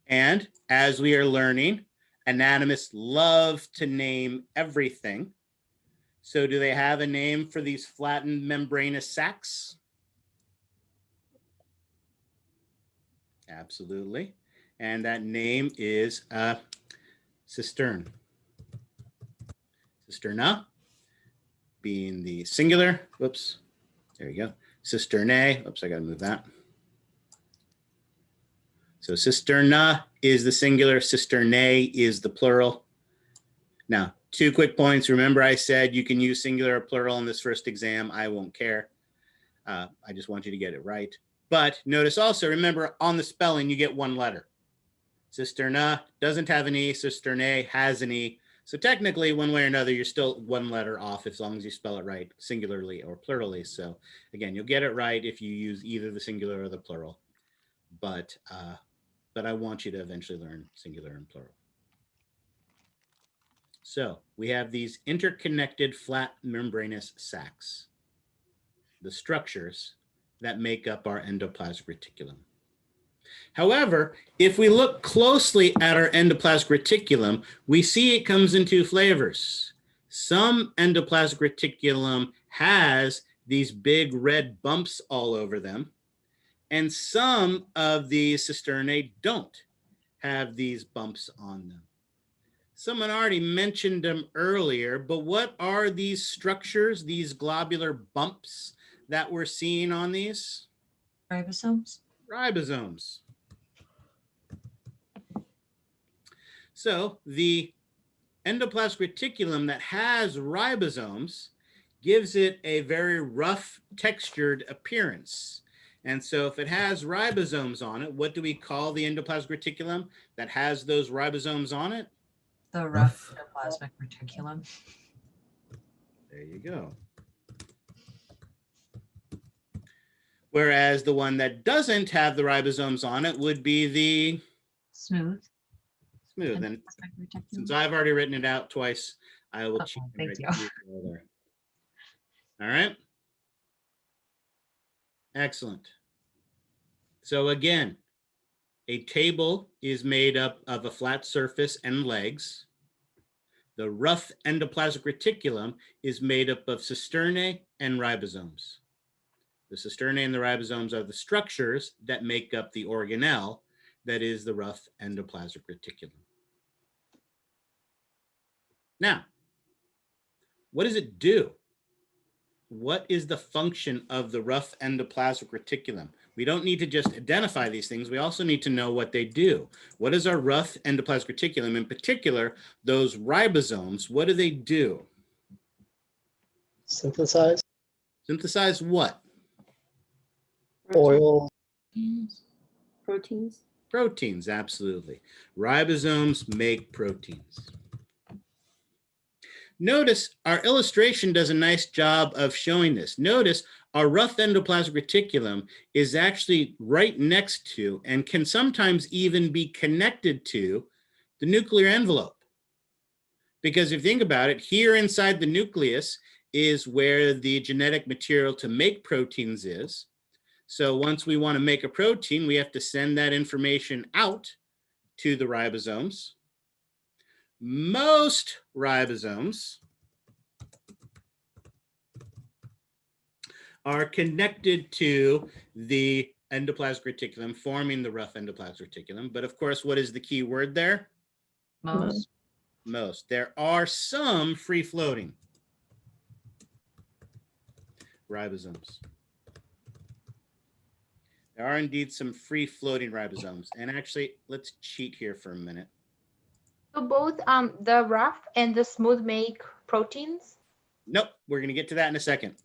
And as we are learning, anatomists love to name everything. So do they have a name for these flattened membranous sacs? Absolutely. And that name is cistern. Cisterna being the singular. Whoops. There you go. Cisternae. Oops, I got to move that. So cisterna is the singular, cisternae is the plural. Now, 2 quick points. Remember I said you can use singular or plural in this first exam. I won't care. I just want you to get it right. But notice also, remember on the spelling, you get 1 letter. Cisterna doesn't have an E, cisternae has an E. So technically, one way or another, you're still 1 letter off as long as you spell it right, singularly or plurally. So again, you'll get it right if you use either the singular or the plural. But I want you to eventually learn singular and plural. So we have these interconnected flat membranous sacs, the structures that make up our endoplasmic reticulum. However, if we look closely at our endoplasmic reticulum, we see it comes in 2 flavors. Some endoplasmic reticulum has these big red bumps all over them, and some of these cisternae don't have these bumps on them. Someone already mentioned them earlier, but what are these structures, these globular bumps that we're seeing on these? Ribosomes. Ribosomes. So the endoplasmic reticulum that has ribosomes gives it a very rough textured appearance. And so if it has ribosomes on it, what do we call the endoplasmic reticulum that has those ribosomes on it? The rough endoplasmic reticulum. There you go. Whereas the one that doesn't have the ribosomes on it would be the smooth. Smooth. And since I've already written it out twice, I will cheat. Thank you. There. All right. Excellent. So again, a table is made up of a flat surface and legs. The rough endoplasmic reticulum is made up of cisternae and ribosomes. The cisternae and the ribosomes are the structures that make up the organelle that is the rough endoplasmic reticulum. Now, what does it do? What is the function of the rough endoplasmic reticulum? We don't need to just identify these things. We also need to know what they do. What is our rough endoplasmic reticulum? In particular, those ribosomes, what do they do? Synthesize. Synthesize what? Oil. Proteins. Proteins, absolutely. Ribosomes make proteins. Notice our illustration does a nice job of showing this. Notice our rough endoplasmic reticulum is actually right next to and can sometimes even be connected to the nuclear envelope. Because if you think about it, here inside the nucleus is where the genetic material to make proteins is. So once we want to make a protein, we have to send that information out to the ribosomes. Most ribosomes are connected to the endoplasmic reticulum, forming the rough endoplasmic reticulum. But of course, what is the key word there? Most. Most. There are some free-floating ribosomes. There are indeed some free-floating ribosomes. And actually, let's cheat here for a minute. So both the rough and the smooth make proteins? Nope, we're going to get to that in a second.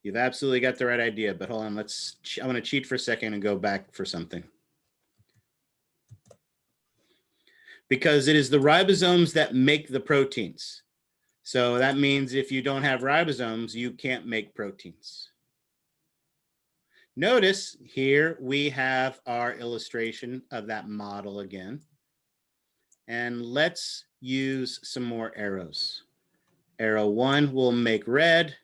You've absolutely got the right idea, but hold on, I'm going to cheat for a second and go back for something. Because it is the ribosomes that make the proteins. So that means if you don't have ribosomes, you can't make proteins. Notice here we have our illustration of that model again. And let's use some more arrows. Arrow 1 will make red.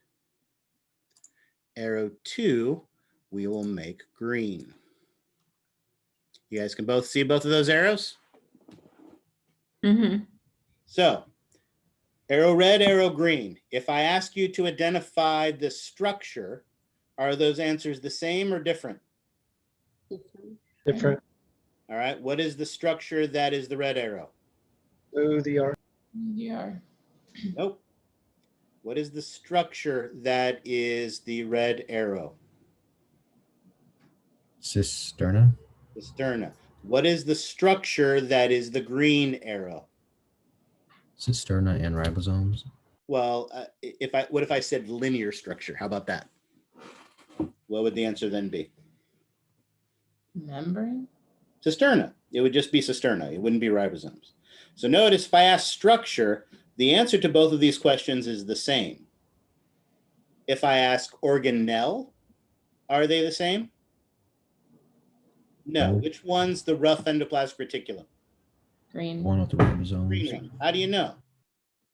Arrow 2, we will make green. You guys can both see both of those arrows? Mm-hmm. So, arrow red, arrow green. If I ask you to identify the structure, are those answers the same or different? Different. All right, what is the structure that is the red arrow? ODR. EDR. Nope. What is the structure that is the red arrow? Cisterna. Cisterna. What is the structure that is the green arrow? Cisterna and ribosomes. Well, what if I said linear structure? How about that? What would the answer then be? Membrane? Cisterna. It would just be cisterna. It wouldn't be ribosomes. So notice if I ask structure, the answer to both of these questions is the same. If I ask organelle, are they the same? No. Which one's the rough endoplasmic reticulum? Green. One with the ribosomes. Green one. How do you know?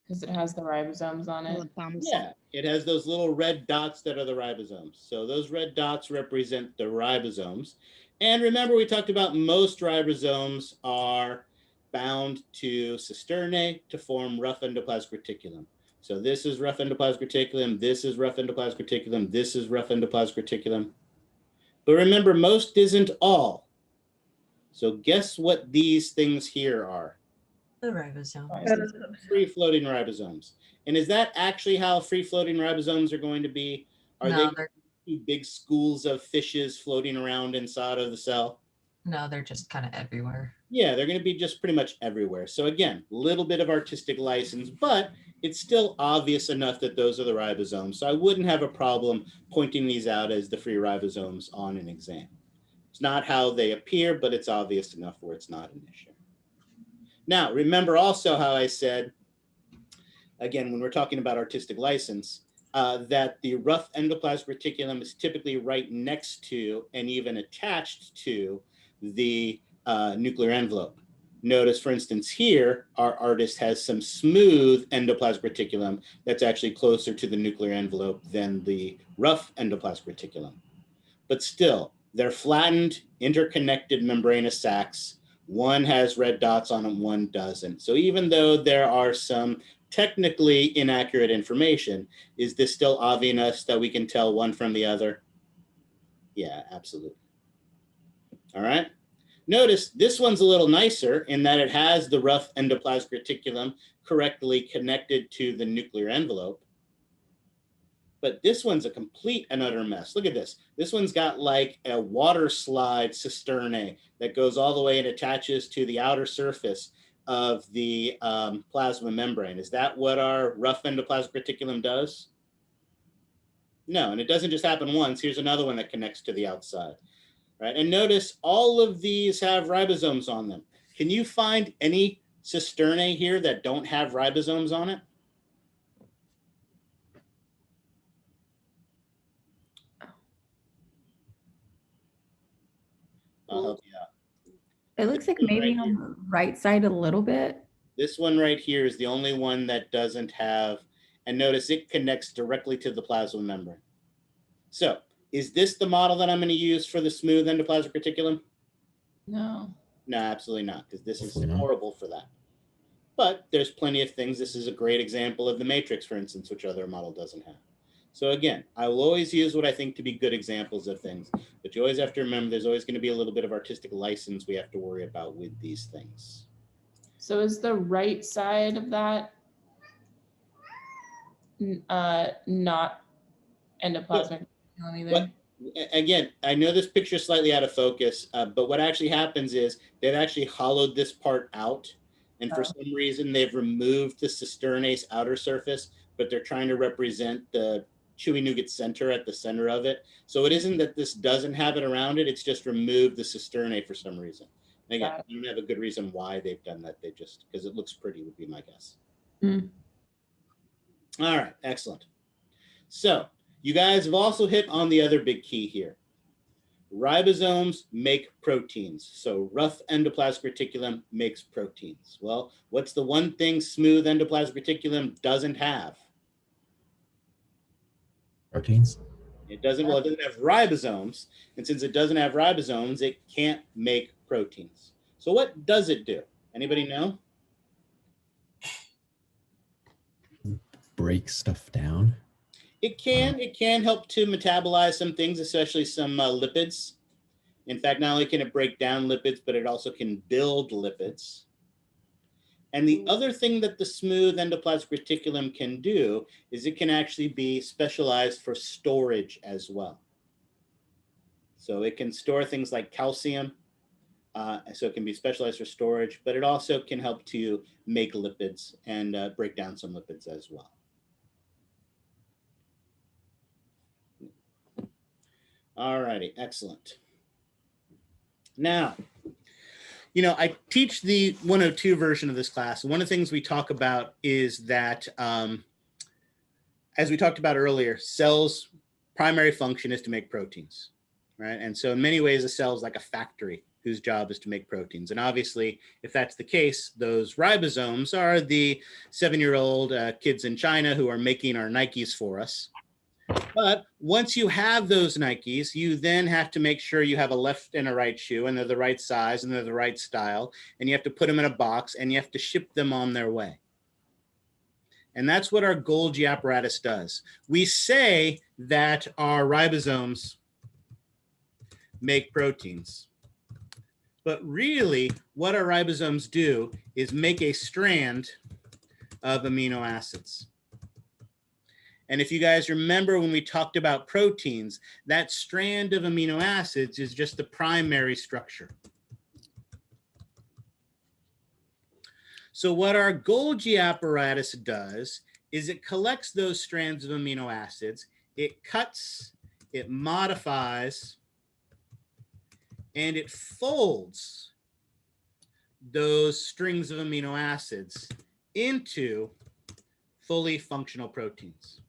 Because it has the ribosomes on it. Yeah, it has those little red dots that are the ribosomes. So those red dots represent the ribosomes. And remember, we talked about most ribosomes are bound to cisternae to form rough endoplasmic reticulum. So this is rough endoplasmic reticulum, this is rough endoplasmic reticulum, this is rough endoplasmic reticulum. But remember, most isn't all. So guess what these things here are? The ribosomes. Free-floating ribosomes. And is that actually how free-floating ribosomes are going to be? Are No, they two big schools of fishes floating around inside of the cell? No, they're just kind of everywhere. Yeah, they're going to be just pretty much everywhere. So again, a little bit of artistic license, but it's still obvious enough that those are the ribosomes. So I wouldn't have a problem pointing these out as the free ribosomes on an exam. It's not how they appear, but it's obvious enough where it's not an issue. Now, remember also how I said, again, when we're talking about artistic license, that the rough endoplasmic reticulum is typically right next to and even attached to the nuclear envelope. Notice, for instance, here, our artist has some smooth endoplasmic reticulum that's actually closer to the nuclear envelope than the rough endoplasmic reticulum. But still, they're flattened, interconnected membranous sacs. One has red dots on them, one doesn't. So even though there are some technically inaccurate information, is this still obvious that we can tell one from the other? Yeah, absolutely. All right. Notice this one's a little nicer in that it has the rough endoplasmic reticulum correctly connected to the nuclear envelope. But this one's a complete and utter mess. Look at this. This one's got like a water slide cisternae that goes all the way and attaches to the outer surface of the plasma membrane. Is that what our rough endoplasmic reticulum does? No, and it doesn't just happen once. Here's another one that connects to the outside. Right, and notice all of these have ribosomes on them. Can you find any cisternae here that don't have ribosomes on it? I'll help you out. It looks like maybe on the right side a little bit. This one right here is the only one that doesn't have, and notice it connects directly to the plasma membrane. So, is this the model that I'm going to use for the smooth endoplasmic reticulum? No. No, absolutely not, because this is horrible for that. But there's plenty of things. This is a great example of the matrix, for instance, which other model doesn't have. So again, I will always use what I think to be good examples of things, but you always have to remember there's always going to be a little bit of artistic license we have to worry about with these things. So is the right side of that not endoplasmic either? What, again, I know this picture is slightly out of focus, but what actually happens is they've actually hollowed this part out. And for some reason, they've removed the cisternae's outer surface, but they're trying to represent the chewy nougat center at the center of it. So it isn't that this doesn't have it around it, it's just removed the cisternae for some reason. And again, I don't have a good reason why they've done that. They just, because it looks pretty would be my guess. All right, excellent. So you guys have also hit on the other big key here. Ribosomes make proteins. So rough endoplasmic reticulum makes proteins. Well, what's the one thing smooth endoplasmic reticulum doesn't have? Proteins. It doesn't, well, it doesn't have ribosomes. And since it doesn't have ribosomes, it can't make proteins. So what does it do? Anybody know? Break stuff down. It can help to metabolize some things, especially some lipids. In fact, not only can it break down lipids, but it also can build lipids. And the other thing that the smooth endoplasmic reticulum can do is it can actually be specialized for storage as well. So it can store things like calcium. So it can be specialized for storage, but it also can help to make lipids and break down some lipids as well. All righty, excellent. Now, you know, I teach the 102 version of this class. One of the things we talk about is that, as we talked about earlier, cells' primary function is to make proteins, right? And so in many ways, a cell is like a factory whose job is to make proteins. And obviously, if that's the case, those ribosomes are the 7-year-old kids in China who are making our Nikes for us. But once you have those Nikes, you then have to make sure you have a left and a right shoe, and they're the right size and they're the right style, and you have to put them in a box and you have to ship them on their way. And that's what our Golgi apparatus does. We say that our ribosomes make proteins, but really what our ribosomes do is make a strand of amino acids. And if you guys remember when we talked about proteins, that strand of amino acids is just the primary structure. So what our Golgi apparatus does is it collects those strands of amino acids, it cuts, it modifies, and it folds those strings of amino acids into fully functional proteins.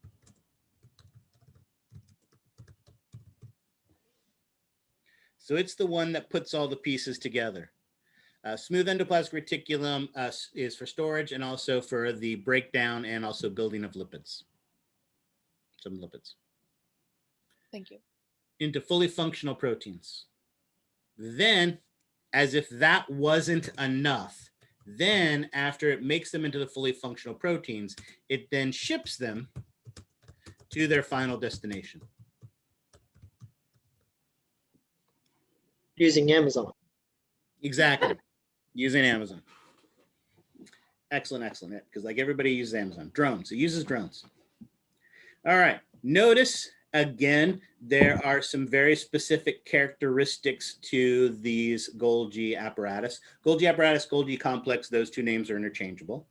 So it's the one that puts all the pieces together. Smooth endoplasmic reticulum is for storage and also for the breakdown and also building of lipids, some lipids. Thank you. Into fully functional proteins. Then, as if that wasn't enough, then after it makes them into the fully functional proteins, it then ships them to their final destination. Using Amazon. Exactly. Using Amazon. Excellent, excellent. Because like everybody uses Amazon. Drones. It uses drones. All right. Notice, again, there are some very specific characteristics to these Golgi apparatus. Golgi apparatus, Golgi complex, those two names are interchangeable.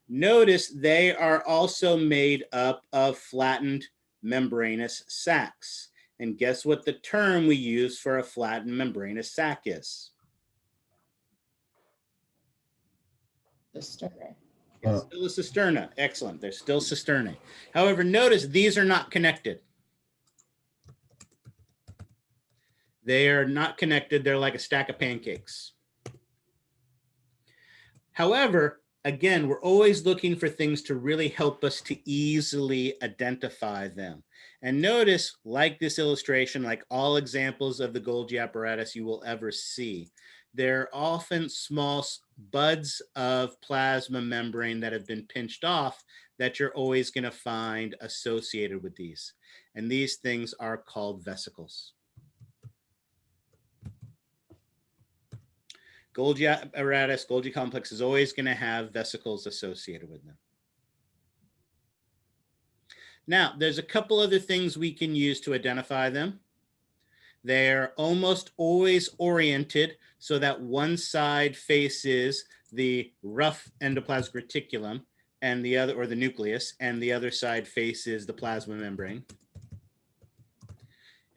Notice they are also made up of flattened membranous sacs. And guess what the term we use for a flattened membranous sac is? Cisternae. It's still a cisterna. Excellent. They're still cisternae. However, notice these are not connected. They are not connected. They're like a stack of pancakes. However, again, we're always looking for things to really help us to easily identify them. And notice, like this illustration, like all examples of the Golgi apparatus you will ever see, they're often small buds of plasma membrane that have been pinched off that you're always going to find associated with these. And these things are called vesicles. Golgi apparatus, Golgi complex is always going to have vesicles associated with them. Now, there's a couple other things we can use to identify them. They're almost always oriented so that one side faces the rough endoplasmic reticulum. and the other, or the nucleus, and the other side faces the plasma membrane.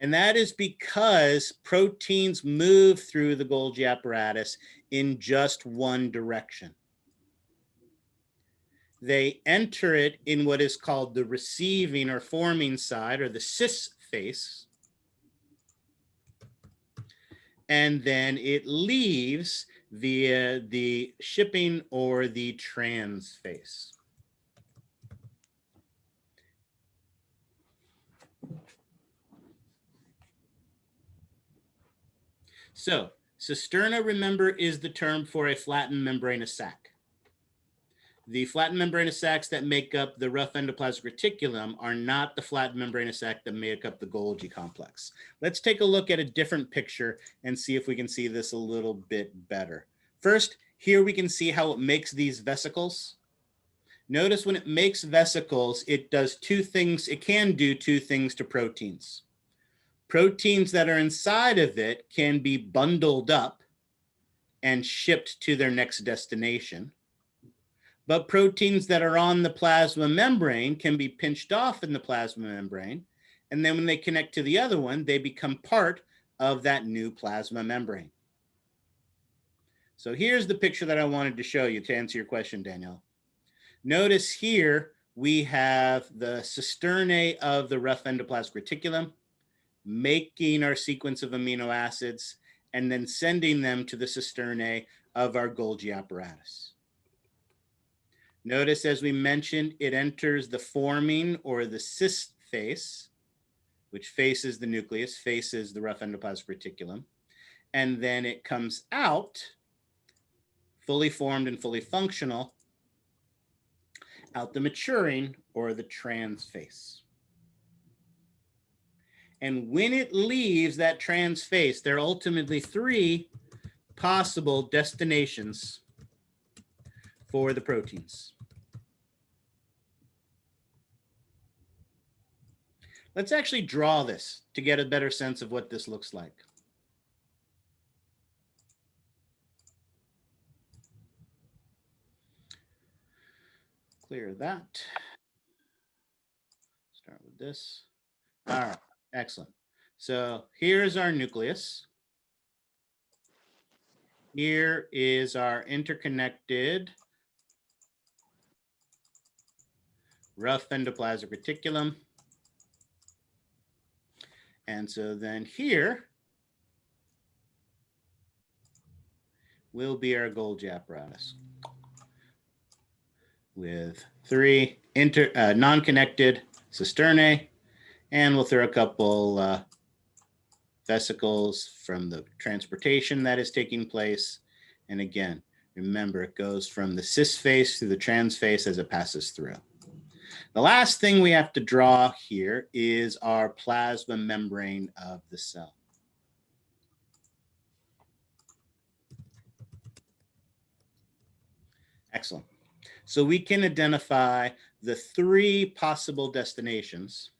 And that is because proteins move through the Golgi apparatus in just one direction. They enter it in what is called the receiving or forming side, or the cis face. And then it leaves via the shipping or the trans face. So cisterna, remember, is the term for a flattened membranous sac. The flattened membranous sacs that make up the rough endoplasmic reticulum are not the flattened membranous sac that make up the Golgi complex. Let's take a look at a different picture and see if we can see this a little bit better. First, here we can see how it makes these vesicles. Notice when it makes vesicles, it does two things. It can do two things to proteins. Proteins that are inside of it can be bundled up and shipped to their next destination. But proteins that are on the plasma membrane can be pinched off in the plasma membrane. And then when they connect to the other one, they become part of that new plasma membrane. So here's the picture that I wanted to show you to answer your question, Danielle. Notice here we have the cisternae of the rough endoplasmic reticulum making our sequence of amino acids and then sending them to the cisternae of our Golgi apparatus. Notice, as we mentioned, it enters the forming or the cis face, which faces the nucleus, faces the rough endoplasmic reticulum, and then it comes out fully formed and fully functional out the maturing or the trans face. And when it leaves that trans face, there are ultimately three possible destinations for the proteins. Let's actually draw this to get a better sense of what this looks like. Clear that. Start with this. All right, excellent. So here's our nucleus. Here is our interconnected rough endoplasmic reticulum. And so then here will be our Golgi apparatus with three non-connected cisternae, and we'll throw a couple vesicles from the transportation that is taking place. And again, remember, it goes from the cis face through the trans face as it passes through. The last thing we have to draw here is our plasma membrane of the cell. Excellent. So we can identify the three possible destinations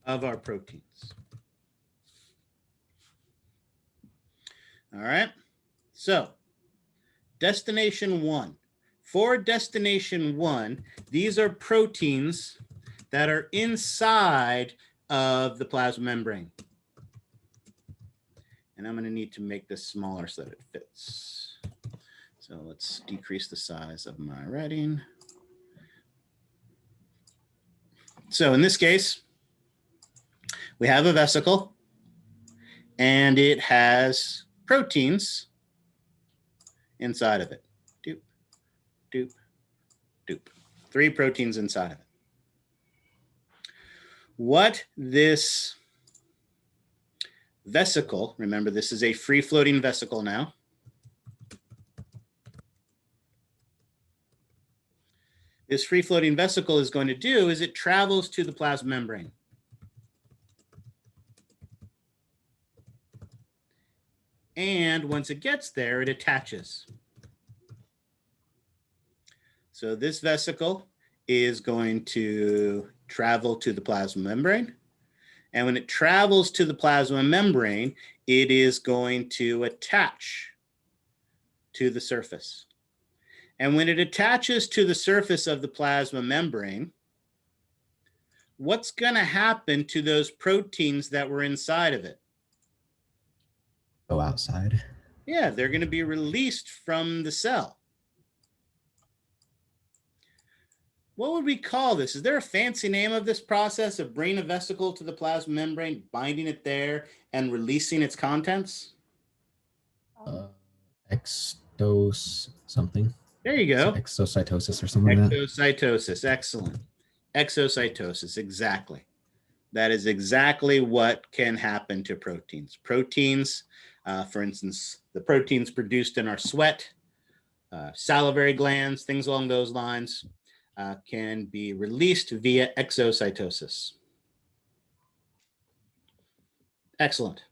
of our proteins. All right. So destination one. For destination one, these are proteins that are inside of the plasma membrane. And I'm going to need to make this smaller so that it fits. So let's decrease the size of my writing. So in this case, we have a vesicle and it has proteins inside of it. Doop, doop, doop. 3 proteins inside of it. What this vesicle, remember this is a free-floating vesicle now. This free-floating vesicle is going to do is it travels to the plasma membrane. And once it gets there, it attaches. So this vesicle is going to travel to the plasma membrane. And when it travels to the plasma membrane, it is going to attach to the surface. And when it attaches to the surface of the plasma membrane, what's going to happen to those proteins that were inside of it? Go outside. Yeah, they're going to be released from the cell. What would we call this? Is there a fancy name of this process of bringing a vesicle to the plasma membrane, binding it there, and releasing its contents? Extos something. There you go. Exocytosis or something like that. Exocytosis, excellent. Exocytosis, exactly. That is exactly what can happen to proteins. Proteins, for instance, the proteins produced in our sweat, salivary glands, things along those lines, can be released via exocytosis. Excellent.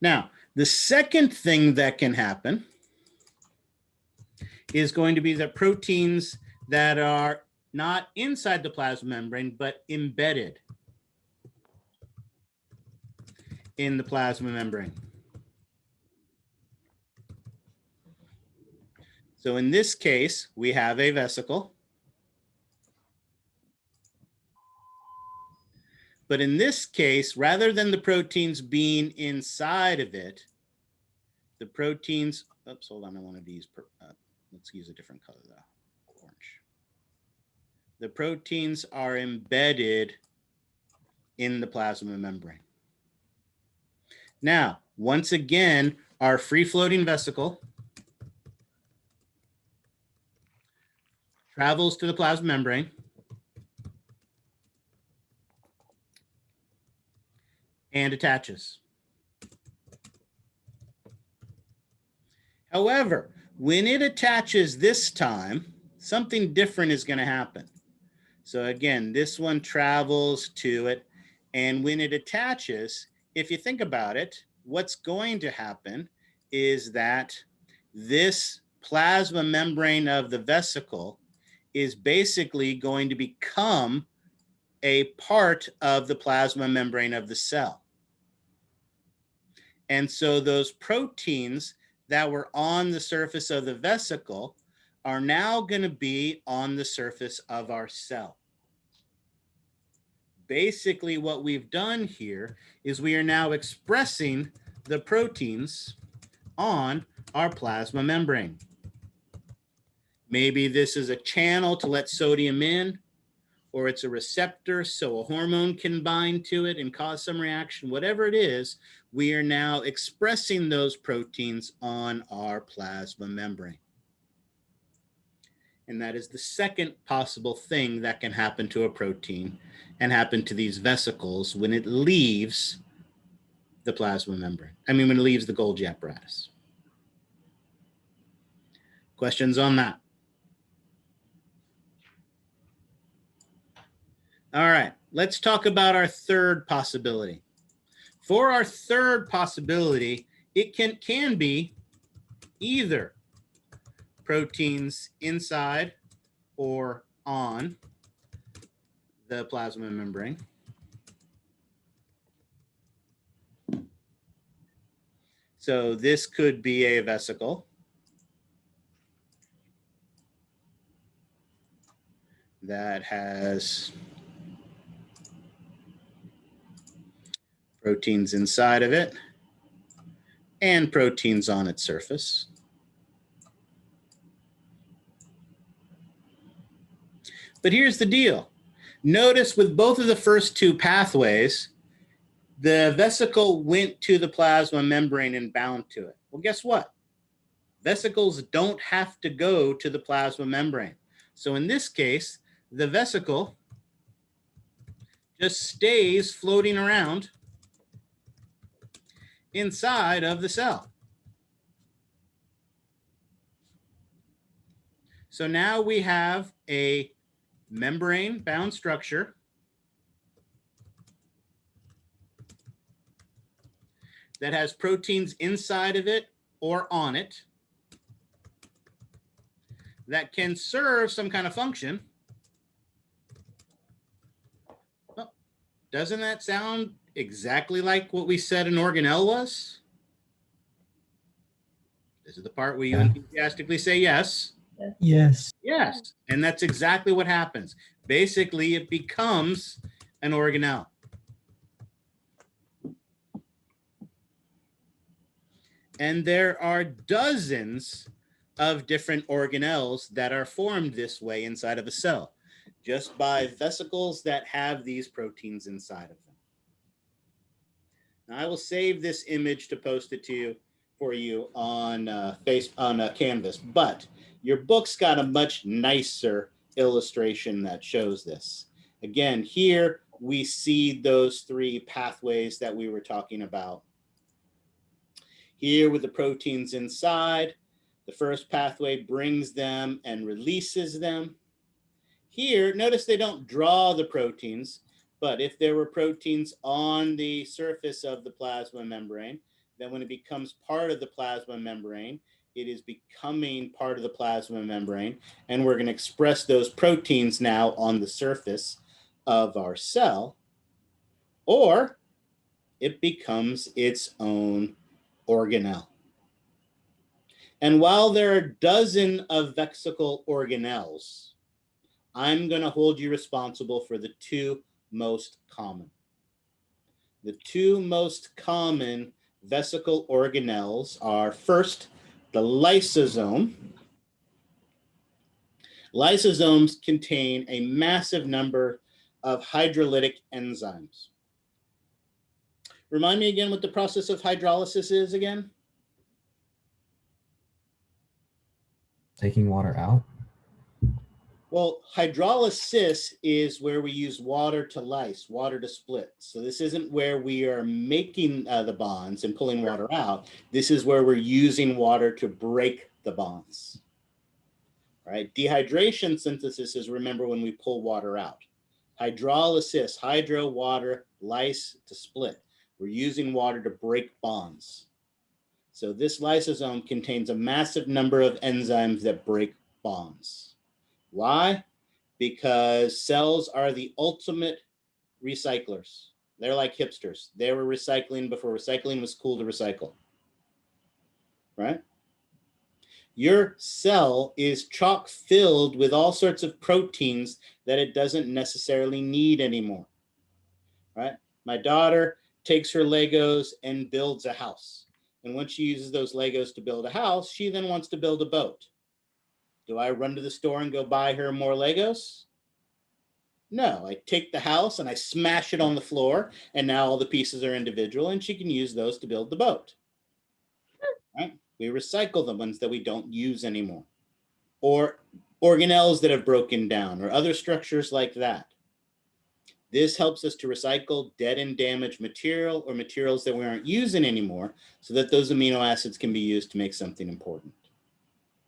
Now, the second thing that can happen is going to be that proteins that are not inside the plasma membrane, but embedded in the plasma membrane. So in this case, we have a vesicle. But in this case, rather than the proteins being inside of it, the proteins, oops, hold on, I wanted to use, let's use a different color though, orange. The proteins are embedded in the plasma membrane. Now, once again, our free-floating vesicle travels to the plasma membrane and attaches. However, when it attaches this time, something different is going to happen. So again, this one travels to it, and when it attaches, if you think about it, what's going to happen is that this plasma membrane of the vesicle is basically going to become a part of the plasma membrane of the cell. And so those proteins that were on the surface of the vesicle are now going to be on the surface of our cell. Basically, what we've done here is we are now expressing the proteins on our plasma membrane. Maybe this is a channel to let sodium in, or it's a receptor so a hormone can bind to it and cause some reaction. Whatever it is, we are now expressing those proteins on our plasma membrane. And that is the second possible thing that can happen to a protein and happen to these vesicles when it leaves the plasma membrane. I mean, when it leaves the Golgi apparatus. Questions on that? All right, let's talk about our third possibility. For our third possibility, it can be either proteins inside or on the plasma membrane. So this could be a vesicle that has proteins inside of it and proteins on its surface. But here's the deal. Notice with both of the first two pathways, the vesicle went to the plasma membrane and bound to it. Well, guess what? Vesicles don't have to go to the plasma membrane. So in this case, the vesicle just stays floating around inside of the cell. So now we have a membrane-bound structure that has proteins inside of it or on it that can serve some kind of function. Well, doesn't that sound exactly like what we said an organelle was? This is the part where you Yeah. enthusiastically say yes. Yes. Yes, and that's exactly what happens. Basically, it becomes an organelle. And there are dozens of different organelles that are formed this way inside of a cell, just by vesicles that have these proteins inside of them. Now, I will save this image to post it to you for you on Canvas, but your book's got a much nicer illustration that shows this. Again, here we see those three pathways that we were talking about. Here with the proteins inside, the first pathway brings them and releases them. Here, notice they don't draw the proteins, but if there were proteins on the surface of the plasma membrane, then when it becomes part of the plasma membrane, it is becoming part of the plasma membrane, and we're going to express those proteins now on the surface of our cell, or it becomes its own organelle. And while there are dozens of vesicle organelles, I'm going to hold you responsible for the two most common. The two most common vesicle organelles are, first, the lysosome. Lysosomes contain a massive number of hydrolytic enzymes. Remind me again what the process of hydrolysis is again? Taking water out. Well, hydrolysis is where we use water to lyse, water to split. So this isn't where we are making the bonds and pulling water out. This is where we're using water to break the bonds. All right, dehydration synthesis is, remember, when we pull water out. Hydrolysis, hydro, water, lyse, to split. We're using water to break bonds. So this lysosome contains a massive number of enzymes that break bonds. Why? Because cells are the ultimate recyclers. They're like hipsters. They were recycling before recycling was cool to recycle, right? Your cell is chock filled with all sorts of proteins that it doesn't necessarily need anymore, right? My daughter takes her Legos and builds a house. And once she uses those Legos to build a house, she then wants to build a boat. Do I run to the store and go buy her more Legos? No, I take the house and I smash it on the floor, and now all the pieces are individual, and she can use those to build the boat. Right? We recycle the ones that we don't use anymore, or organelles that have broken down, or other structures like that. This helps us to recycle dead and damaged material, or materials that we aren't using anymore, so that those amino acids can be used to make something important,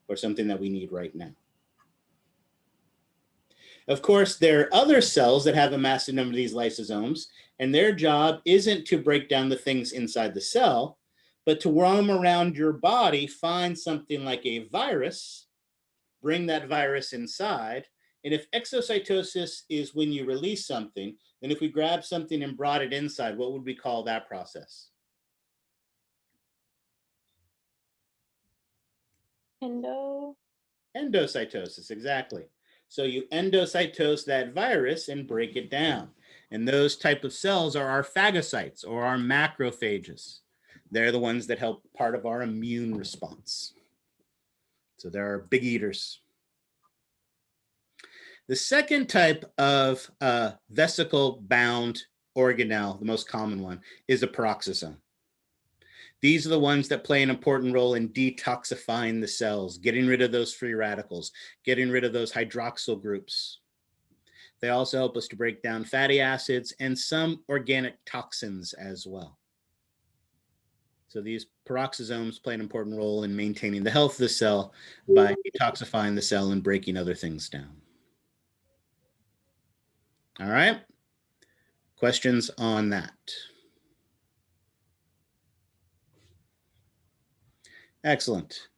or something that we need right now. Of course, there are other cells that have a massive number of these lysosomes, and their job isn't to break down the things inside the cell, but to roam around your body, find something like a virus, bring that virus inside, and if exocytosis is when you release something, then if we grab something and brought it inside, what would we call that process? Endocytosis, exactly. So you endocytose that virus and break it down. And those type of cells are our phagocytes, or our macrophages. They're the ones that help part of our immune response. So they're our big eaters. The second type of vesicle-bound organelle, the most common one, is a peroxisome. These are the ones that play an important role in detoxifying the cells, getting rid of those free radicals, getting rid of those hydroxyl groups. They also help us to break down fatty acids and some organic toxins as well. So these peroxisomes play an important role in maintaining the health of the cell by detoxifying the cell and breaking other things down. All right, questions on that? Excellent.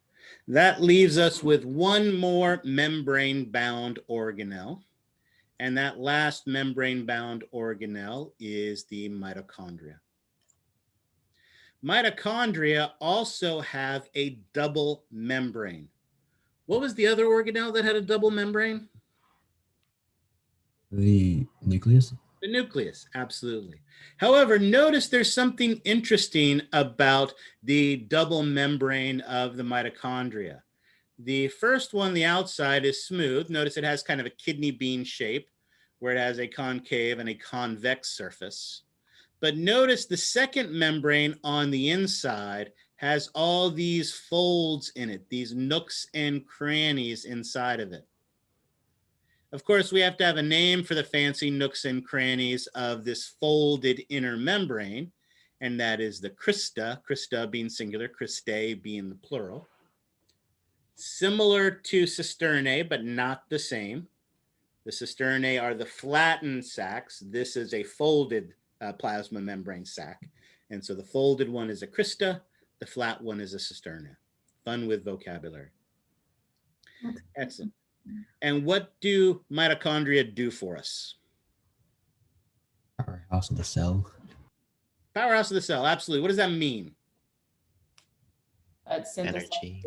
That leaves us with one more membrane-bound organelle. And that last membrane-bound organelle is the mitochondria. Mitochondria also have a double membrane. What was the other organelle that had a double membrane? The nucleus? The nucleus, absolutely. However, notice there's something interesting about the double membrane of the mitochondria. The first one, the outside, is smooth. Notice it has kind of a kidney bean shape where it has a concave and a convex surface. But notice the second membrane on the inside has all these folds in it, these nooks and crannies inside of it. Of course, we have to have a name for the fancy nooks and crannies of this folded inner membrane, and that is the crista, crista being singular, cristae being the plural. Similar to cisternae, but not the same. The cisternae are the flattened sacs. This is a folded plasma membrane sac. And so the folded one is a crista, the flat one is a cisterna. Fun with vocabulary. Excellent. And what do mitochondria do for us? Powerhouse of the cell. Powerhouse of the cell, absolutely. What does that mean? Energy.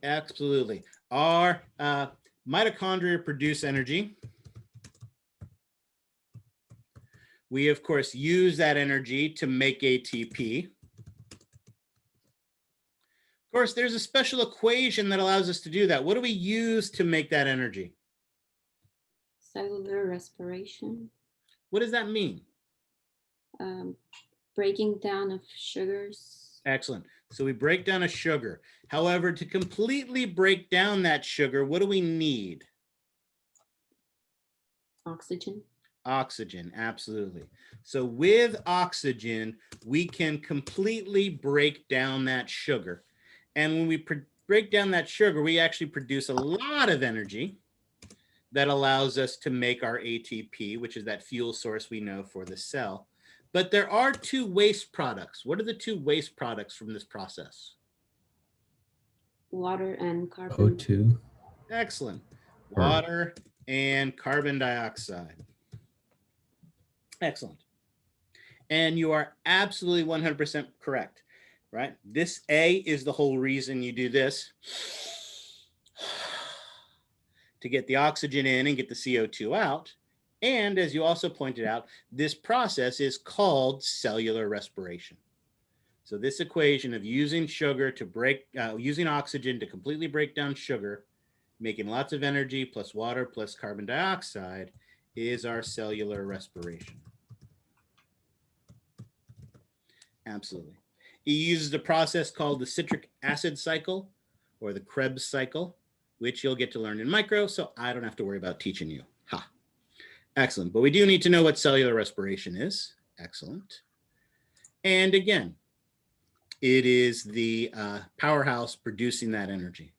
Absolutely. Our mitochondria produce energy. We, of course, use that energy to make ATP. Of course, there's a special equation that allows us to do that. What do we use to make that energy? Cellular respiration. What does that mean? Breaking down of sugars. Excellent. So we break down a sugar. However, to completely break down that sugar, what do we need? Oxygen. Oxygen, absolutely. So with oxygen, we can completely break down that sugar. And when we break down that sugar, we actually produce a lot of energy that allows us to make our ATP, which is that fuel source we know for the cell. But there are two waste products. What are the two waste products from this process? Water and carbon. O2. Excellent. Water and carbon dioxide. Excellent. And you are absolutely 100% correct, right? This A is the whole reason you do this. To get the oxygen in and get the CO2 out. And as you also pointed out, this process is called cellular respiration. So this equation of using sugar to using oxygen to completely break down sugar, making lots of energy plus water plus carbon dioxide is our cellular respiration. Absolutely. It uses a process called the citric acid cycle or the Krebs cycle, which you'll get to learn in micro, so I don't have to worry about teaching you. Ha. Excellent. But we do need to know what cellular respiration is. Excellent. And again, it is the powerhouse producing that energy.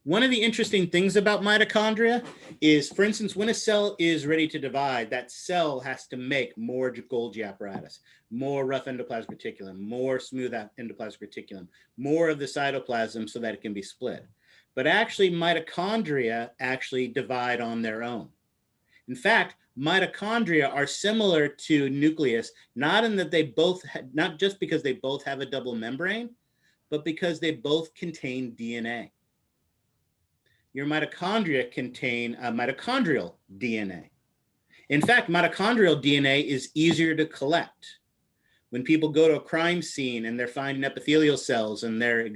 One of the interesting things about mitochondria is, for instance, when a cell is ready to divide, that cell has to make more Golgi apparatus, more rough endoplasmic reticulum, more smooth endoplasmic reticulum, more of the cytoplasm so that it can be split. But actually, mitochondria actually divide on their own. In fact, mitochondria are similar to nucleus, not in that they both, not just because they both have a double membrane, but because they both contain DNA. Your mitochondria contain mitochondrial DNA. In fact, mitochondrial DNA is easier to collect. When people go to a crime scene and they're finding epithelial cells and they're,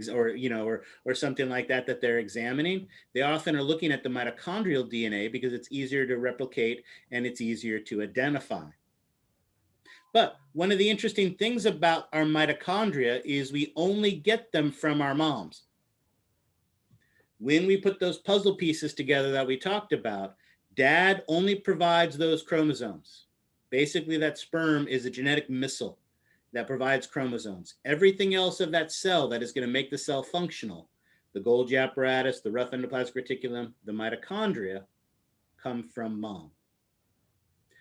or something like that that they're examining, they often are looking at the mitochondrial DNA because it's easier to replicate and it's easier to identify. But one of the interesting things about our mitochondria is we only get them from our moms. When we put those puzzle pieces together that we talked about, dad only provides those chromosomes. Basically, that sperm is a genetic missile that provides chromosomes. Everything else of that cell that is going to make the cell functional, the Golgi apparatus, the rough endoplasmic reticulum, the mitochondria, come from mom.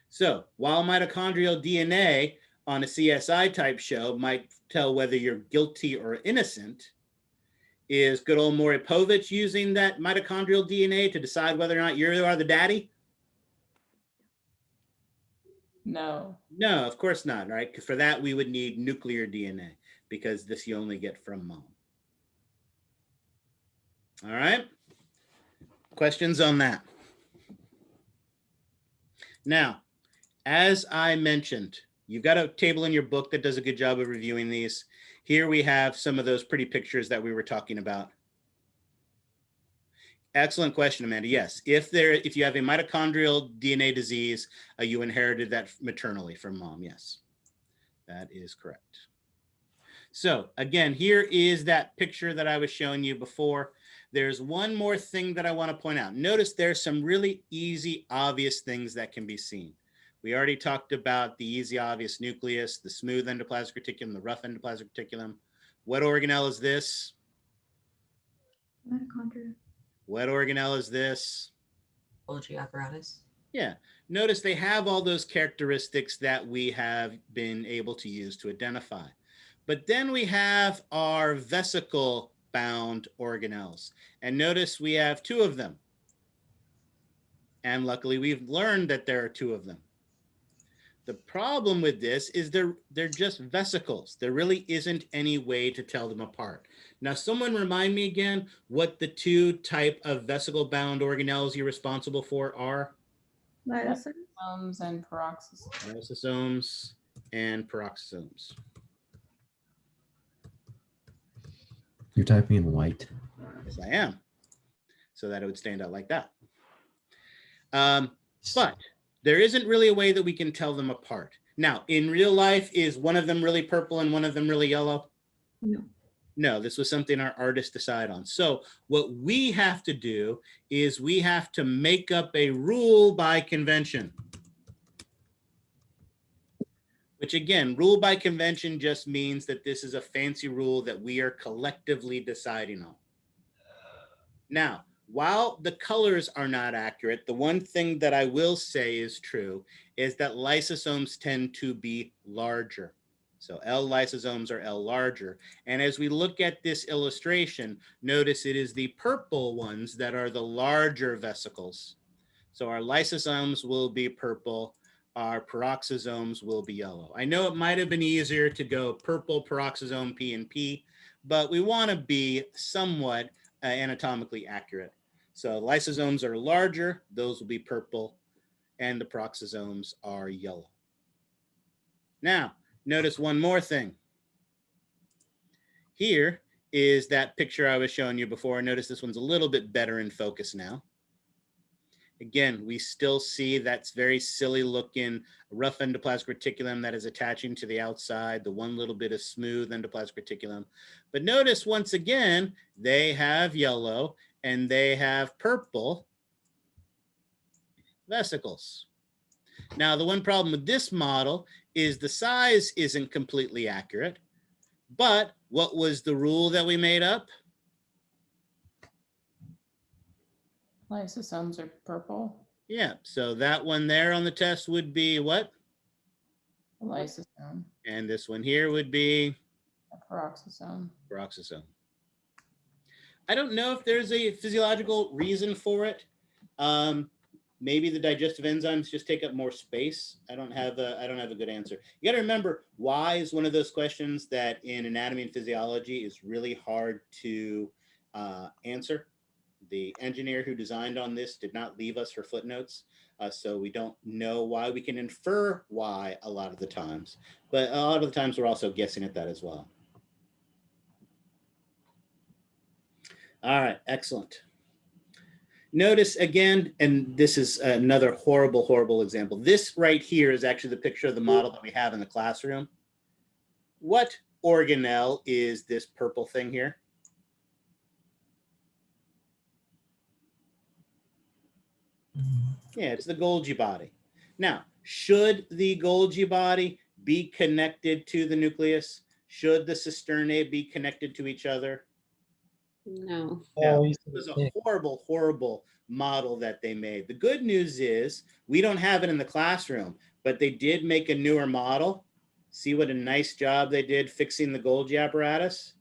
So while mitochondrial DNA on a CSI type show might tell whether you're guilty or innocent, is good old Maury Povich using that mitochondrial DNA to decide whether or not you are the daddy? No. No, of course not, right? Because for that, we would need nuclear DNA because this you only get from mom. All right. Questions on that? Now, as I mentioned, you've got a table in your book that does a good job of reviewing these. Here we have some of those pretty pictures that we were talking about. Excellent question, Amanda. Yes, if you have a mitochondrial DNA disease, you inherited that maternally from mom. Yes, that is correct. So again, here is that picture that I was showing you before. There's one more thing that I want to point out. Notice there's some really easy, obvious things that can be seen. We already talked about the easy, obvious nucleus, the smooth endoplasmic reticulum, the rough endoplasmic reticulum. What organelle is this? Mitochondria. What organelle is this? Golgi Apparatus. Yeah, notice they have all those characteristics that we have been able to use to identify. But then we have our vesicle-bound organelles. And notice we have two of them. And luckily, we've learned that there are two of them. The problem with this is they're just vesicles. There really isn't any way to tell them apart. Now, someone remind me again what the two type of vesicle-bound organelles you're responsible for are? Lysosomes and peroxisomes. Lysosomes and peroxisomes. You're typing in white. Yes, I am. So that it would stand out like that. But there isn't really a way that we can tell them apart. Now, in real life, is one of them really purple and one of them really yellow? No. No, this was something our artists decide on. So what we have to do is we have to make up a rule by convention. Which again, rule by convention just means that this is a fancy rule that we are collectively deciding on. Now, while the colors are not accurate, the one thing that I will say is true is that lysosomes tend to be larger. So L lysosomes are L larger. And as we look at this illustration, notice it is the purple ones that are the larger vesicles. So our lysosomes will be purple. Our peroxisomes will be yellow. I know it might have been easier to go purple, peroxisome, P and P, but we want to be somewhat anatomically accurate. So lysosomes are larger, those will be purple, and the peroxisomes are yellow. Now, notice one more thing. Here is that picture I was showing you before. Notice this one's a little bit better in focus now. Again, we still see that's very silly looking rough endoplasmic reticulum that is attaching to the outside, the one little bit of smooth endoplasmic reticulum. But notice once again, they have yellow and they have purple vesicles. Now, the one problem with this model is the size isn't completely accurate, but what was the rule that we made up? Lysosomes are purple. Yeah, so that one there on the test would be what? A lysosome. And this one here would be? A peroxisome. Peroxisome. I don't know if there's a physiological reason for it. Maybe the digestive enzymes just take up more space. I don't have a good answer. You got to remember, why is one of those questions that in anatomy and physiology is really hard to answer. The engineer who designed on this did not leave us her footnotes, so we don't know why. We can infer why a lot of the times, but a lot of the times we're also guessing at that as well. All right, excellent. Notice again, and this is another horrible, horrible example. This right here is actually the picture of the model that we have in the classroom. What organelle is this purple thing here? Yeah, it's the Golgi body. Now, should the Golgi body be connected to the nucleus? Should the cisternae be connected to each other? No. No, it was a horrible, horrible model that they made. The good news is we don't have it in the classroom, but they did make a newer model. See what a nice job they did fixing the Golgi apparatus?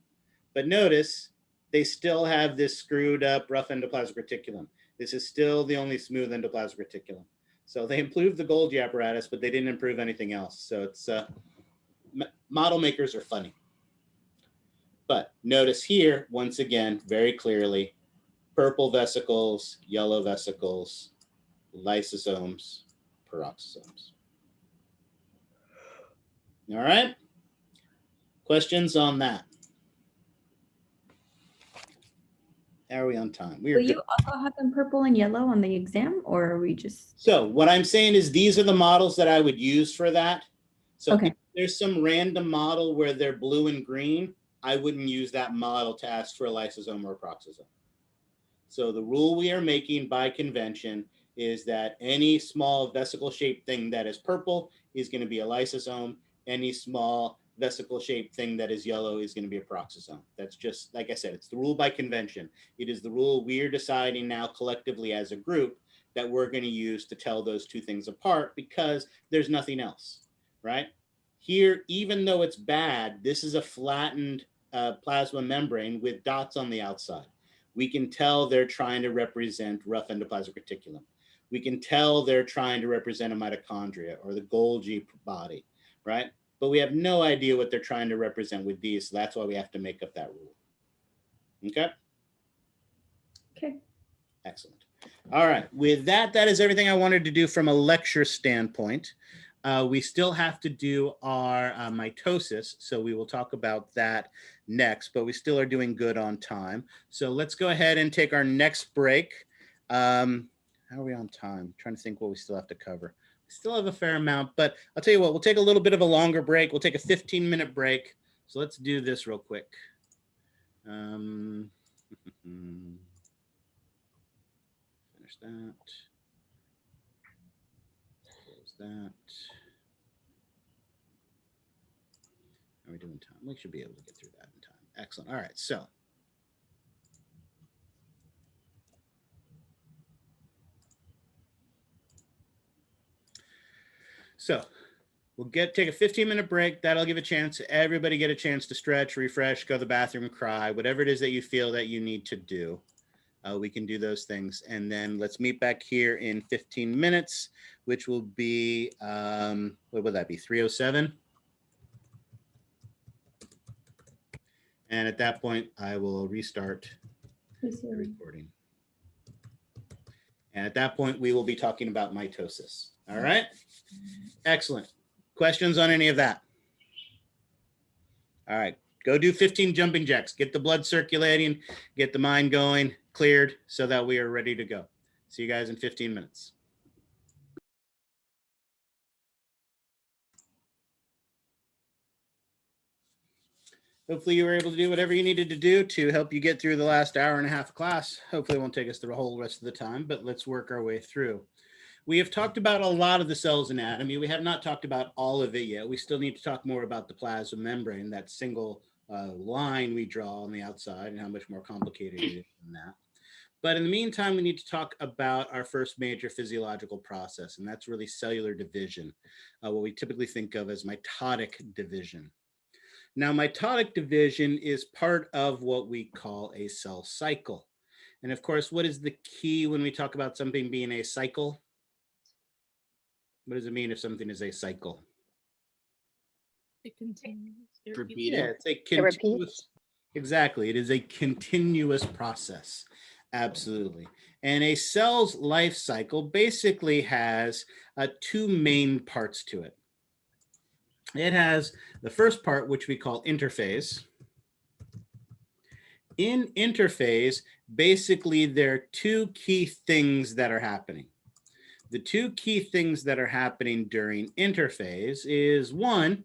But notice they still have this screwed up rough endoplasmic reticulum. This is still the only smooth endoplasmic reticulum. So they improved the Golgi apparatus, but they didn't improve anything else. So it's model makers are funny. But notice here, once again, very clearly, purple vesicles, yellow vesicles, lysosomes, peroxisomes. All right. Questions on that? How are we on time? We are Will good. you also have them purple and yellow on the exam, or are we just? So what I'm saying is these are the models that I would use for that. So Okay. if there's some random model where they're blue and green, I wouldn't use that model to ask for a lysosome or a peroxisome. So the rule we are making by convention is that any small vesicle-shaped thing that is purple is going to be a lysosome. Any small vesicle-shaped thing that is yellow is going to be a peroxisome. That's just, like I said, it's the rule by convention. It is the rule we're deciding now collectively as a group that we're going to use to tell those two things apart because there's nothing else, right? Here, even though it's bad, this is a flattened plasma membrane with dots on the outside. We can tell they're trying to represent rough endoplasmic reticulum. We can tell they're trying to represent a mitochondria or the Golgi body, right? But we have no idea what they're trying to represent with these. So that's why we have to make up that rule. Okay? Okay. Excellent. All right. With that, that is everything I wanted to do from a lecture standpoint. We still have to do our mitosis, so we will talk about that next, but we still are doing good on time. So let's go ahead and take our next break. How are we on time? I'm trying to think what we still have to cover. We still have a fair amount, but I'll tell you what, we'll take a little bit of a longer break. We'll take a 15-minute break. So let's do this real quick. Finish that. Close that. How are we doing time? We should be able to get through that in time. Excellent. All right. So we'll take a 15-minute break. That'll give a chance, everybody get a chance to stretch, refresh, go to the bathroom, cry, whatever it is that you feel that you need to do. We can do those things. And then let's meet back here in 15 minutes, which will be, what would that be, 3:07? And at that point, I will restart the recording. And at that point, we will be talking about mitosis. All right? Excellent. Questions on any of that? All right. Go do 15 jumping jacks. Get the blood circulating, get the mind going, cleared, so that we are ready to go. See you guys in 15 minutes. Hopefully you were able to do whatever you needed to do to help you get through the last hour and a half of class. Hopefully it won't take us the whole rest of the time, but let's work our way through. We have talked about a lot of the cell's anatomy. We have not talked about all of it yet. We still need to talk more about the plasma membrane, that single line we draw on the outside and how much more complicated it is than that. But in the meantime, we need to talk about our first major physiological process, and that's really cellular division, what we typically think of as mitotic division. Now, mitotic division is part of what we call a cell cycle. And of course, what is the key when we talk about something being a cycle? What does it mean if something is a cycle? It continues. Yeah, it's a continuous. Exactly. It is a continuous process. Absolutely. And a cell's life cycle basically has two main parts to it. It has the first part, which we call interphase. In interphase, basically, there are two key things that are happening. The two key things that are happening during interphase is one,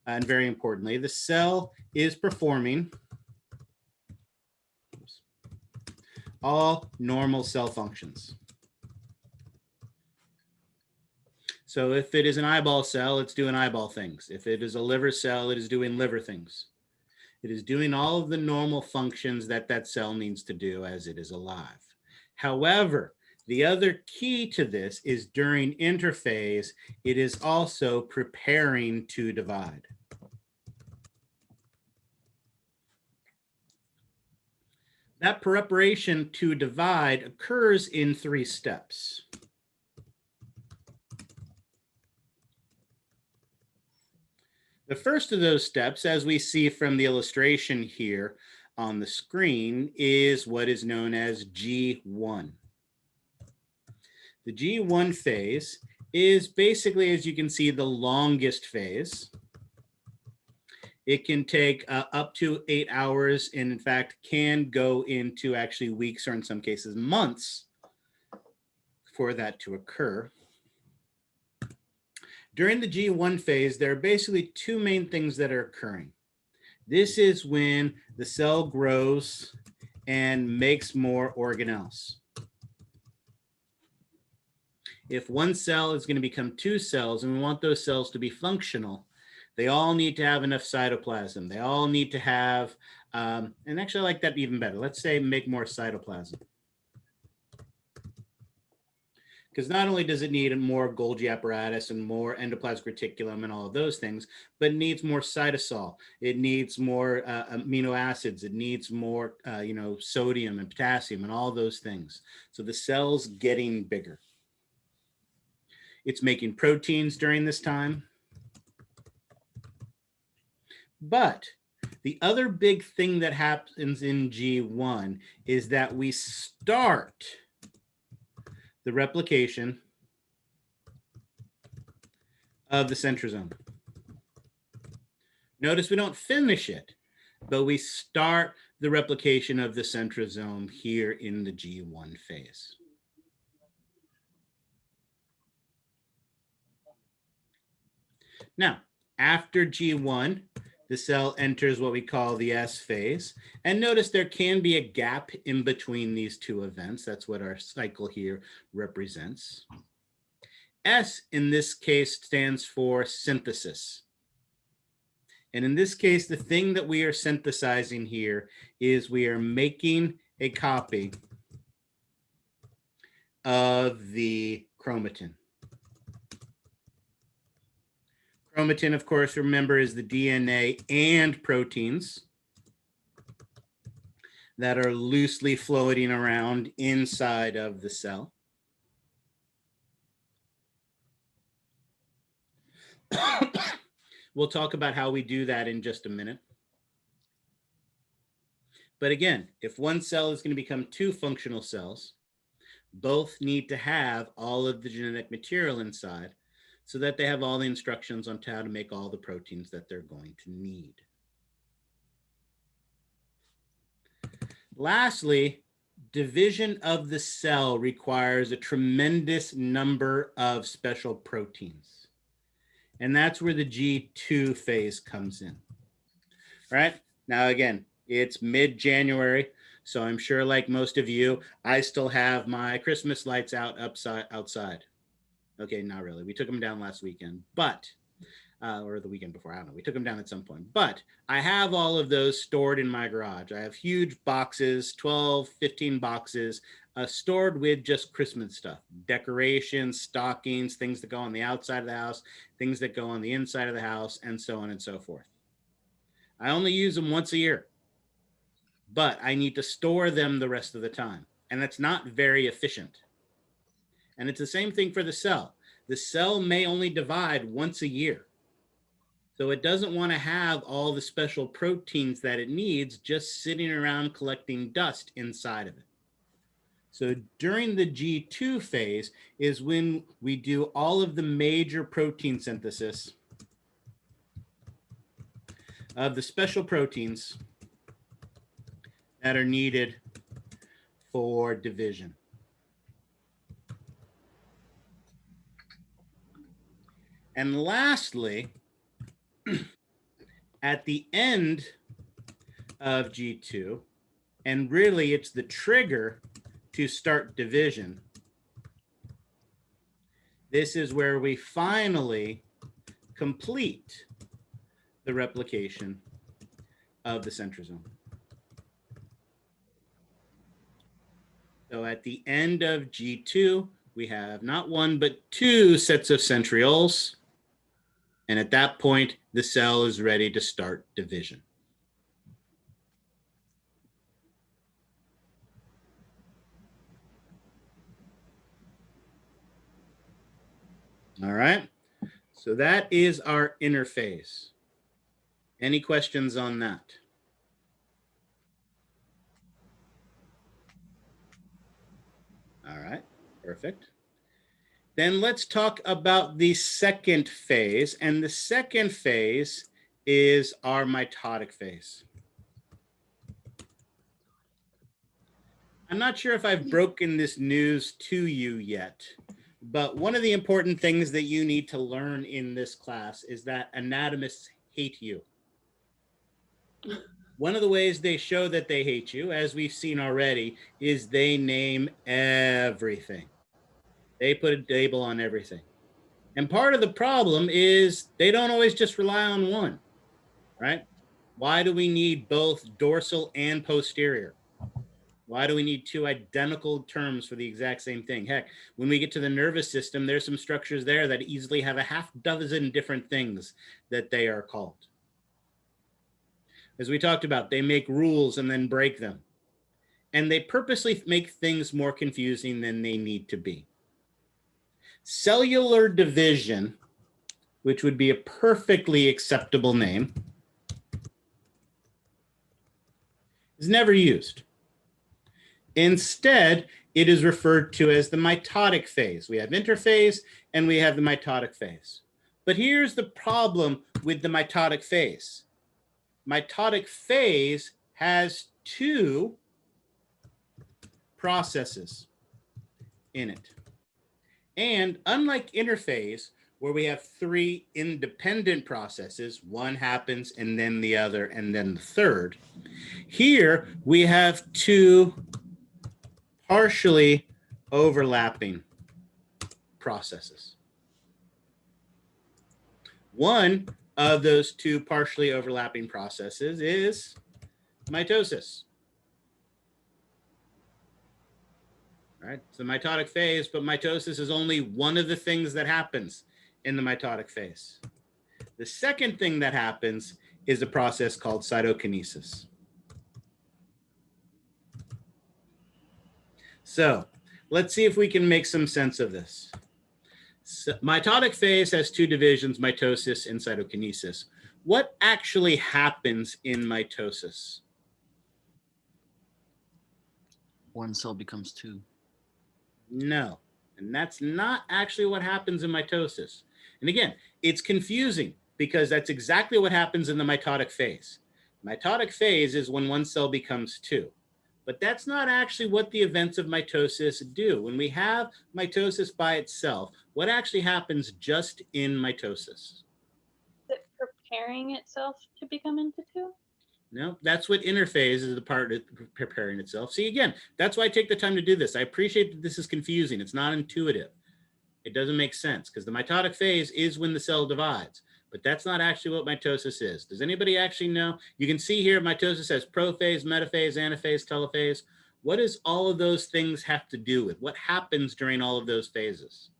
and very importantly, the cell is performing all normal cell functions. So if it is an eyeball cell, it's doing eyeball things. If it is a liver cell, it is doing liver things. It is doing all of the normal functions that that cell needs to do as it is alive. However, the other key to this is during interphase, it is also preparing to divide. That preparation to divide occurs in 3 steps. The first of those steps, as we see from the illustration here on the screen, is what is known as G1. The G1 phase is basically, as you can see, the longest phase. It can take up to 8 hours, and in fact can go into actually weeks, or in some cases months, for that to occur. During the G1 phase, there are basically two main things that are occurring. This is when the cell grows and makes more organelles. If one cell is going to become two cells, and we want those cells to be functional, they all need to have enough cytoplasm. They all need to have, and actually I like that even better. Let's say make more cytoplasm. Because not only does it need more Golgi apparatus and more endoplasmic reticulum and all of those things, but it needs more cytosol. It needs more amino acids. It needs more, sodium and potassium and all those things. So the cell's getting bigger. It's making proteins during this time. But the other big thing that happens in G1 is that we start the replication of the centrosome. Notice we don't finish it, but we start the replication of the centrosome here in the G1 phase. Now, after G1, the cell enters what we call the S phase. And notice there can be a gap in between these two events. That's what our cycle here represents. S in this case stands for synthesis. And in this case, the thing that we are synthesizing here is we are making a copy of the chromatin. Chromatin, of course, remember, is the DNA and proteins that are loosely floating around inside of the cell. We'll talk about how we do that in just a minute. But again, if one cell is going to become two functional cells, both need to have all of the genetic material inside, so that they have all the instructions on how to make all the proteins that they're going to need. Lastly, division of the cell requires a tremendous number of special proteins. And that's where the G2 phase comes in. All right, now again, it's mid-January, so I'm sure like most of you, I still have my Christmas lights out outside. Okay, not really. We took them down last weekend, but, or the weekend before, I don't know. We took them down at some point, but I have all of those stored in my garage. I have huge boxes, 12, 15 boxes, stored with just Christmas stuff, decorations, stockings, things that go on the outside of the house, things that go on the inside of the house, and so on and so forth. I only use them once a year, but I need to store them the rest of the time, and that's not very efficient. And it's the same thing for the cell. The cell may only divide once a year. So it doesn't want to have all the special proteins that it needs just sitting around collecting dust inside of it. So during the G2 phase is when we do all of the major protein synthesis of the special proteins that are needed for division. And lastly, at the end of G2, and really it's the trigger to start division, this is where we finally complete the replication of the centrosome. So at the end of G2, we have not one, but two sets of centrioles. And at that point, the cell is ready to start division. All right, so that is our interphase. Any questions on that? All right, perfect. Then let's talk about the second phase. And the second phase is our mitotic phase. I'm not sure if I've broken this news to you yet, but one of the important things that you need to learn in this class is that anatomists hate you. One of the ways they show that they hate you, as we've seen already, is they name everything. They put a label on everything. And part of the problem is they don't always just rely on one, right? Why do we need both dorsal and posterior? Why do we need two identical terms for the exact same thing? Heck, when we get to the nervous system, there's some structures there that easily have a half dozen different things that they are called. As we talked about, they make rules and then break them. And they purposely make things more confusing than they need to be. Cellular division, which would be a perfectly acceptable name, is never used. Instead, it is referred to as the mitotic phase. We have interphase and we have the mitotic phase. But here's the problem with the mitotic phase. Mitotic phase has two processes in it. And unlike interphase, where we have three independent processes, one happens and then the other and then the third, here we have two partially overlapping processes. One of those two partially overlapping processes is mitosis. All right, it's the mitotic phase, but mitosis is only one of the things that happens in the mitotic phase. The second thing that happens is a process called cytokinesis. So let's see if we can make some sense of this. So, mitotic phase has two divisions, mitosis and cytokinesis. What actually happens in mitosis? One cell becomes two. No, and that's not actually what happens in mitosis. And again, it's confusing because that's exactly what happens in the mitotic phase. Mitotic phase is when one cell becomes two. But that's not actually what the events of mitosis do. When we have mitosis by itself, what actually happens just in mitosis? Is it preparing itself to become into two? No, that's what interphase is, the part of preparing itself. See, again, that's why I take the time to do this. I appreciate that this is confusing. It's not intuitive. It doesn't make sense because the mitotic phase is when the cell divides. But that's not actually what mitosis is. Does anybody actually know? You can see here mitosis has prophase, metaphase, anaphase, telophase. What does all of those things have to do with? What happens during all of those phases?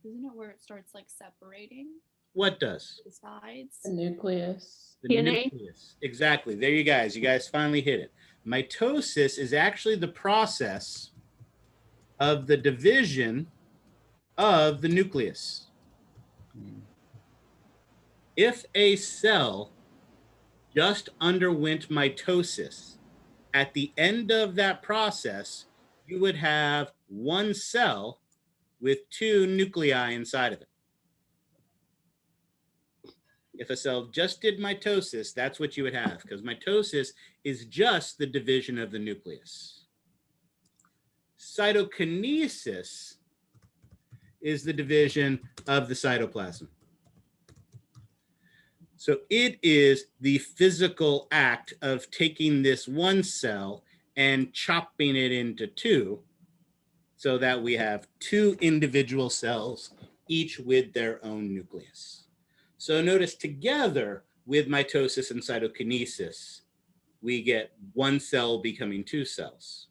Isn't it where it starts like separating What does? the sides? The nucleus. The nucleus. Exactly. There you guys. You guys finally hit it. Mitosis is actually the process of the division of the nucleus. If a cell just underwent mitosis, at the end of that process, you would have one cell with two nuclei inside of it. If a cell just did mitosis, that's what you would have, because mitosis is just the division of the nucleus. Cytokinesis is the division of the cytoplasm. So it is the physical act of taking this one cell and chopping it into two so that we have two individual cells, each with their own nucleus. So notice together with mitosis and cytokinesis, we get one cell becoming two cells.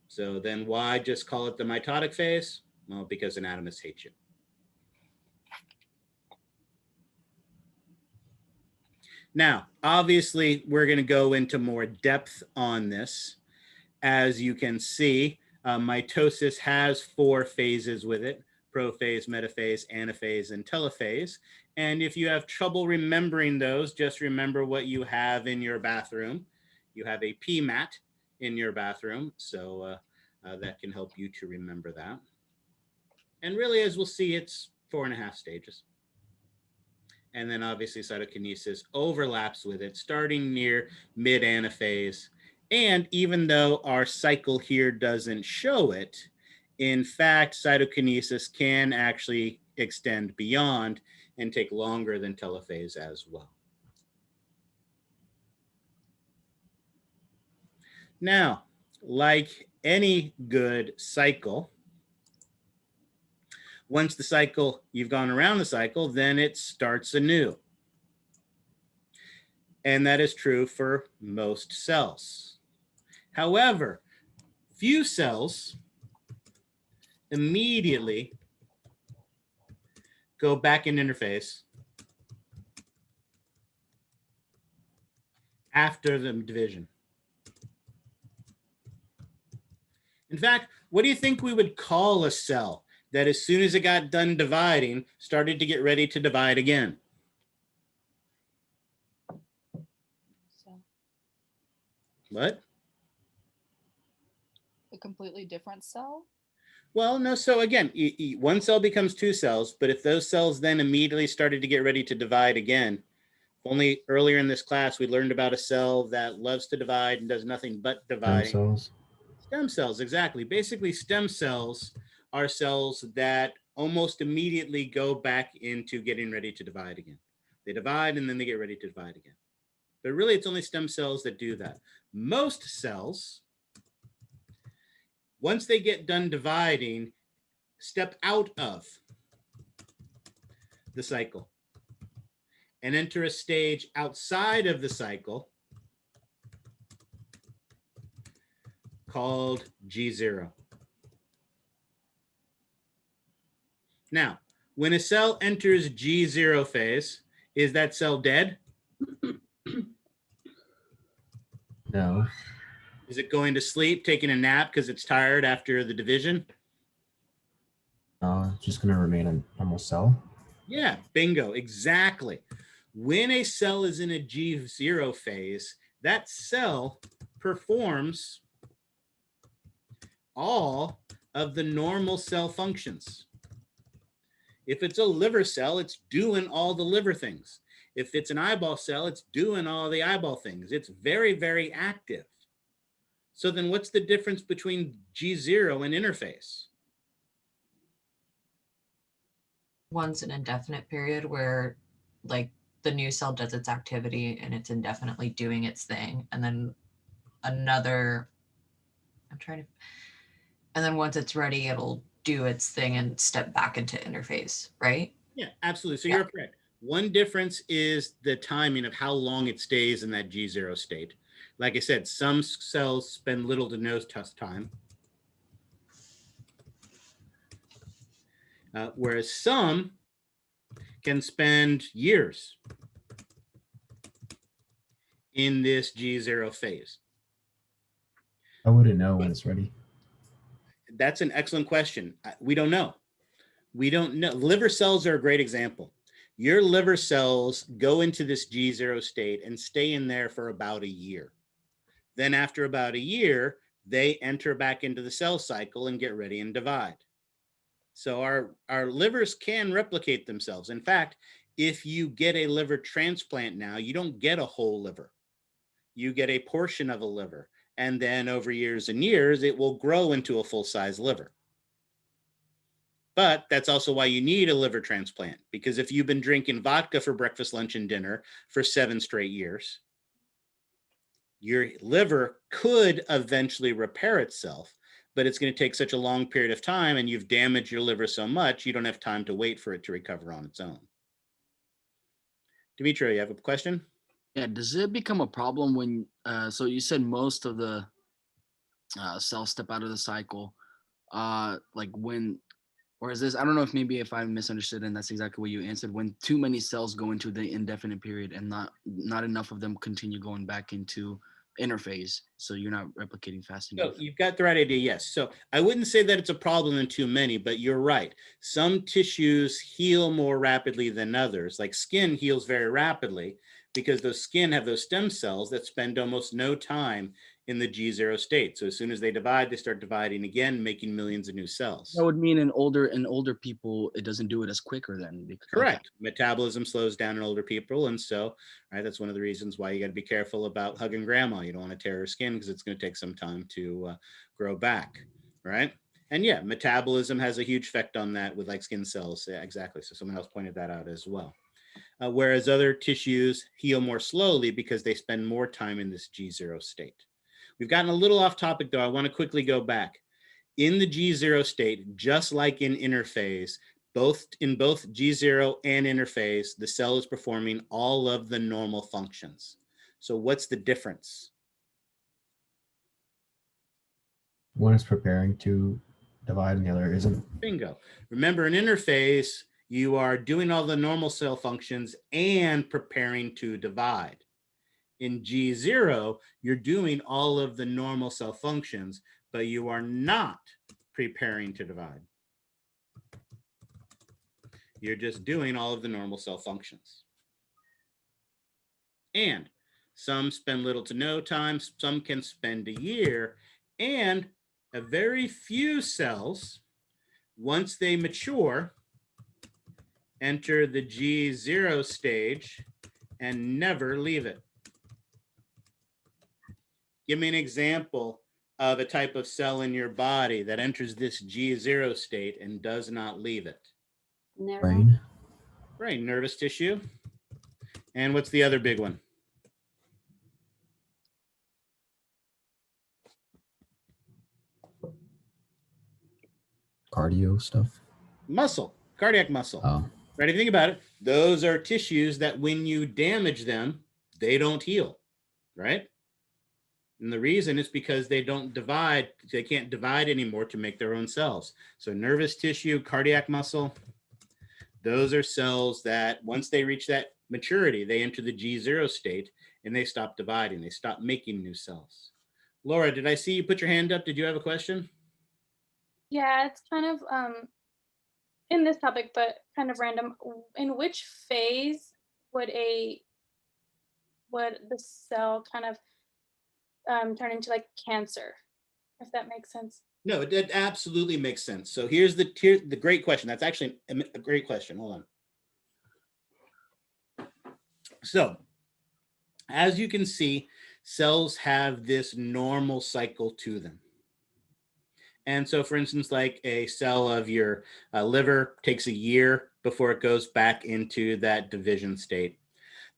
So then why just call it the mitotic phase? Well, because anatomists hate you. Now, obviously, we're going to go into more depth on this. As you can see, mitosis has 4 phases with it. prophase, metaphase, anaphase, and telophase. And if you have trouble remembering those, just remember what you have in your bathroom. You have a pee mat in your bathroom, so that can help you to remember that. And really, as we'll see, it's 4.5 stages. And then obviously cytokinesis overlaps with it, starting near mid-anaphase. And even though our cycle here doesn't show it, in fact, cytokinesis can actually extend beyond and take longer than telophase as well. Now, like any good cycle, once the cycle, you've gone around the cycle, then it starts anew. And that is true for most cells. However, few cells immediately go back in interphase after the division. In fact, what do you think we would call a cell that as soon as it got done dividing, started to get ready to divide again? What? A completely different cell? Well, no, so again, one cell becomes two cells, but if those cells then immediately started to get ready to divide again, only earlier in this class, we learned about a cell that loves to divide and does nothing but dividing. Stem cells. Stem cells, exactly. Basically, stem cells are cells that almost immediately go back into getting ready to divide again. They divide and then they get ready to divide again. But really, it's only stem cells that do that. Most cells, once they get done dividing, step out of the cycle and enter a stage outside of the cycle called G0. Now, when a cell enters G0 phase, is that cell dead? No. Is it going to sleep, taking a nap because it's tired after the division? It's just going to remain a normal cell. Yeah, bingo, exactly. When a cell is in a G0 phase, that cell performs all of the normal cell functions. If it's a liver cell, it's doing all the liver things. If it's an eyeball cell, it's doing all the eyeball things. It's very, very active. So then what's the difference between G0 and interphase? One's an indefinite period where like the new cell does its activity and it's indefinitely doing its thing. And then another, and then once it's ready, it'll do its thing and step back into interphase, right? Yeah, absolutely. So you're correct. One difference is the timing of how long it stays in that G0 state. Like I said, some cells spend little to no time, whereas some can spend years in this G0 phase. How would it know when it's ready? That's an excellent question. We don't know. We don't know. Liver cells are a great example. Your liver cells go into this G0 state and stay in there for about a year. Then after about a year, they enter back into the cell cycle and get ready and divide. So our livers can replicate themselves. In fact, if you get a liver transplant now, you don't get a whole liver. You get a portion of a liver. And then over years and years, it will grow into a full-size liver. But that's also why you need a liver transplant, because if you've been drinking vodka for breakfast, lunch, and dinner for 7 straight years, your liver could eventually repair itself, but it's going to take such a long period of time, and you've damaged your liver so much, you don't have time to wait for it to recover on its own. Dimitri, you have a question? Yeah, does it become a problem when, so you said most of the cells step out of the cycle, like when, or is this, I don't know if maybe if I misunderstood and that's exactly what you answered, when too many cells go into the indefinite period and not enough of them continue going back into interphase, so you're not replicating fast So enough. you've got the right idea, yes. So I wouldn't say that it's a problem in too many, but you're right. Some tissues heal more rapidly than others. Like skin heals very rapidly because those skin have those stem cells that spend almost no time in the G0 state. So as soon as they divide, they start dividing again, making millions of new cells. That would mean in older people, it doesn't do it as quicker then. Correct. Metabolism slows down in older people. And so, right, that's one of the reasons why you got to be careful about hugging grandma. You don't want to tear her skin because it's going to take some time to grow back, right? And yeah, metabolism has a huge effect on that with like skin cells. Yeah, exactly. So someone else pointed that out as well. Whereas other tissues heal more slowly because they spend more time in this G0 state. We've gotten a little off topic though. I want to quickly go back. In the G0 state, just like in interphase, in both G0 and interphase, the cell is performing all of the normal functions. So what's the difference? One is preparing to divide and the other isn't. Bingo. Remember, in interphase, you are doing all the normal cell functions and preparing to divide. In G0, you're doing all of the normal cell functions, but you are not preparing to divide. You're just doing all of the normal cell functions. And some spend little to no time, some can spend a year, and a very few cells, once they mature, enter the G0 stage and never leave it. Give me an example of a type of cell in your body that enters this G0 state and does not leave it. Brain. Brain, nervous tissue. And what's the other big one? Cardio stuff. Muscle, cardiac muscle. Oh. Right, if you think about it, those are tissues that when you damage them, they don't heal, right? And the reason is because they don't divide, they can't divide anymore to make their own cells. So nervous tissue, cardiac muscle, those are cells that once they reach that maturity, they enter the G0 state and they stop dividing, they stop making new cells. Laura, did I see you put your hand up? Did you have a question? Yeah, it's kind of in this topic, but kind of random. In which phase would the cell kind of turn into like cancer, if that makes sense? No, it absolutely makes sense. So here's the great question. That's actually a great question. Hold on. So as you can see, cells have this normal cycle to them. And so, for instance, like a cell of your liver takes a year before it goes back into that division state.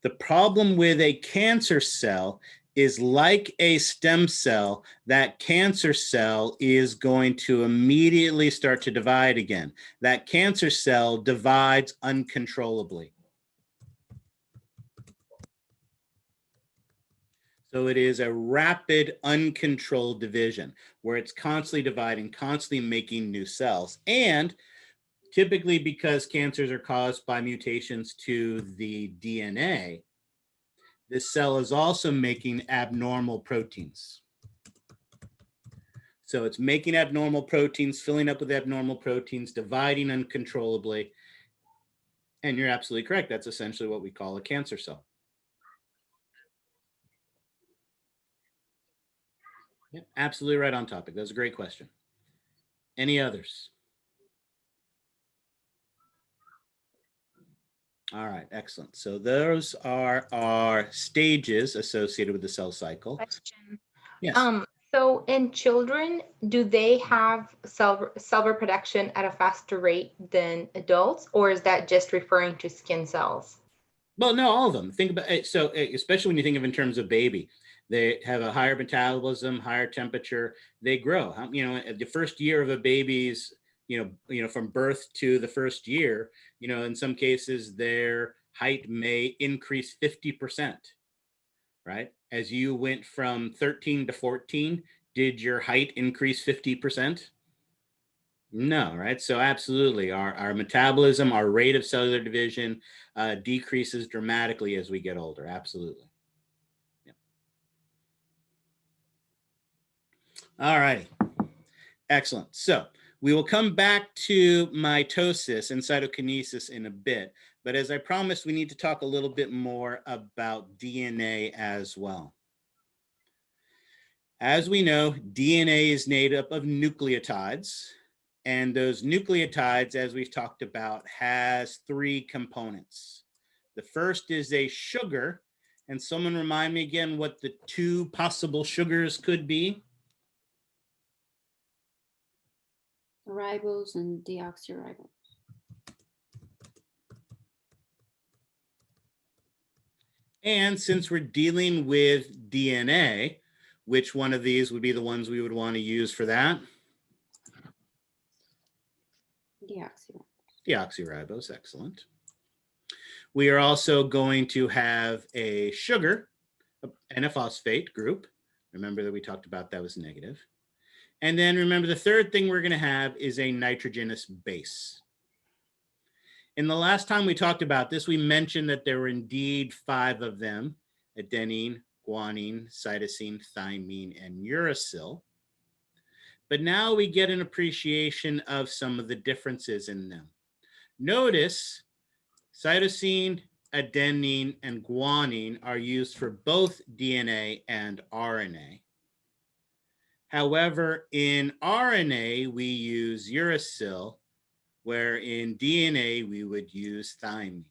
The problem with a cancer cell is like a stem cell, that cancer cell is going to immediately start to divide again. That cancer cell divides uncontrollably. So it is a rapid, uncontrolled division where it's constantly dividing, constantly making new cells. And typically because cancers are caused by mutations to the DNA, this cell is also making abnormal proteins. So it's making abnormal proteins, filling up with abnormal proteins, dividing uncontrollably. And you're absolutely correct. That's essentially what we call a cancer cell. Yeah, absolutely right on topic. That's a great question. Any others? All right, excellent. So those are our stages associated with the cell cycle. Question. Yes. So in children, do they have cell reproduction at a faster rate than adults, or is that just referring to skin cells? Well, no, all of them. Think about it. So especially when you think of in terms of baby, they have a higher metabolism, higher temperature, they grow. You know, the first year of a baby's, from birth to the first year, in some cases their height may increase 50%, right? As you went from 13 to 14, did your height increase 50%? No, right? So absolutely, our metabolism, our rate of cellular division decreases dramatically as we get older. Absolutely. Yeah. All righty. Excellent. So we will come back to mitosis and cytokinesis in a bit. But as I promised, we need to talk a little bit more about DNA as well. As we know, DNA is made up of nucleotides. And those nucleotides, as we've talked about, has 3 components. The first is a sugar. And someone remind me again what the 2 possible sugars could be? Ribose and deoxyribose. And since we're dealing with DNA, which one of these would be the ones we would want to use for that? Deoxyribose. Deoxyribose, excellent. We are also going to have a sugar and a phosphate group. Remember that we talked about that was negative. And then remember the third thing we're going to have is a nitrogenous base. In the last time we talked about this, we mentioned that there were indeed 5 of them: adenine, guanine, cytosine, thymine, and uracil. But now we get an appreciation of some of the differences in them. Notice cytosine, adenine, and guanine are used for both DNA and RNA. However, in RNA, we use uracil, where in DNA, we would use thymine.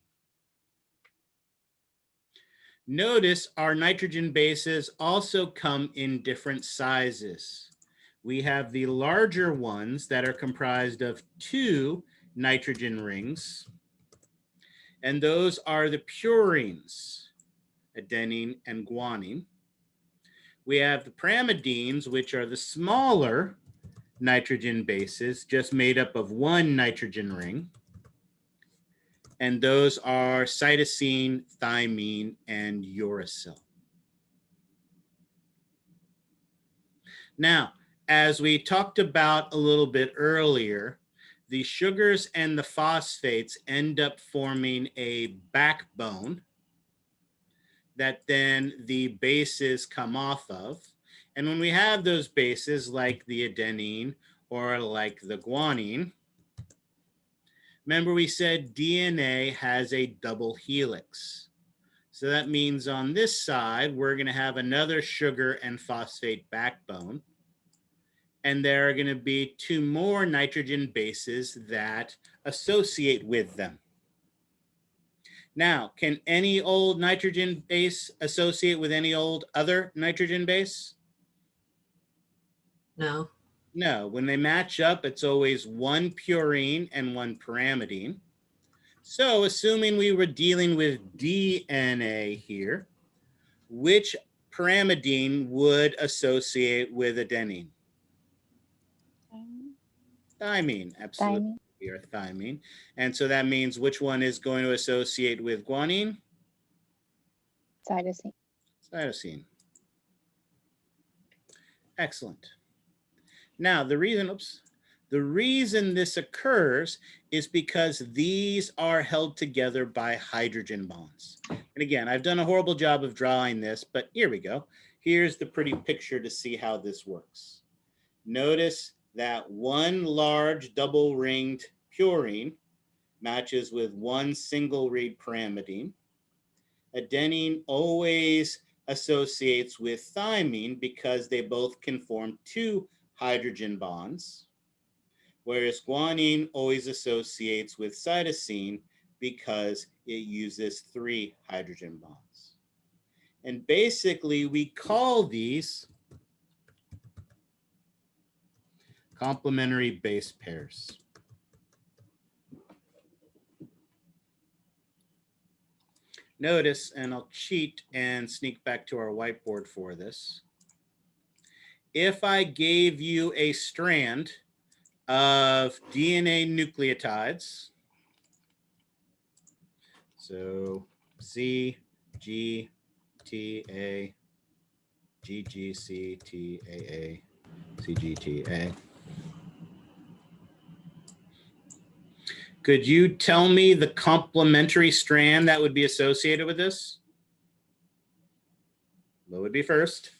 Notice our nitrogen bases also come in different sizes. We have the larger ones that are comprised of 2 nitrogen rings, and those are the purines, adenine and guanine. We have the pyrimidines, which are the smaller nitrogen bases, just made up of 1 nitrogen ring. And those are cytosine, thymine, and uracil. Now, as we talked about a little bit earlier, the sugars and the phosphates end up forming a backbone that then the bases come off of. And when we have those bases like the adenine or like the guanine, remember we said DNA has a double helix. So that means on this side, we're going to have another sugar and phosphate backbone. And there are going to be 2 more nitrogen bases that associate with them. Now, can any old nitrogen base associate with any old other nitrogen base? No. No, when they match up, it's always 1 purine and 1 pyrimidine. So assuming we were dealing with DNA here, which pyrimidine would associate with adenine? Thymine, absolutely. Or thymine. And so that means which one is going to associate with guanine? Cytosine. Cytosine. Excellent. Now, the reason this occurs is because these are held together by hydrogen bonds. And again, I've done a horrible job of drawing this, but here we go. Here's the pretty picture to see how this works. Notice that 1 large double-ringed purine matches with 1 single-reed pyrimidine. Adenine always associates with thymine because they both can form 2 hydrogen bonds, whereas guanine always associates with cytosine because it uses 3 hydrogen bonds. And basically, we call these complementary base pairs. Notice, and I'll cheat and sneak back to our whiteboard for this. If I gave you a strand of DNA nucleotides, so C, G, T, A, G, G, C, T, A, C, G, T, A. Could you tell me the complementary strand that would be associated with this? What would be first?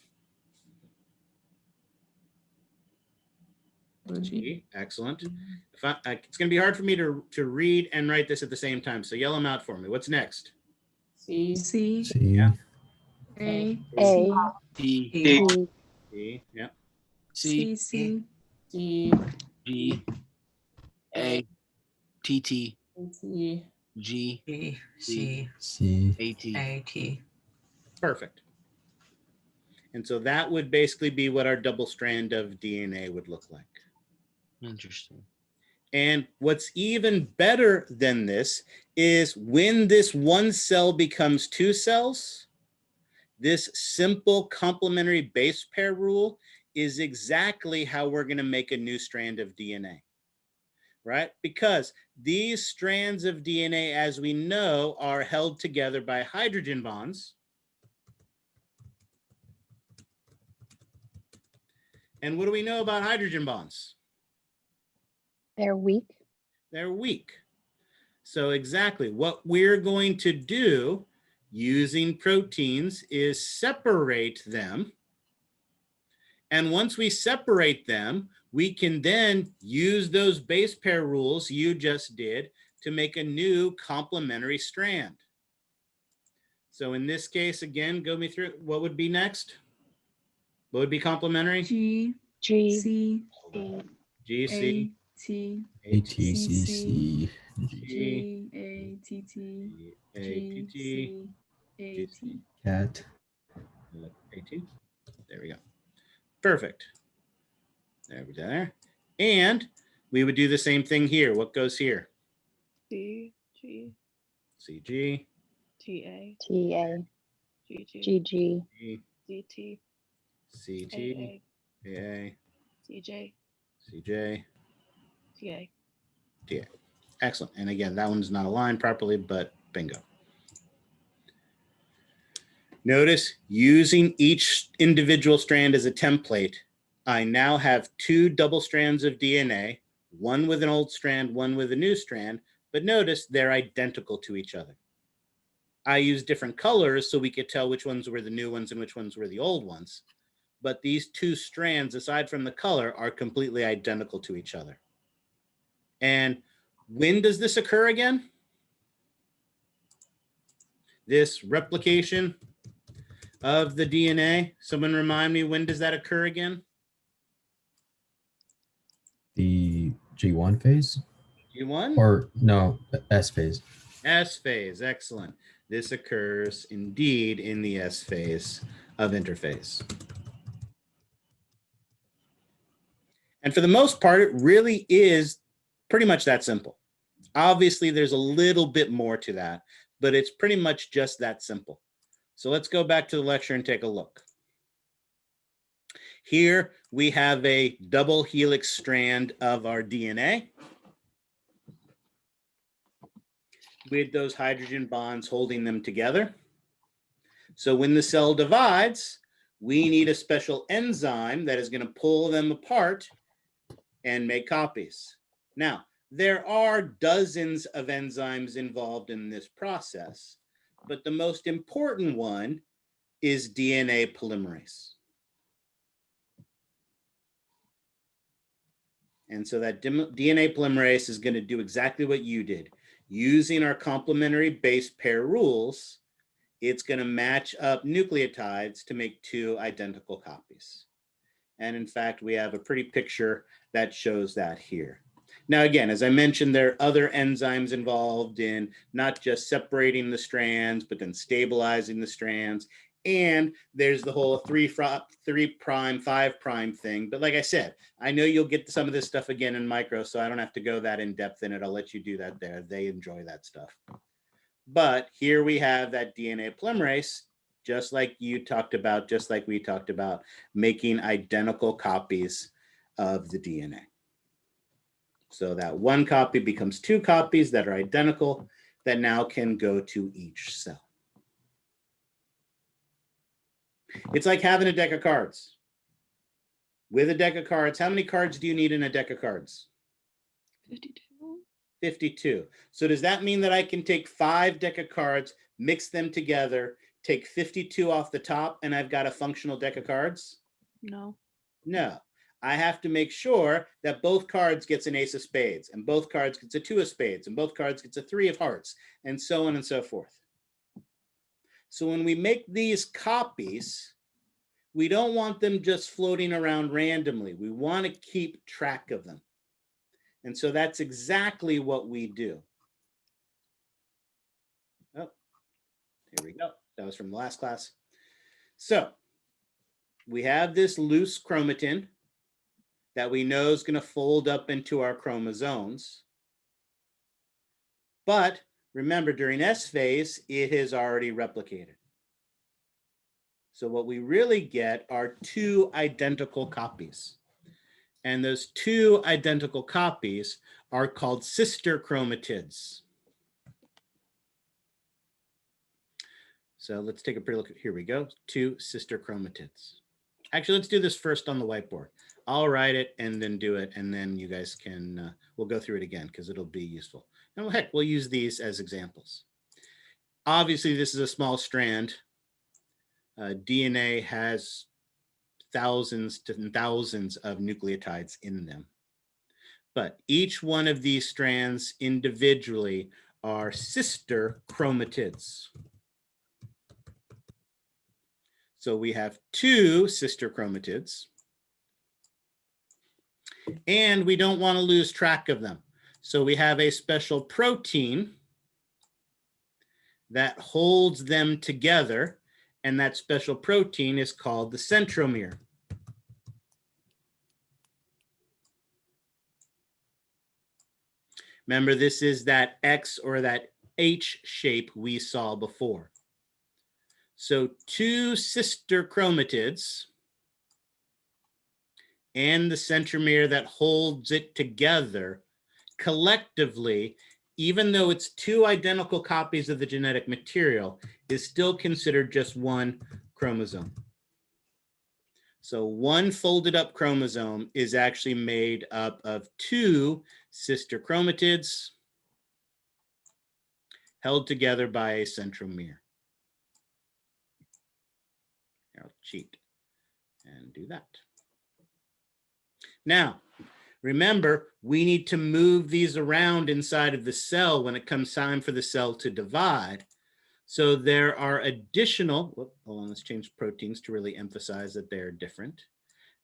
G, excellent. It's going to be hard for me to read and write this at the same time, so yell them out for me. What's next? C. C. Yeah. A. T. D, yeah. C. C. D. G. A. T. T. T. G. B, C. C. A. T. A, T. Perfect. And so that would basically be what our double strand of DNA would look like. Interesting. And what's even better than this is when this one cell becomes two cells, this simple complementary base pair rule is exactly how we're going to make a new strand of DNA, right? Because these strands of DNA, as we know, are held together by hydrogen bonds. And what do we know about hydrogen bonds? They're weak. They're weak. So exactly what we're going to do using proteins is separate them. And once we separate them, we can then use those base pair rules you just did to make a new complementary strand. So in this case, again, go me through what would be next. What would be complementary? G. G. C. G, C, T. A, T, C, C. G, A. T. T. A, T, T, A. T. Cat. A, T. There we go. Perfect. There we go. There. And we would do the same thing here. What goes here? C, G, C, G, T, A, T. A. G, G, G. G. G, D, T, C, A, T, A, A, C, J, C, J, T, A. T, A. Excellent. And again, that one's not aligned properly, but bingo. Notice using each individual strand as a template, I now have two double strands of DNA, one with an old strand, one with a new strand, but notice they're identical to each other. I use different colors so we could tell which ones were the new ones and which ones were the old ones. But these two strands, aside from the color, are completely identical to each other. And when does this occur again? This replication of the DNA. Someone remind me, when does that occur again? The G1 phase? G1? Or no, S phase. S phase, excellent. This occurs indeed in the S phase of interphase. And for the most part, it really is pretty much that simple. Obviously, there's a little bit more to that, but it's pretty much just that simple. So let's go back to the lecture and take a look. Here we have a double helix strand of our DNA with those hydrogen bonds holding them together. So when the cell divides, we need a special enzyme that is going to pull them apart and make copies. Now, there are dozens of enzymes involved in this process, but the most important one is DNA polymerase. And so that DNA polymerase is going to do exactly what you did. Using our complementary base pair rules, it's going to match up nucleotides to make two identical copies. And in fact, we have a pretty picture that shows that here. Now, again, as I mentioned, there are other enzymes involved in not just separating the strands, but then stabilizing the strands. And there's the whole 3' 5' thing. But like I said, I know you'll get some of this stuff again in micro, so I don't have to go that in depth in it. I'll let you do that there. They enjoy that stuff. But here we have that DNA polymerase, just like you talked about, just like we talked about, making identical copies of the DNA. So that one copy becomes two copies that are identical that now can go to each cell. It's like having a deck of cards. With a deck of cards, how many cards do you need in a deck of cards? 52. 52. So does that mean that I can take 5 deck of cards, mix them together, take 52 off the top, and I've got a functional deck of cards? No. No. I have to make sure that both cards gets an ace of spades, and both cards gets a two of spades, and both cards gets a three of hearts, and so on and so forth. So when we make these copies, we don't want them just floating around randomly. We want to keep track of them. And so that's exactly what we do. Oh, here we go. That was from the last class. So we have this loose chromatin that we know is going to fold up into our chromosomes. But remember, during S phase, it has already replicated. So what we really get are two identical copies. And those two identical copies are called sister chromatids. So let's take a pretty look. Here we go. Two sister chromatids. Actually, let's do this first on the whiteboard. I'll write it and then do it. And then you guys can, we'll go through it again because it'll be useful. And heck, we'll use these as examples. Obviously, this is a small strand. DNA has thousands to thousands of nucleotides in them. But each one of these strands individually are sister chromatids. So we have two sister chromatids, and we don't want to lose track of them. So we have a special protein that holds them together, and that special protein is called the centromere. Remember, this is that X or that H shape we saw before. So two sister chromatids and the centromere that holds it together collectively, even though it's two identical copies of the genetic material, is still considered just one chromosome. So one folded up chromosome is actually made up of two sister chromatids held together by a centromere. I'll cheat and do that. Now, remember, we need to move these around inside of the cell when it comes time for the cell to divide. So there are additional, hold on, let's change proteins to really emphasize that they're different.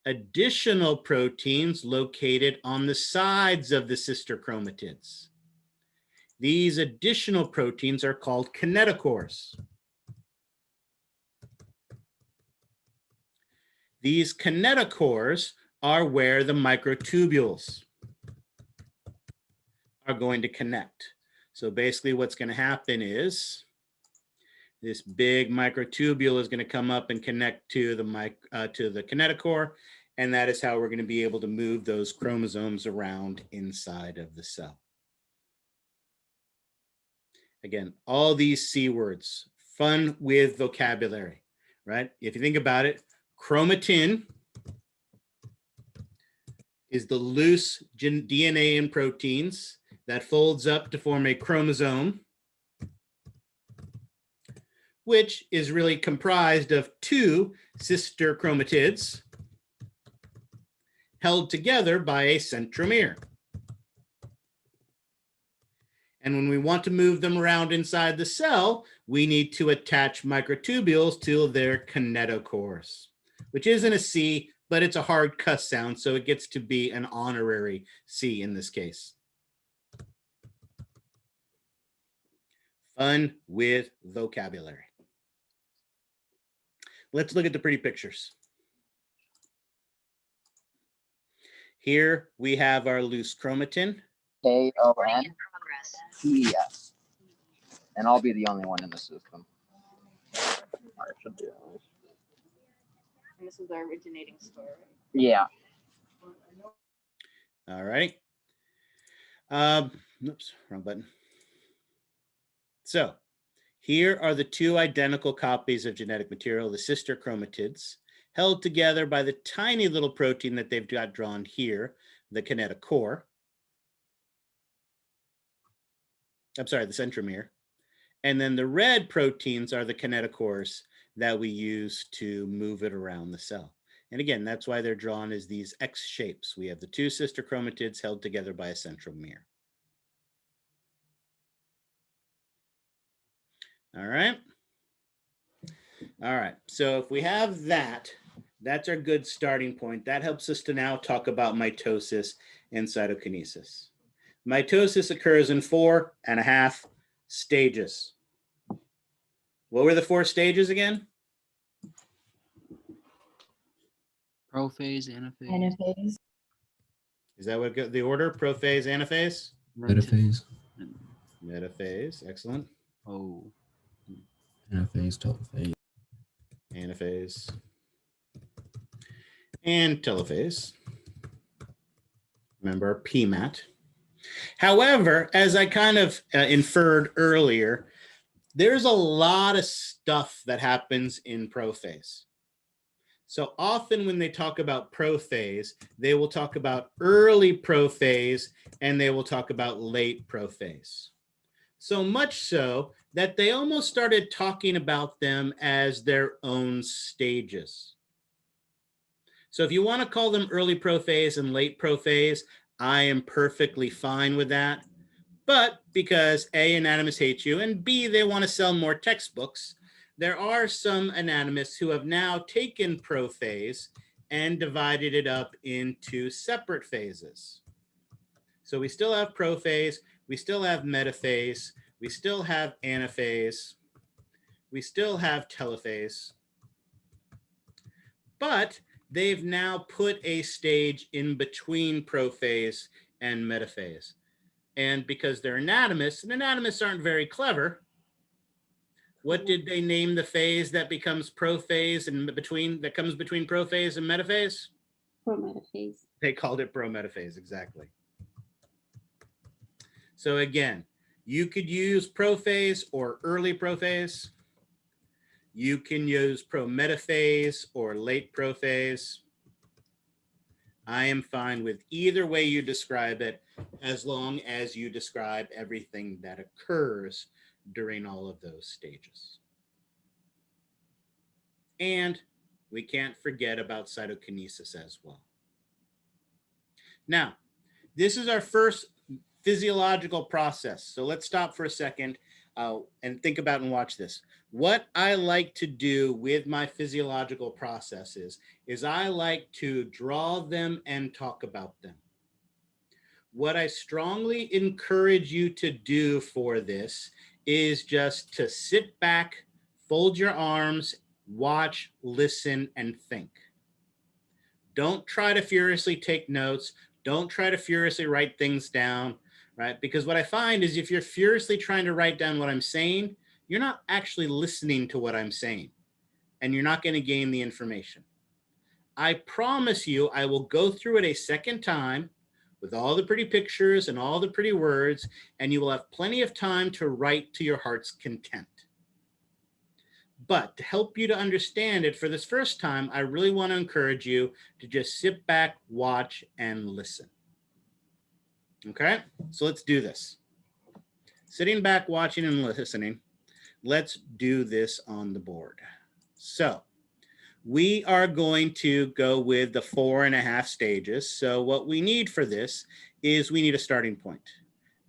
Additional proteins located on the sides of the sister chromatids. These additional proteins are called kinetochores. These kinetochores are where the microtubules are going to connect. So basically what's going to happen is this big microtubule is going to come up and connect to the kinetochore, and that is how we're going to be able to move those chromosomes around inside of the cell. Again, all these C words, fun with vocabulary, right? If you think about it, chromatin is the loose DNA and proteins that folds up to form a chromosome, which is really comprised of two sister chromatids held together by a centromere. And when we want to move them around inside the cell, we need to attach microtubules to their kinetochores, which isn't a C, but it's a hard cuss sound, so it gets to be an honorary C in this case. Fun with vocabulary. Let's look at the pretty pictures. Here we have our loose chromatin. K-O-N-T-E-S. And I'll be the only one in the system. And this is the originating store, right? Yeah. All right. Oops, wrong button. So here are the two identical copies of genetic material, the sister chromatids, held together by the tiny little protein that they've got drawn here, the kinetochore. I'm sorry, the centromere. And then the red proteins are the kinetochores that we use to move it around the cell. And again, that's why they're drawn as these X shapes. We have the two sister chromatids held together by a centromere. All right. All right. So if we have that, that's our good starting point. That helps us to now talk about mitosis and cytokinesis. Mitosis occurs in 4.5 stages. What were the 4 stages again? Prophase, anaphase. Anaphase. Is that what the order? Prophase, anaphase? Metaphase. Metaphase, excellent. Oh. Anaphase, telophase. Anaphase. And telophase. Remember PMAT. However, as I kind of inferred earlier, there's a lot of stuff that happens in prophase. So often when they talk about prophase, they will talk about early prophase and they will talk about late prophase. So much so that they almost started talking about them as their own stages. So if you want to call them early prophase and late prophase, I am perfectly fine with that. But because A, anatomists hate you, and B, they want to sell more textbooks, there are some anatomists who have now taken prophase and divided it up into separate phases. So we still have prophase, we still have metaphase, we still have anaphase, we still have telophase, but they've now put a stage in between prophase and metaphase. And because they're anatomists, and anatomists aren't very clever, what did they name the phase that becomes prophase and that comes between prophase and metaphase? Prometaphase. They called it prometaphase, exactly. So again, you could use prophase or early prophase. You can use prometaphase or late prophase. I am fine with either way you describe it, as long as you describe everything that occurs during all of those stages. And we can't forget about cytokinesis as well. Now, this is our first physiological process. So let's stop for a second and think about and watch this. What I like to do with my physiological processes is I like to draw them and talk about them. What I strongly encourage you to do for this is just to sit back, fold your arms, watch, listen, and think. Don't try to furiously take notes. Don't try to furiously write things down, right? Because what I find is if you're furiously trying to write down what I'm saying, you're not actually listening to what I'm saying, and you're not going to gain the information. I promise you, I will go through it a second time with all the pretty pictures and all the pretty words, and you will have plenty of time to write to your heart's content. But to help you to understand it for this first time, I really want to encourage you to just sit back, watch, and listen. Okay, so let's do this. Sitting back, watching, and listening. Let's do this on the board. So we are going to go with the 4.5 stages. So what we need for this is we need a starting point.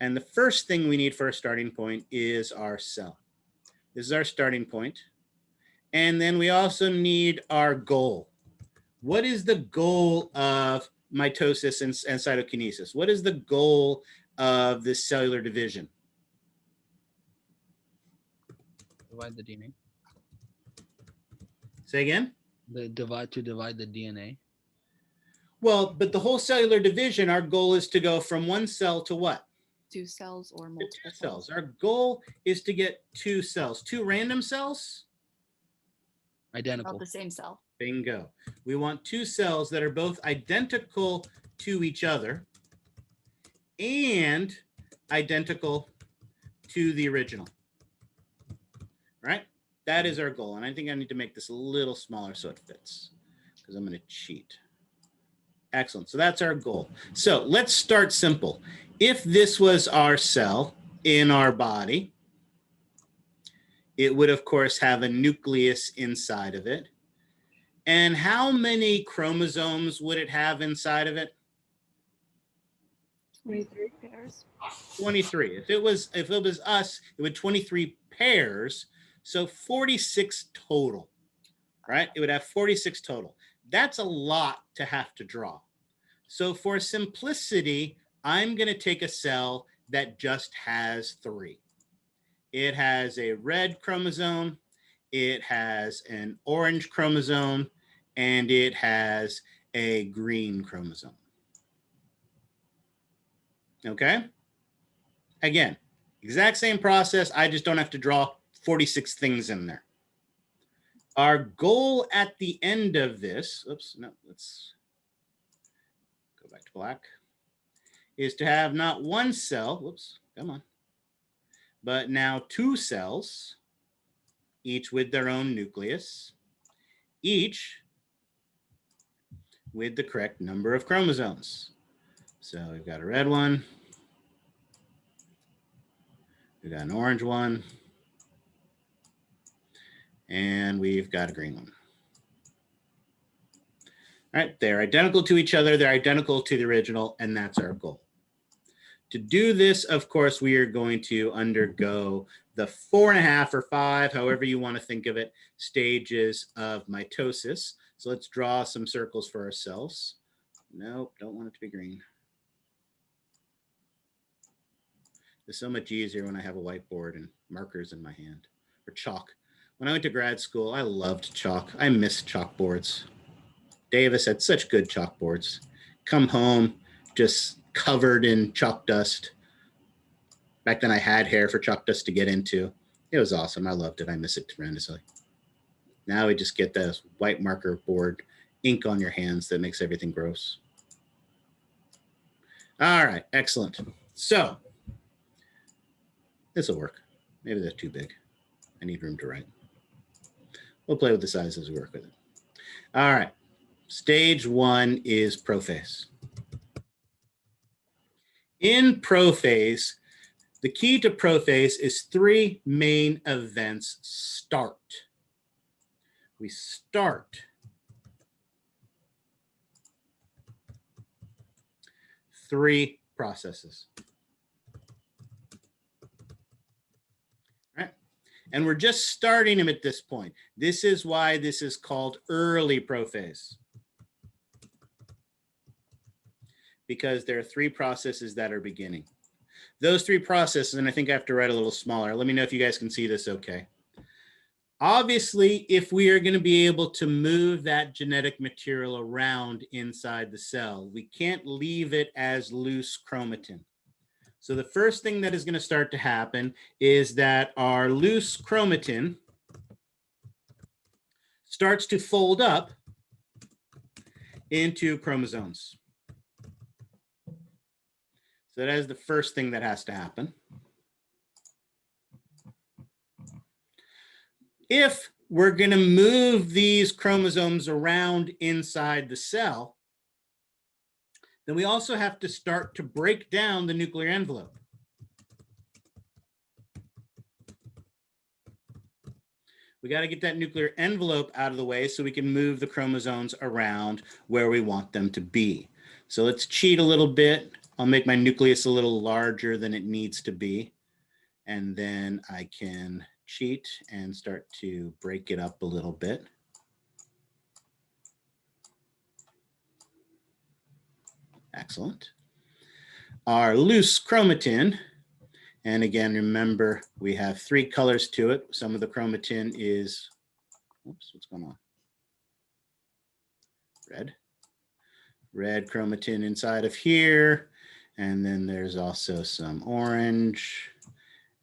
And the first thing we need for a starting point is our cell. This is our starting point. And then we also need our goal. What is the goal of mitosis and cytokinesis? What is the goal of this cellular division? Divide the DNA. Say again? Divide the DNA. Well, but the whole cellular division, our goal is to go from one cell to what? 2 cells or multiple cells. Our goal is to get 2 cells, 2 random cells. Identical. About the same cell. Bingo. We want 2 cells that are both identical to each other and identical to the original. Right? That is our goal. And I think I need to make this a little smaller so it fits, because I'm going to cheat. Excellent. So that's our goal. So let's start simple. If this was our cell in our body, it would, of course, have a nucleus inside of it. And how many chromosomes would it have inside of it? 23 pairs. 23. If it was us, it would 23 pairs, so 46 total, right? It would have 46 total. That's a lot to have to draw. So for simplicity, I'm going to take a cell that just has 3. It has a red chromosome, it has an orange chromosome, and it has a green chromosome. Okay? Again, exact same process. I just don't have to draw 46 things in there. Our goal at the end of this, oops, no, let's go back to black, is to have not one cell, whoops, come on, but now 2 cells, each with their own nucleus, each with the correct number of chromosomes. So we've got a red one, we've got an orange one, and we've got a green one. All right, they're identical to each other, they're identical to the original, and that's our goal. To do this, of course, we are going to undergo the 4.5 or 5, however you want to think of it, stages of mitosis. So let's draw some circles for ourselves. Nope, don't want it to be green. It's so much easier when I have a whiteboard and markers in my hand, or chalk. When I went to grad school, I loved chalk. I missed chalkboards. Davis had such good chalkboards. Come home, just covered in chalk dust. Back then I had hair for chalk dust to get into. It was awesome. I loved it. I miss it tremendously. Now we just get this white marker board, ink on your hands that makes everything gross. All right, excellent. So this will work. Maybe they're too big. I need room to write. We'll play with the size as we work with it. All right, stage 1 is prophase. In prophase, the key to prophase is 3 main events start. We start 3 processes. Right? And we're just starting them at this point. This is why this is called early prophase. Because there are 3 processes that are beginning. Those 3 processes, and I think I have to write a little smaller. Let me know if you guys can see this okay. Obviously, if we are going to be able to move that genetic material around inside the cell, we can't leave it as loose chromatin. So the first thing that is going to start to happen is that our loose chromatin starts to fold up into chromosomes. So that is the first thing that has to happen. If we're going to move these chromosomes around inside the cell, then we also have to start to break down the nuclear envelope. We got to get that nuclear envelope out of the way so we can move the chromosomes around where we want them to be. So let's cheat a little bit. I'll make my nucleus a little larger than it needs to be. And then I can cheat and start to break it up a little bit. Excellent. Our loose chromatin, and again, remember, we have 3 colors to it. Some of the chromatin is, oops, what's going on? Red. Red chromatin inside of here. And then there's also some orange.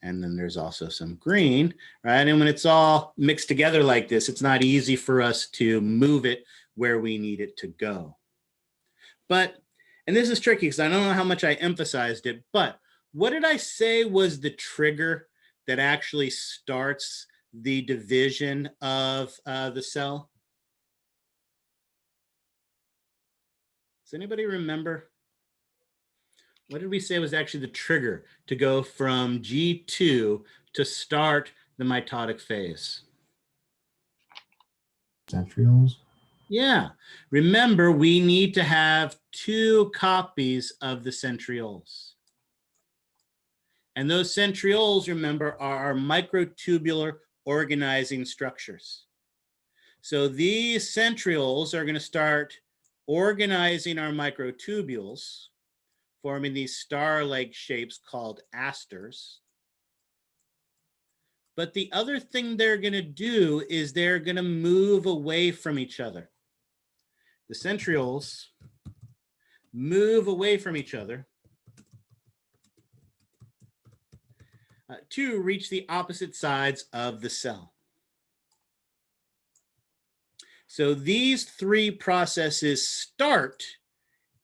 And then there's also some green, right? And when it's all mixed together like this, it's not easy for us to move it where we need it to go. But, and this is tricky because I don't know how much I emphasized it, but what did I say was the trigger that actually starts the division of the cell? Does anybody remember? What did we say was actually the trigger to go from G2 to start the mitotic phase? Centrioles? Yeah. Remember, we need to have 2 copies of the centrioles. And those centrioles, remember, are our microtubular organizing structures. So these centrioles are going to start organizing our microtubules, forming these star-like shapes called asters. But the other thing they're going to do is they're going to move away from each other. The centrioles move away from each other to reach the opposite sides of the cell. So these 3 processes start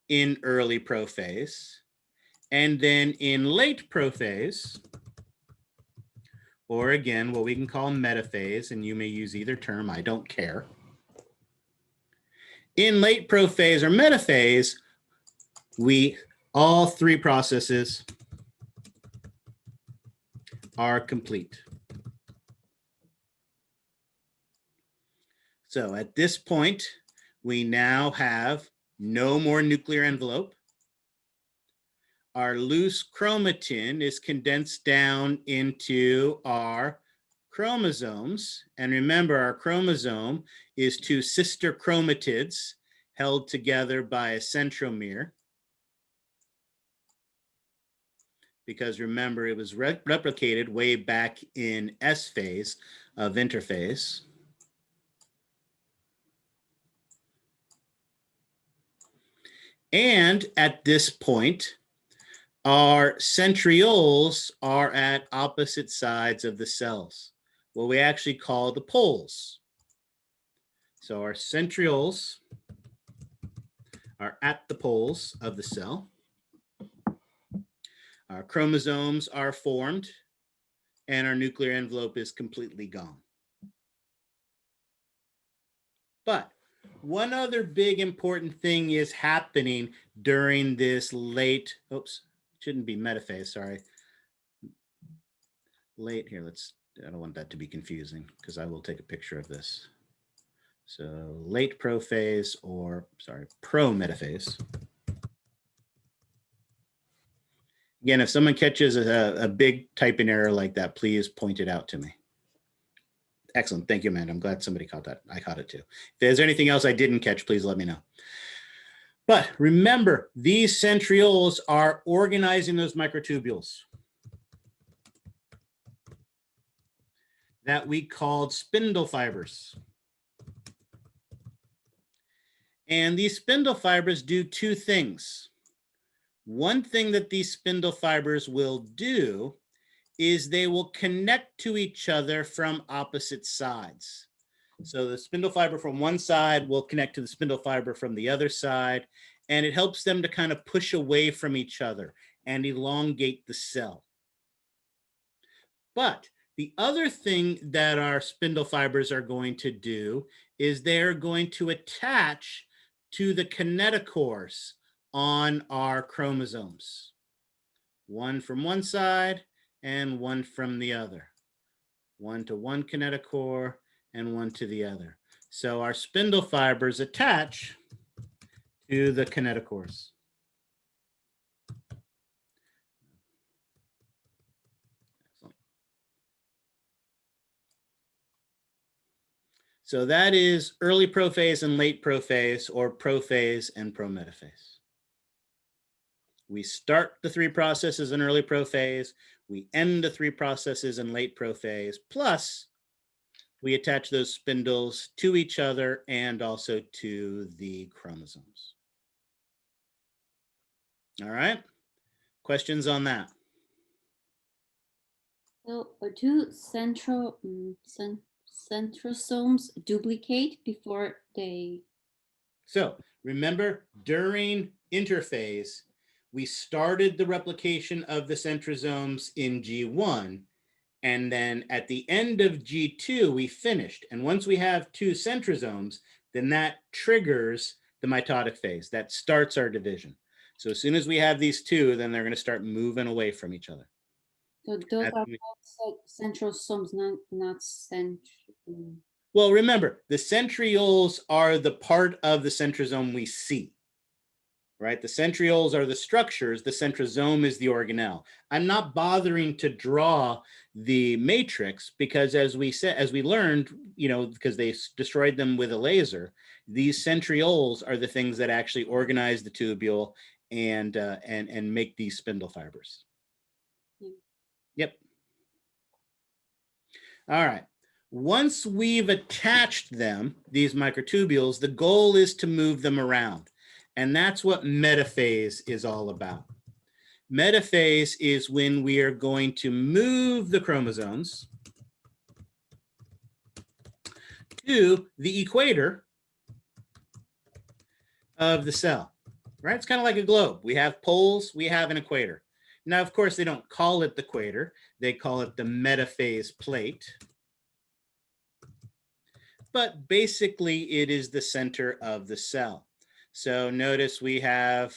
in early prophase, and then in late prophase, or again, what we can call metaphase, and you may use either term, I don't care. In late prophase or metaphase, all 3 processes are complete. So at this point, we now have no more nuclear envelope. Our loose chromatin is condensed down into our chromosomes. And remember, our chromosome is 2 sister chromatids held together by a centromere. Because remember, it was replicated way back in S phase of interphase. And at this point, our centrioles are at opposite sides of the cells, what we actually call the poles. So our centrioles are at the poles of the cell. Our chromosomes are formed, and our nuclear envelope is completely gone. But one other big important thing is happening during this late, shouldn't be metaphase, sorry. Late here, I don't want that to be confusing because I will take a picture of this. So late prophase or, sorry, pro-metaphase. Again, if someone catches a big typing error like that, please point it out to me. Excellent. Thank you, Amanda. I'm glad somebody caught that. I caught it too. If there's anything else I didn't catch, please let me know. But remember, these centrioles are organizing those microtubules that we called spindle fibers. And these spindle fibers do 2 things. One thing that these spindle fibers will do is they will connect to each other from opposite sides. So the spindle fiber from one side will connect to the spindle fiber from the other side, and it helps them to kind of push away from each other and elongate the cell. But the other thing that our spindle fibers are going to do is they're going to attach to the kinetochores on our chromosomes. One from one side and one from the other. One to one kinetochore and one to the other. So our spindle fibers attach to the kinetochores. Excellent. So that is early prophase and late prophase, or prophase and prometaphase. We start the 3 processes in early prophase, we end the 3 processes in late prophase, plus we attach those spindles to each other and also to the chromosomes. All right, questions on that? So do centrosomes duplicate before they? So remember, during interphase, we started the replication of the centrosomes in G1, and then at the end of G2, we finished. And once we have 2 centrosomes, then that triggers the mitotic phase. That starts our division. So as soon as we have these 2, then they're going to start moving away from each other. So those are centrosomes, not Well, remember, the centrioles are the part of the centrosome we see, right? The centrioles are the structures. The centrosome is the organelle. I'm not bothering to draw the matrix because, as we said, as we learned, you know, because they destroyed them with a laser, these centrioles are the things that actually organize the tubule and make these spindle fibers. Yep. All right. Once we've attached them, these microtubules, the goal is to move them around. And that's what metaphase is all about. Metaphase is when we are going to move the chromosomes to the equator of the cell, right? It's kind of like a globe. We have poles, we have an equator. Now, of course, they don't call it the equator. They call it the metaphase plate. But basically, it is the center of the cell. So notice we have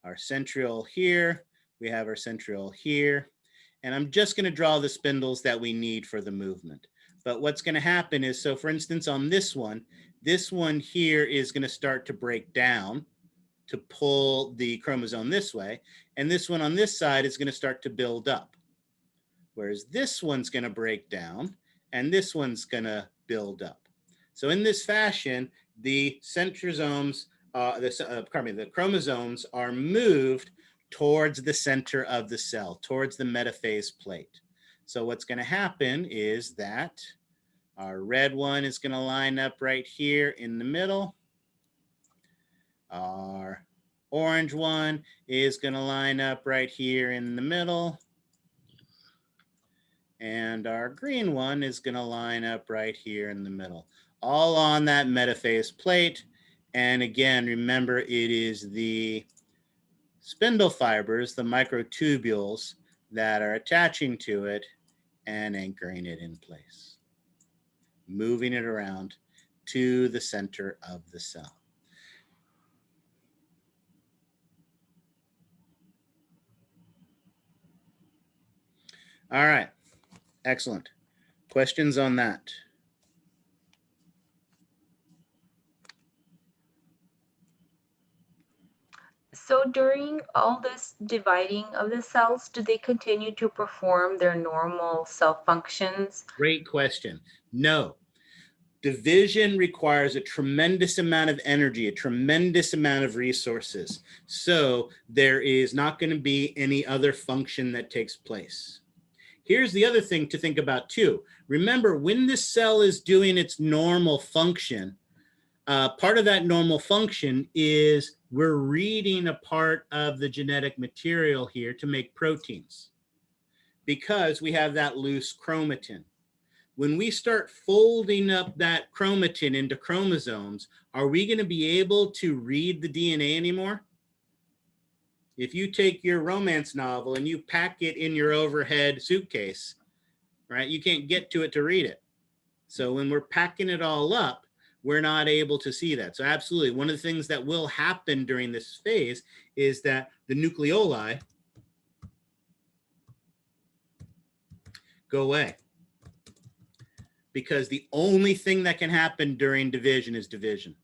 our centriole here. We have our centriole here. And I'm just going to draw the spindles that we need for the movement. But what's going to happen is, so for instance, on this one here is going to start to break down to pull the chromosome this way. And this one on this side is going to start to build up. Whereas this one's going to break down and this one's going to build up. So in this fashion, the centrosomes, the chromosomes are moved towards the center of the cell, towards the metaphase plate. So what's going to happen is that our red one is going to line up right here in the middle. Our orange one is going to line up right here in the middle. And our green one is going to line up right here in the middle, all on that metaphase plate. And again, remember, it is the spindle fibers, the microtubules, that are attaching to it and anchoring it in place, moving it around to the center of the cell. All right, excellent. Questions on that? So during all this dividing of the cells, do they continue to perform their normal cell functions? Great question. No. Division requires a tremendous amount of energy, a tremendous amount of resources. So there is not going to be any other function that takes place. Here's the other thing to think about too. Remember, when this cell is doing its normal function, part of that normal function is we're reading a part of the genetic material here to make proteins because we have that loose chromatin. When we start folding up that chromatin into chromosomes, are we going to be able to read the DNA anymore? If you take your romance novel and you pack it in your overhead suitcase, right, you can't get to it to read it. So when we're packing it all up, we're not able to see that. So absolutely, one of the things that will happen during this phase is that the nucleoli go away. Because the only thing that can happen during division is division.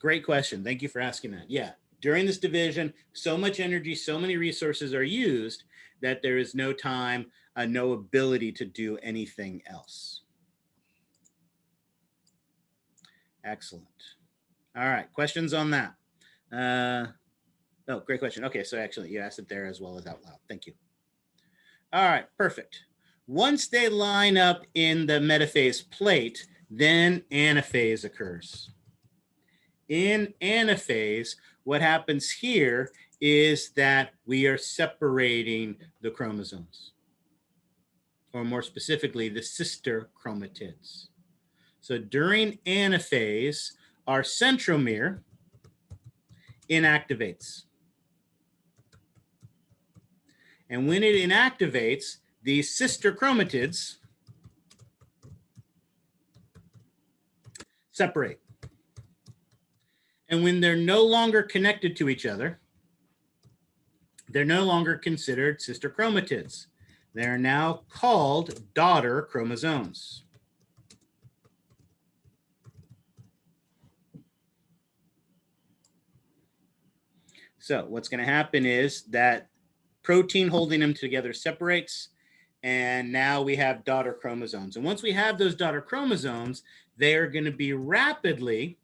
Great question. Thank you for asking that. Yeah, during this division, so much energy, so many resources are used that there is no time, no ability to do anything else. Excellent. All right, questions on that? Oh, great question. Okay, so actually you asked it there as well as out loud. Thank you. All right, perfect. Once they line up in the metaphase plate, then anaphase occurs. In anaphase, what happens here is that we are separating the chromosomes, or more specifically, the sister chromatids. So during anaphase, our centromere inactivates. And when it inactivates, these sister chromatids separate. And when they're no longer connected to each other, they're no longer considered sister chromatids. They are now called daughter chromosomes. So what's going to happen is that protein holding them together separates, and now we have daughter chromosomes. And once we have those daughter chromosomes, they are going to be rapidly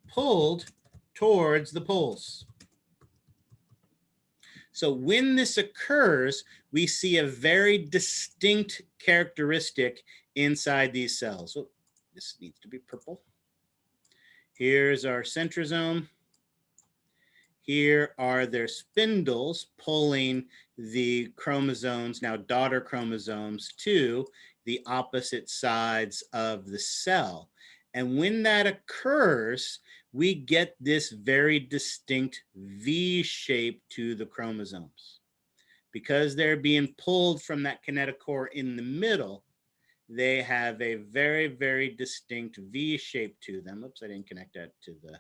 pulled towards the poles. So when this occurs, we see a very distinct characteristic inside these cells. Oh, this needs to be purple. Here's our centrosome. Here are their spindles pulling the chromosomes, now daughter chromosomes, to the opposite sides of the cell. And when that occurs, we get this very distinct V shape to the chromosomes. Because they're being pulled from that kinetochore in the middle, they have a very, very distinct V shape to them. Oops, I didn't connect that to the,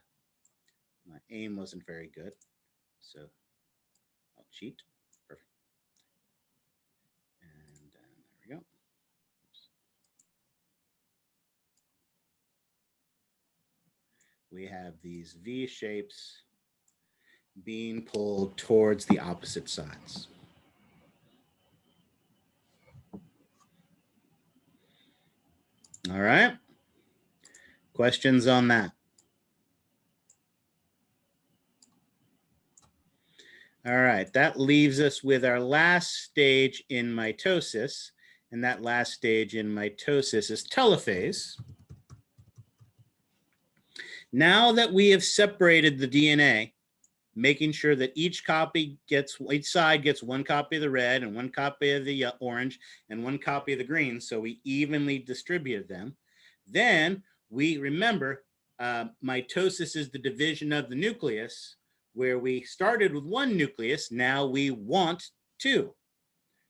my aim wasn't very good. So I'll cheat. Perfect. And there we go. Oops. We have these V shapes being pulled towards the opposite sides. All right. Questions on that? All right, that leaves us with our last stage in mitosis, and that last stage in mitosis is telophase. Now that we have separated the DNA, making sure that each side gets one copy of the red and one copy of the orange and one copy of the green, so we evenly distributed them. Then we remember mitosis is the division of the nucleus, where we started with one nucleus, now we want two.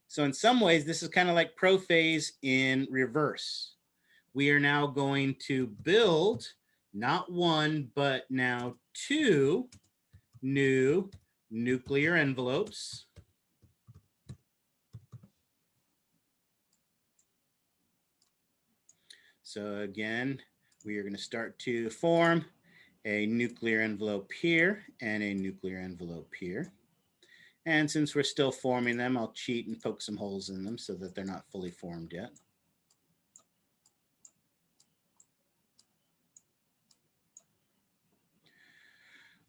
So in some ways, this is kind of like prophase in reverse. We are now going to build not one, but now two new nuclear envelopes. So again, we are going to start to form a nuclear envelope here and a nuclear envelope here. And since we're still forming them, I'll cheat and poke some holes in them so that they're not fully formed yet.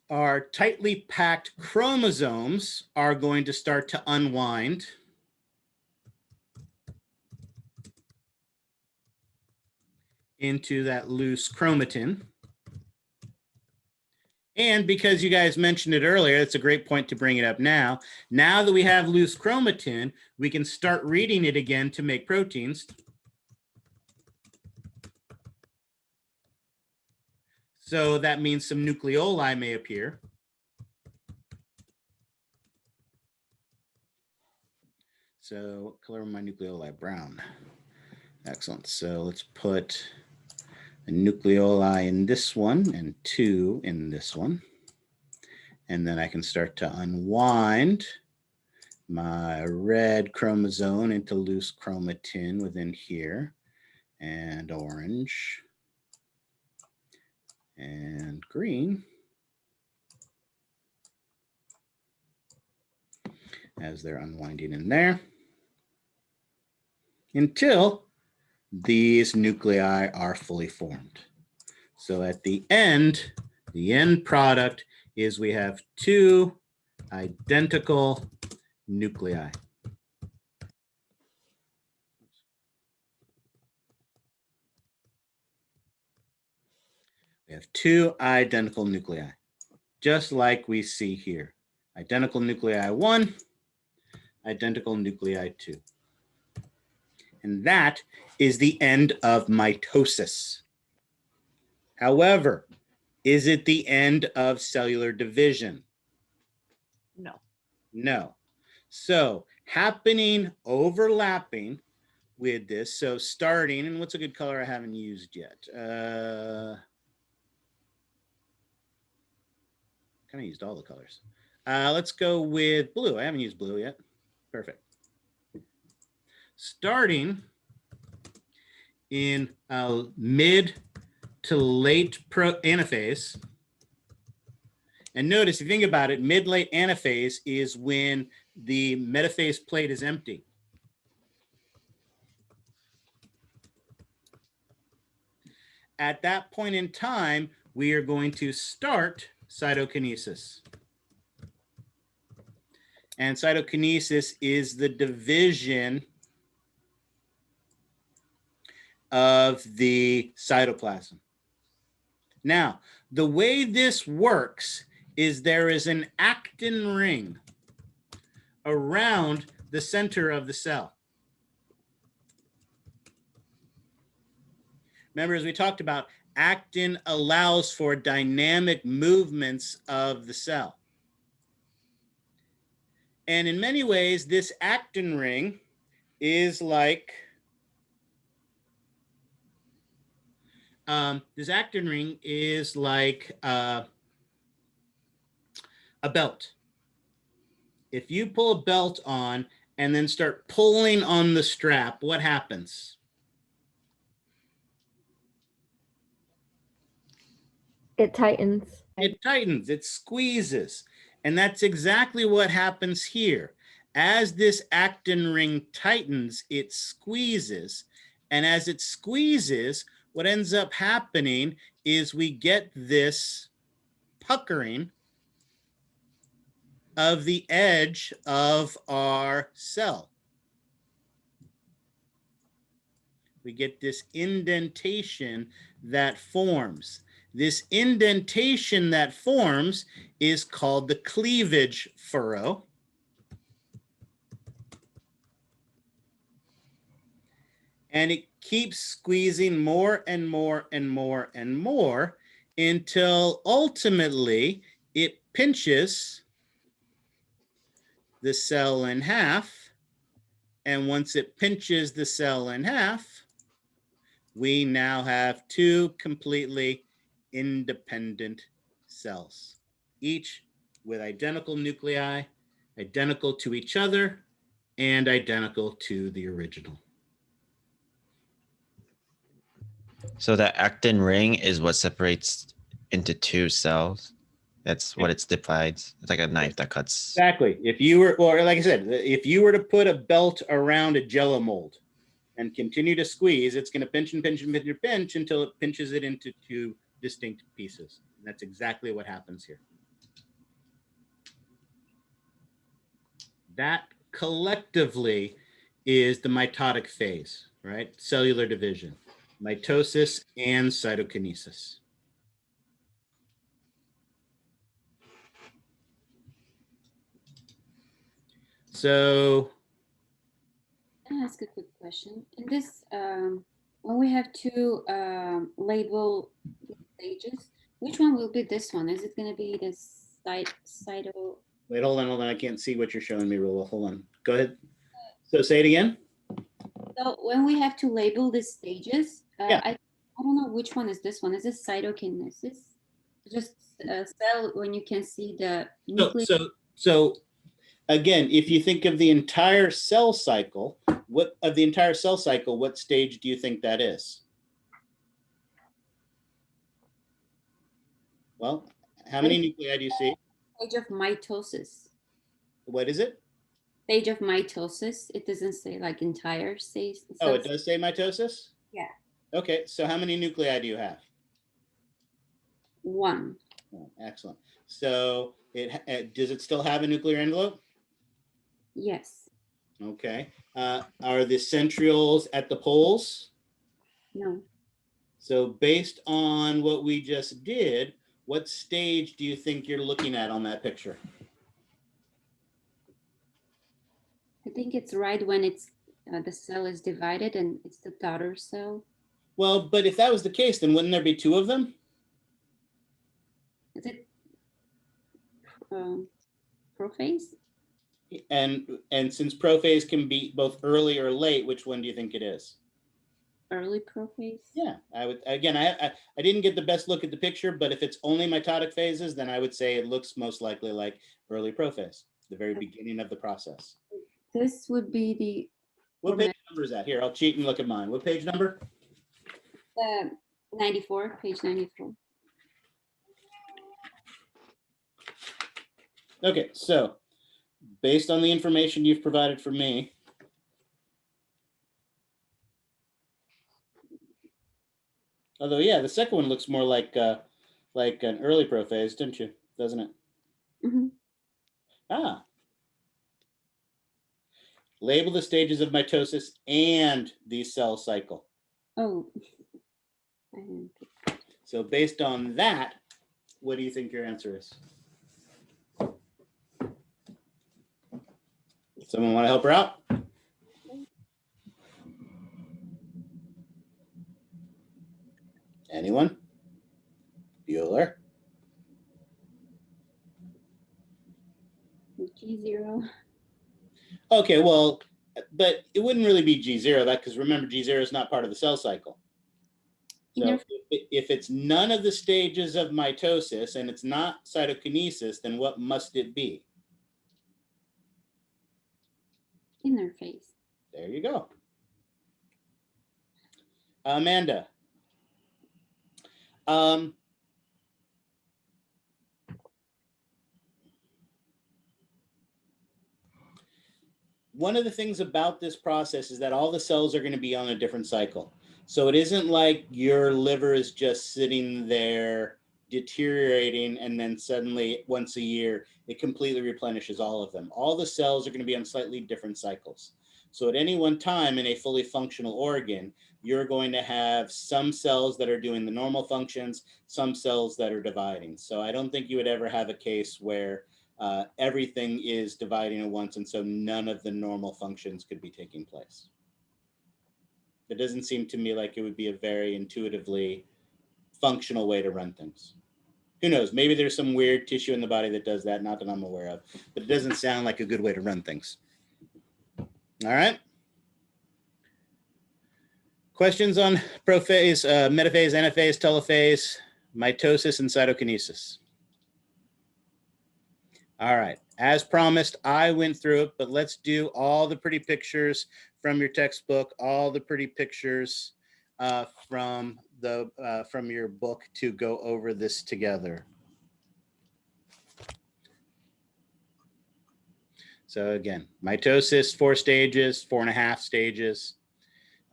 Our tightly packed chromosomes are going to start to unwind. Into that loose chromatin. And because you guys mentioned it earlier, it's a great point to bring it up now. Now that we have loose chromatin, we can start reading it again to make proteins. So that means some nucleoli may appear. So what color are my nucleoli? Brown. Excellent. So let's put a nucleoli in this one and two in this one. And then I can start to unwind my red chromosome into loose chromatin within here, and orange and green as they're unwinding in there until these nuclei are fully formed. So at the end product is we have two identical nuclei. We have two identical nuclei, just like we see here. Identical nuclei 1, identical nuclei 2. And that is the end of mitosis. However, is it the end of cellular division? No. No. So happening, overlapping with this. So starting, and what's a good color I haven't used yet? Kind of used all the colors. Let's go with blue. I haven't used blue yet. Perfect. Starting in mid to late anaphase And notice, if you think about it, mid-late anaphase is when the metaphase plate is empty. At that point in time, we are going to start cytokinesis. And cytokinesis is the division of the cytoplasm. Now, the way this works is there is an actin ring around the center of the cell. Remember, as we talked about, actin allows for dynamic movements of the cell. And in many ways, this actin ring is like a belt. If you pull a belt on and then start pulling on the strap, what happens? It tightens. It tightens, it squeezes. And that's exactly what happens here. As this actin ring tightens, it squeezes. And as it squeezes, what ends up happening is we get this puckering of the edge of our cell. We get this indentation that forms. This indentation that forms is called the cleavage furrow. And it keeps squeezing more and more and more and more until ultimately it pinches the cell in half. And once it pinches the cell in half, we now have two completely independent cells, each with identical nuclei, identical to each other, and identical to the original. So the actin ring is what separates into two cells. That's what it divides. It's like a knife that cuts. Exactly. If you were, or like I said, if you were to put a belt around a Jell-O mold and continue to squeeze, it's going to pinch and pinch and pinch and pinch until it pinches it into two distinct pieces. And that's exactly what happens here. That collectively is the mitotic phase, right? Cellular division, mitosis and cytokinesis. So, Can I ask a quick question? In this, when we have to label stages, which one will be this one? Is it going to be the cyto? wait, hold on. I can't see what you're showing me real well. Hold on. Go ahead. So say it again. So when we have to label the stages, Yeah. I don't know which one is this one. Is it cytokinesis? Just a cell when you can see the nucleus. So again, if you think of the entire cell cycle, what stage do you think that is? Well, how many nuclei do you see? Stage of mitosis. What is it? Stage of mitosis. It doesn't say like entire stage. Oh, it does say mitosis? Yeah. Okay, so how many nuclei do you have? One. Oh, excellent. So does it still have a nuclear envelope? Yes. Okay. Are the centrioles at the poles? No. So based on what we just did, what stage do you think you're looking at on that picture? I think it's right when it's the cell is divided and it's the daughter cell. Well, but if that was the case, then wouldn't there be two of them? Is it prophase? And since prophase can be both early or late, which one do you think it is? Early prophase? Yeah, I would. Again, I didn't get the best look at the picture, but if it's only mitotic phases, then I would say it looks most likely like early prophase, the very beginning of the process. This would be the. What page number is that? Here, I'll cheat and look at mine. What page number? 94, page 94. Okay, so based on the information you've provided for me, although yeah, the second one looks more like an early prophase, didn't you? Doesn't it? Mm-hmm. Ah. Label the stages of mitosis and the cell cycle. Oh. I didn't pick. So based on that, what do you think your answer is? Someone want to help her out? Anyone? Bueller? G0. Okay, well, but it wouldn't really be G0, that because remember G0 is not part of the cell cycle. So if it's none of the stages of mitosis and it's not cytokinesis, then what must it be? Interface. There you go. Amanda. One of the things about this process is that all the cells are going to be on a different cycle. So it isn't like your liver is just sitting there deteriorating and then suddenly once a year it completely replenishes all of them. All the cells are going to be on slightly different cycles. So at any one time in a fully functional organ, you're going to have some cells that are doing the normal functions, some cells that are dividing. So I don't think you would ever have a case where everything is dividing at once, and so none of the normal functions could be taking place. It doesn't seem to me like it would be a very intuitively functional way to run things. Who knows? Maybe there's some weird tissue in the body that does that, not that I'm aware of, but it doesn't sound like a good way to run things. All right. Questions on prophase, metaphase, anaphase, telophase, mitosis, and cytokinesis? All right, as promised, I went through it, but let's do all the pretty pictures from your textbook, all the pretty pictures from your book to go over this together. So again, mitosis, 4 stages, 4.5 stages.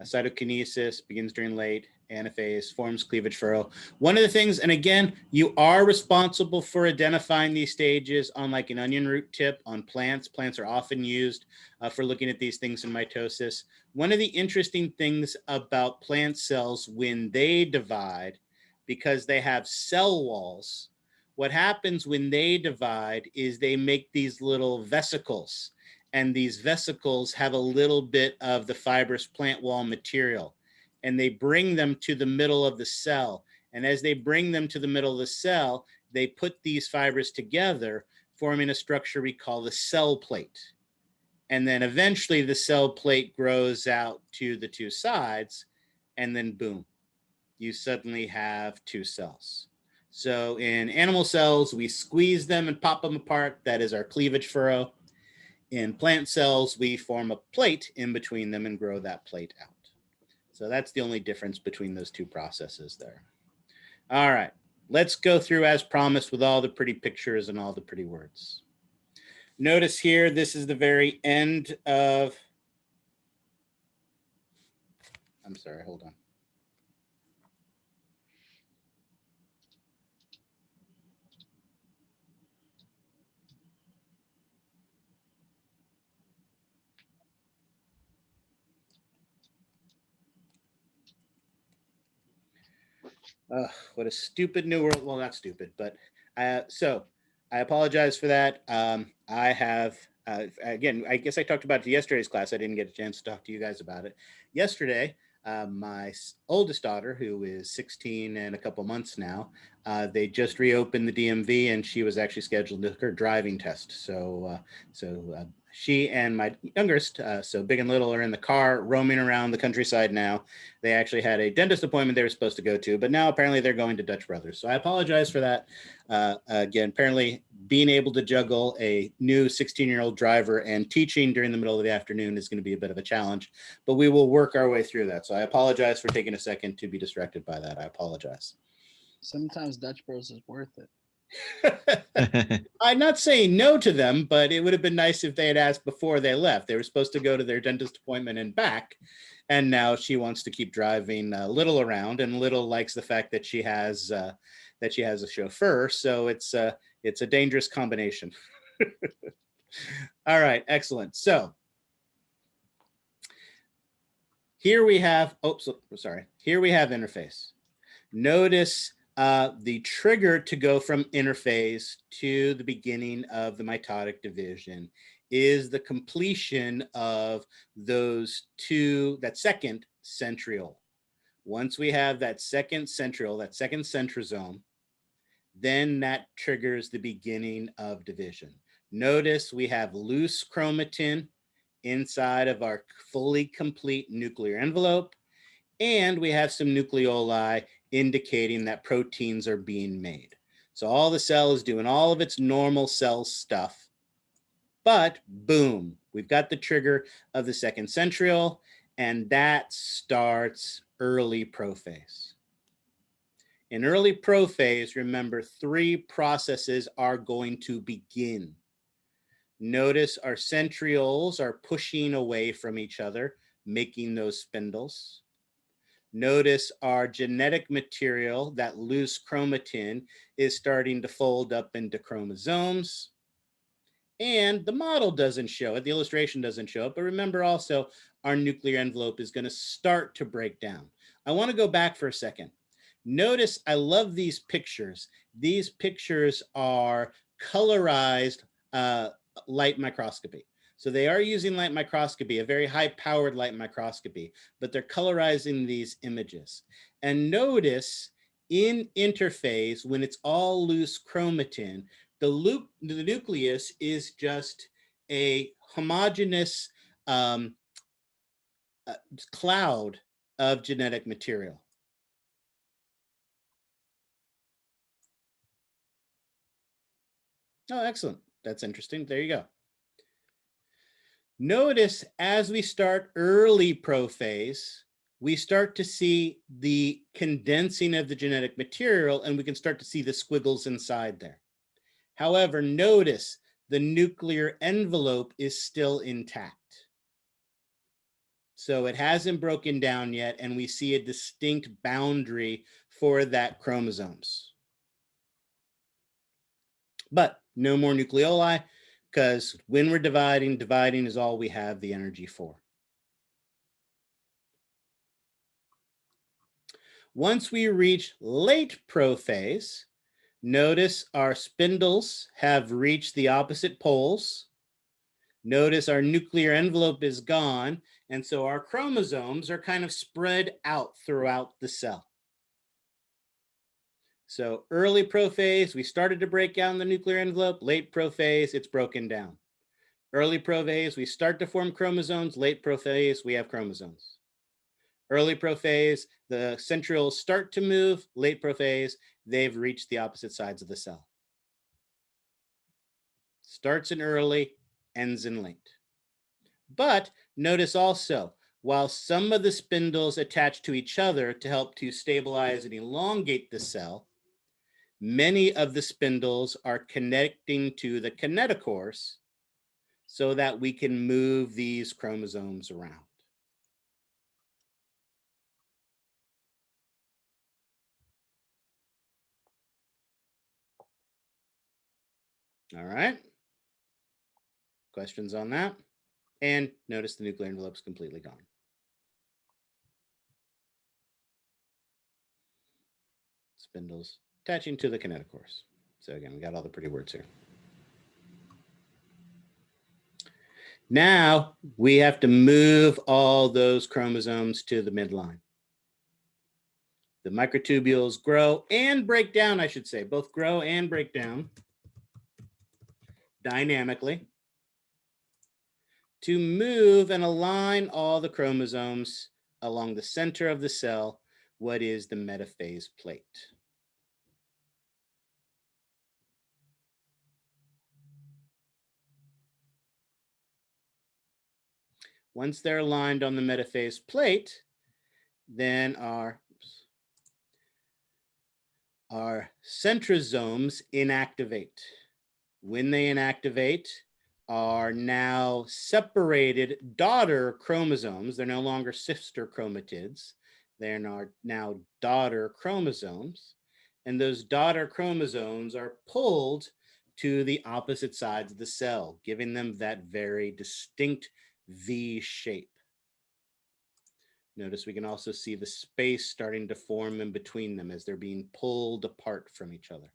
Cytokinesis begins during late. Anaphase forms cleavage furrow. One of the things, and again, you are responsible for identifying these stages on like an onion root tip on plants. Plants are often used for looking at these things in mitosis. One of the interesting things about plant cells when they divide, because they have cell walls, what happens when they divide is they make these little vesicles, and these vesicles have a little bit of the fibrous plant wall material, and they bring them to the middle of the cell. And as they bring them to the middle of the cell, they put these fibers together, forming a structure we call the cell plate. And then eventually the cell plate grows out to the 2 sides, and then boom, you suddenly have 2 cells. So in animal cells, we squeeze them and pop them apart. That is our cleavage furrow. In plant cells, we form a plate in between them and grow that plate out. So that's the only difference between those 2 processes there. All right, let's go through as promised with all the pretty pictures and all the pretty words. Notice here, this is the very end of, I'm sorry, hold on. What a stupid new world. Well, not stupid, but so I apologize for that. I have, again, I guess I talked about it in yesterday's class. I didn't get a chance to talk to you guys about it. Yesterday, my oldest daughter, who is 16 and a couple months now, they just reopened the DMV, and she was actually scheduled to her driving test. So, she and my youngest, so big and little, are in the car roaming around the countryside now. They actually had a dentist appointment they were supposed to go to, but now apparently they're going to Dutch Brothers. So I apologize for that. Again, apparently being able to juggle a new 16-year-old driver and teaching during the middle of the afternoon is going to be a bit of a challenge, but we will work our way through that. So I apologize for taking a second to be distracted by that. I apologize. Sometimes Dutch Bros is worth it. I'm not saying no to them, but it would have been nice if they had asked before they left. They were supposed to go to their dentist appointment and back. And now she wants to keep driving Little around, and Little likes the fact that she has a chauffeur. So it's a dangerous combination. All right, excellent. So here we have, here we have interface. Notice the trigger to go from interphase to the beginning of the mitotic division is the completion of that second centriole. Once we have that second centriole, that second centrosome, then that triggers the beginning of division. Notice we have loose chromatin inside of our fully complete nuclear envelope, and we have some nucleoli indicating that proteins are being made. So all the cell is doing all of its normal cell stuff, but boom, we've got the trigger of the second centriole, and that starts early prophase. In early prophase, remember, 3 processes are going to begin. Notice our centrioles are pushing away from each other, making those spindles. Notice our genetic material, that loose chromatin, is starting to fold up into chromosomes. And the model doesn't show it, the illustration doesn't show it, but remember also our nuclear envelope is going to start to break down. I want to go back for a second. Notice I love these pictures. These pictures are colorized light microscopy. So they are using light microscopy, a very high-powered light microscopy, but they're colorizing these images. And notice in interphase, when it's all loose chromatin, the nucleus is just a homogeneous cloud of genetic material. Oh, excellent. That's interesting. There you go. Notice as we start early prophase, we start to see the condensing of the genetic material, and we can start to see the squiggles inside there. However, notice the nuclear envelope is still intact. So it hasn't broken down yet, and we see a distinct boundary for that chromosomes. But no more nucleoli, because when we're dividing is all we have the energy for. Once we reach late prophase, notice our spindles have reached the opposite poles. Notice our nuclear envelope is gone, and so our chromosomes are kind of spread out throughout the cell. So early prophase, we started to break down the nuclear envelope. Late prophase, it's broken down. Early prophase, we start to form chromosomes. Late prophase, we have chromosomes. Early prophase, the centrioles start to move. Late prophase, they've reached the opposite sides of the cell. Starts in early, ends in late. But notice also, while some of the spindles attach to each other to help to stabilize and elongate the cell, many of the spindles are connecting to the kinetochores so that we can move these chromosomes around. All right. Questions on that? And notice the nuclear envelope is completely gone. Spindles attaching to the kinetochores. So again, we got all the pretty words here. Now we have to move all those chromosomes to the midline. The microtubules grow and break down, I should say, both grow and break down dynamically to move and align all the chromosomes along the center of the cell, what is the metaphase plate. Once they're aligned on the metaphase plate, then our our centrosomes inactivate. When they inactivate, our now separated daughter chromosomes, they're no longer sister chromatids, they're now daughter chromosomes, and those daughter chromosomes are pulled to the opposite sides of the cell, giving them that very distinct V shape. Notice we can also see the space starting to form in between them as they're being pulled apart from each other.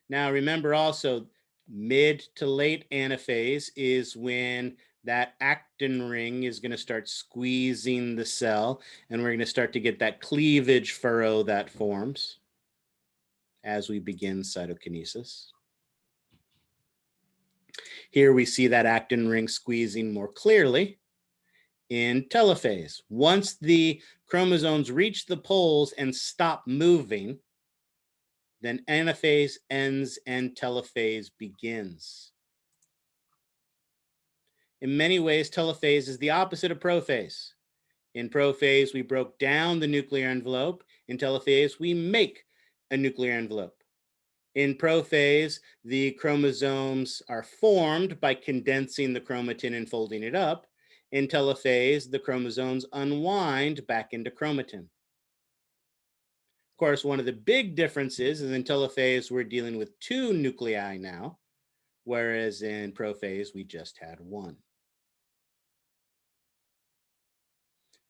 Now remember also, mid to late anaphase is when that actin ring is going to start squeezing the cell, and we're going to start to get that cleavage furrow that forms as we begin cytokinesis. Here we see that actin ring squeezing more clearly in telophase. Once the chromosomes reach the poles and stop moving, then anaphase ends and telophase begins. In many ways, telophase is the opposite of prophase. In prophase, we broke down the nuclear envelope. In telophase, we make a nuclear envelope. In prophase, the chromosomes are formed by condensing the chromatin and folding it up. In telophase, the chromosomes unwind back into chromatin. Of course, one of the big differences is in telophase, we're dealing with 2 nuclei now, whereas in prophase, we just had 1.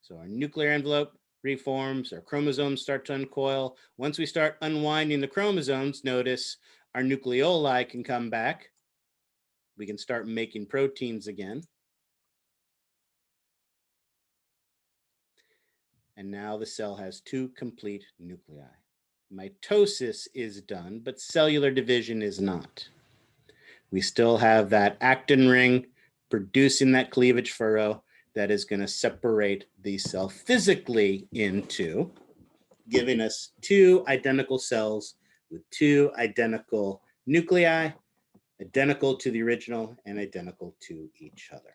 So our nuclear envelope reforms, our chromosomes start to uncoil. Once we start unwinding the chromosomes, notice our nucleoli can come back. We can start making proteins again. And now the cell has 2 complete nuclei. Mitosis is done, but cellular division is not. We still have that actin ring producing that cleavage furrow that is going to separate the cell physically in 2, giving us 2 identical cells with 2 identical nuclei, identical to the original and identical to each other.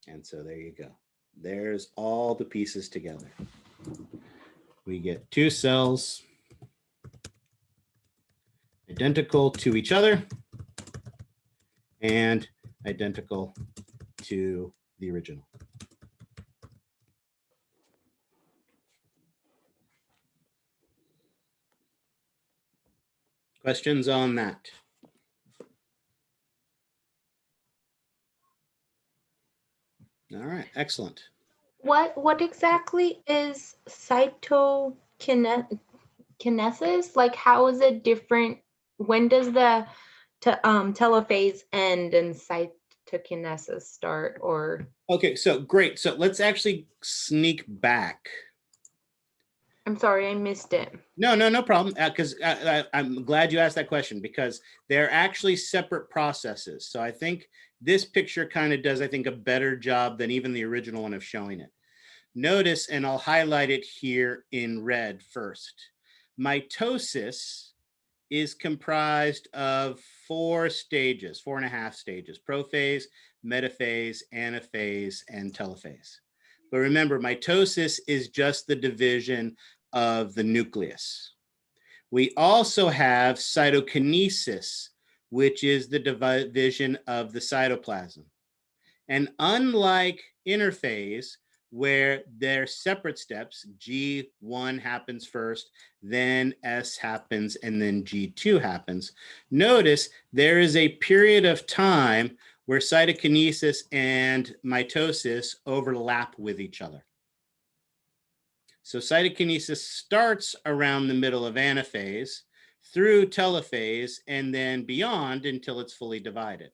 And so there you go. There's all the pieces together. We get 2 cells identical to each other and identical to the original. Questions on that? All right, excellent. What exactly is cytokinesis? Like, how is it different? When does the telophase end and cytokinesis start? Or okay, so great. So let's actually sneak back. I'm sorry, I missed it. No problem. Because I'm glad you asked that question, because they're actually separate processes. So I think this picture kind of does, I think, a better job than even the original one of showing it. Notice, and I'll highlight it here in red first. Mitosis is comprised of 4 stages, 4.5 stages: prophase, metaphase, anaphase, and telophase. But remember, mitosis is just the division of the nucleus. We also have cytokinesis, which is the division of the cytoplasm. And unlike interphase, where they're separate steps, G1 happens first, then S happens, and then G2 happens. Notice there is a period of time where cytokinesis and mitosis overlap with each other. So cytokinesis starts around the middle of anaphase, through telophase, and then beyond until it's fully divided.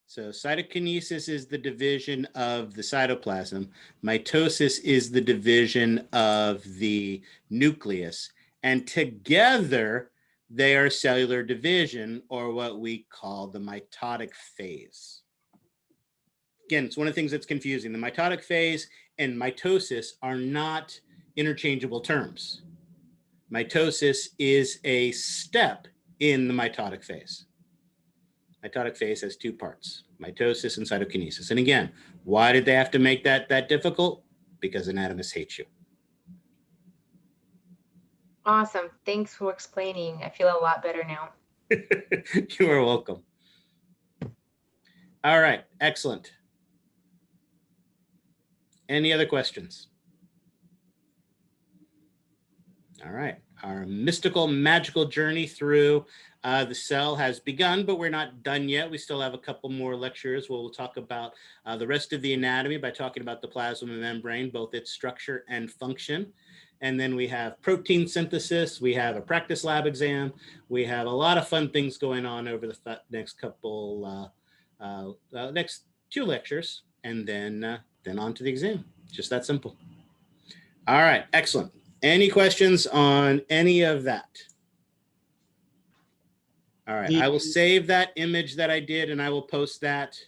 So cytokinesis is the division of the cytoplasm. Mitosis is the division of the nucleus. And together, they are cellular division, or what we call the mitotic phase. Again, it's one of the things that's confusing. The mitotic phase and mitosis are not interchangeable terms. Mitosis is a step in the mitotic phase. Mitotic phase has two parts, mitosis and cytokinesis. And again, why did they have to make that difficult? Because anatomists hate you. Awesome. Thanks for explaining. I feel a lot better now. You are welcome. All right, excellent. Any other questions? All right, our mystical, magical journey through the cell has begun, but we're not done yet. We still have a couple more lectures where we'll talk about the rest of the anatomy by talking about the plasma membrane, both its structure and function. And then we have protein synthesis. We have a practice lab exam. We have a lot of fun things going on over the next couple, next 2 lectures, and then on to the exam. Just that simple. All right, excellent. Any questions on any of that? All right, I will save that image that I did and I will post that.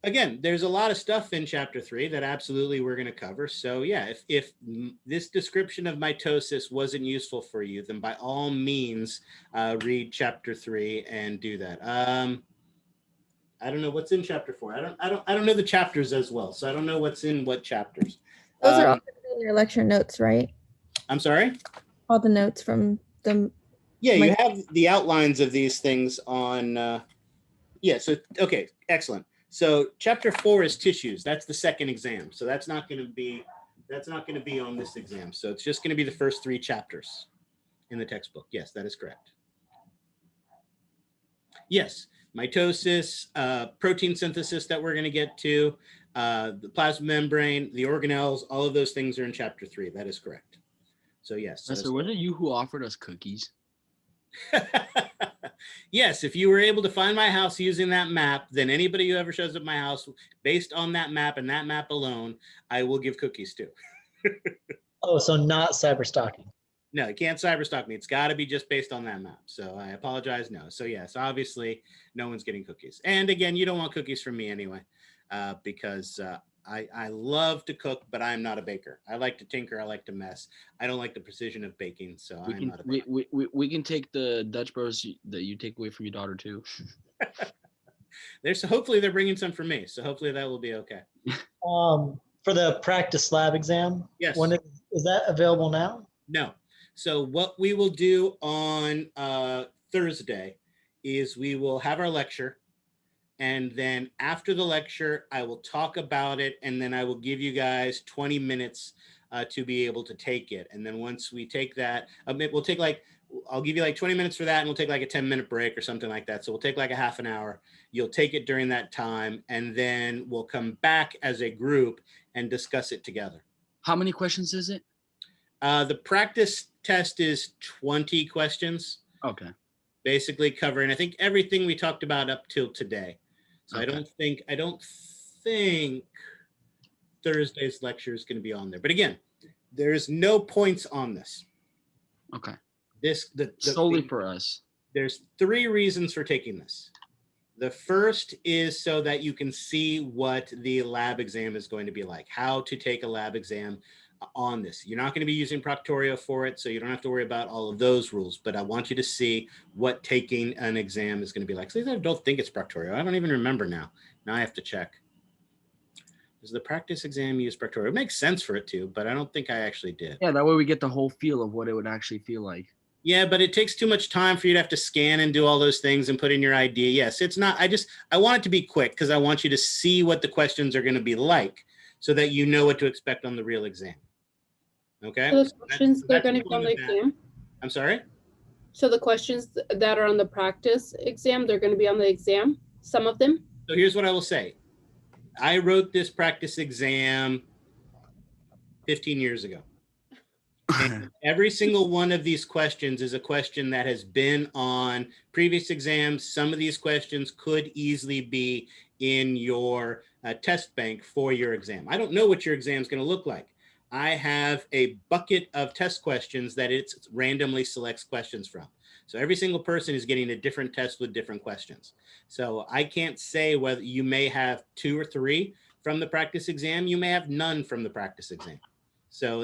Again, there's a lot of stuff in chapter 3 that absolutely we're going to cover. So yeah, if this description of mitosis wasn't useful for you, then by all means, read chapter 3 and do that. I don't know what's in chapter 4. I don't know the chapters as well, so I don't know what's in what chapters. Those are all your lecture notes, right? I'm sorry? All the notes from the. Yeah, you have the outlines of these things on. Yeah. So okay, excellent. So chapter 4 is tissues. That's the second exam. So that's not going to be on this exam. So it's just going to be the first 3 chapters in the textbook. Yes, that is correct. Yes, mitosis, protein synthesis that we're going to get to, the plasma membrane, the organelles, all of those things are in chapter 3. That is correct. So yes. So was it you who offered us cookies? Yes, if you were able to find my house using that map, then anybody who ever shows up at my house based on that map and that map alone, I will give cookies to. Oh, so not cyberstalking. No, you can't cyberstalk me. It's got to be just based on that map. So I apologize. No. So yes, obviously no one's getting cookies. And again, you don't want cookies from me anyway, because I love to cook, but I'm not a baker. I like to tinker. I like to mess. I don't like the precision of baking. So I'm not a baker. We can take the Dutch bros that you take away from your daughter too. Hopefully they're bringing some for me. So hopefully that will be okay. For the practice lab exam, yes. When is that available now? No. So what we will do on Thursday is we will have our lecture. And then after the lecture, I will talk about it. And then I will give you guys 20 minutes to be able to take it. And then once we take that, we'll take I'll give you like 20 minutes for that. And we'll take like a 10-minute break or something like that. So we'll take like a half an hour. You'll take it during that time. And then we'll come back as a group and discuss it together. How many questions is it? The practice test is 20 questions. Okay. Basically covering, I think, everything we talked about up till today. So okay. I don't think Thursday's lecture is going to be on there. But again, there's no points on this. Okay. Solely for us. There's 3 reasons for taking this. The first is so that you can see what the lab exam is going to be like, how to take a lab exam on this. You're not going to be using Proctorio for it, so you don't have to worry about all of those rules, but I want you to see what taking an exam is going to be like. So I don't think it's Proctorio. I don't even remember now. Now I have to check. Does the practice exam use Proctorio? It makes sense for it to, but I don't think I actually did. Yeah, that way we get the whole feel of what it would actually feel like. Yeah, but it takes too much time for you to have to scan and do all those things and put in your ID. Yes, it's not. I want it to be quick because I want you to see what the questions are going to be like so that you know what to expect on the real exam. Okay. So the questions they're going to be on the exam? I'm sorry? So the questions that are on the practice exam, they're going to be on the exam, some of them? So here's what I will say. I wrote this practice exam 15 years ago. And every single one of these questions is a question that has been on previous exams. Some of these questions could easily be in your test bank for your exam. I don't know what your exam is going to look like. I have a bucket of test questions that it randomly selects questions from. So every single person is getting a different test with different questions. So I can't say whether you may have 2 or 3 from the practice exam. You may have none from the practice exam. So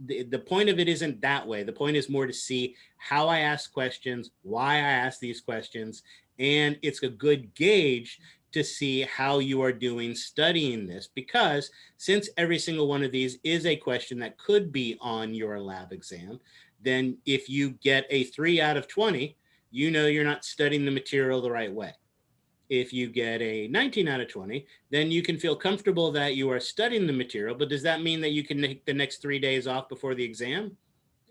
the point of it isn't that way. The point is more to see how I ask questions, why I ask these questions, and it's a good gauge to see how you are doing studying this, because since every single one of these is a question that could be on your lab exam, then if you get a 3 out of 20, you know you're not studying the material the right way. If you get a 19 out of 20, then you can feel comfortable that you are studying the material, but does that mean that you can take the next 3 days off before the exam?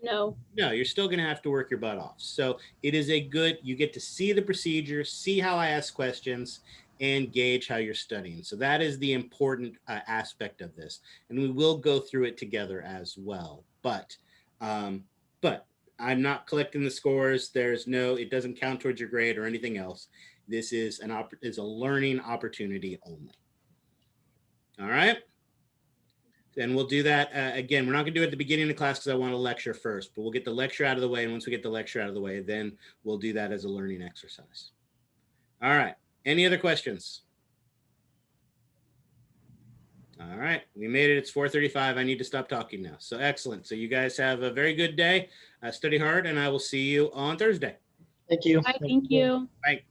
No. No, you're still going to have to work your butt off. So it is a good, you get to see the procedure, see how I ask questions, and gauge how you're studying. So that is the important aspect of this. And we will go through it together as well. But I'm not collecting the scores. There's no, it doesn't count towards your grade or anything else. This is a learning opportunity only. All right. And we'll do that again. We're not going to do it at the beginning of the class because I want to lecture first, but we'll get the lecture out of the way. And once we get the lecture out of the way, then we'll do that as a learning exercise. All right. Any other questions? All right. We made it. It's 4:35. I need to stop talking now. So excellent. So you guys have a very good day. Study hard, and I will see you on Thursday. Thank you. Thank you. Bye.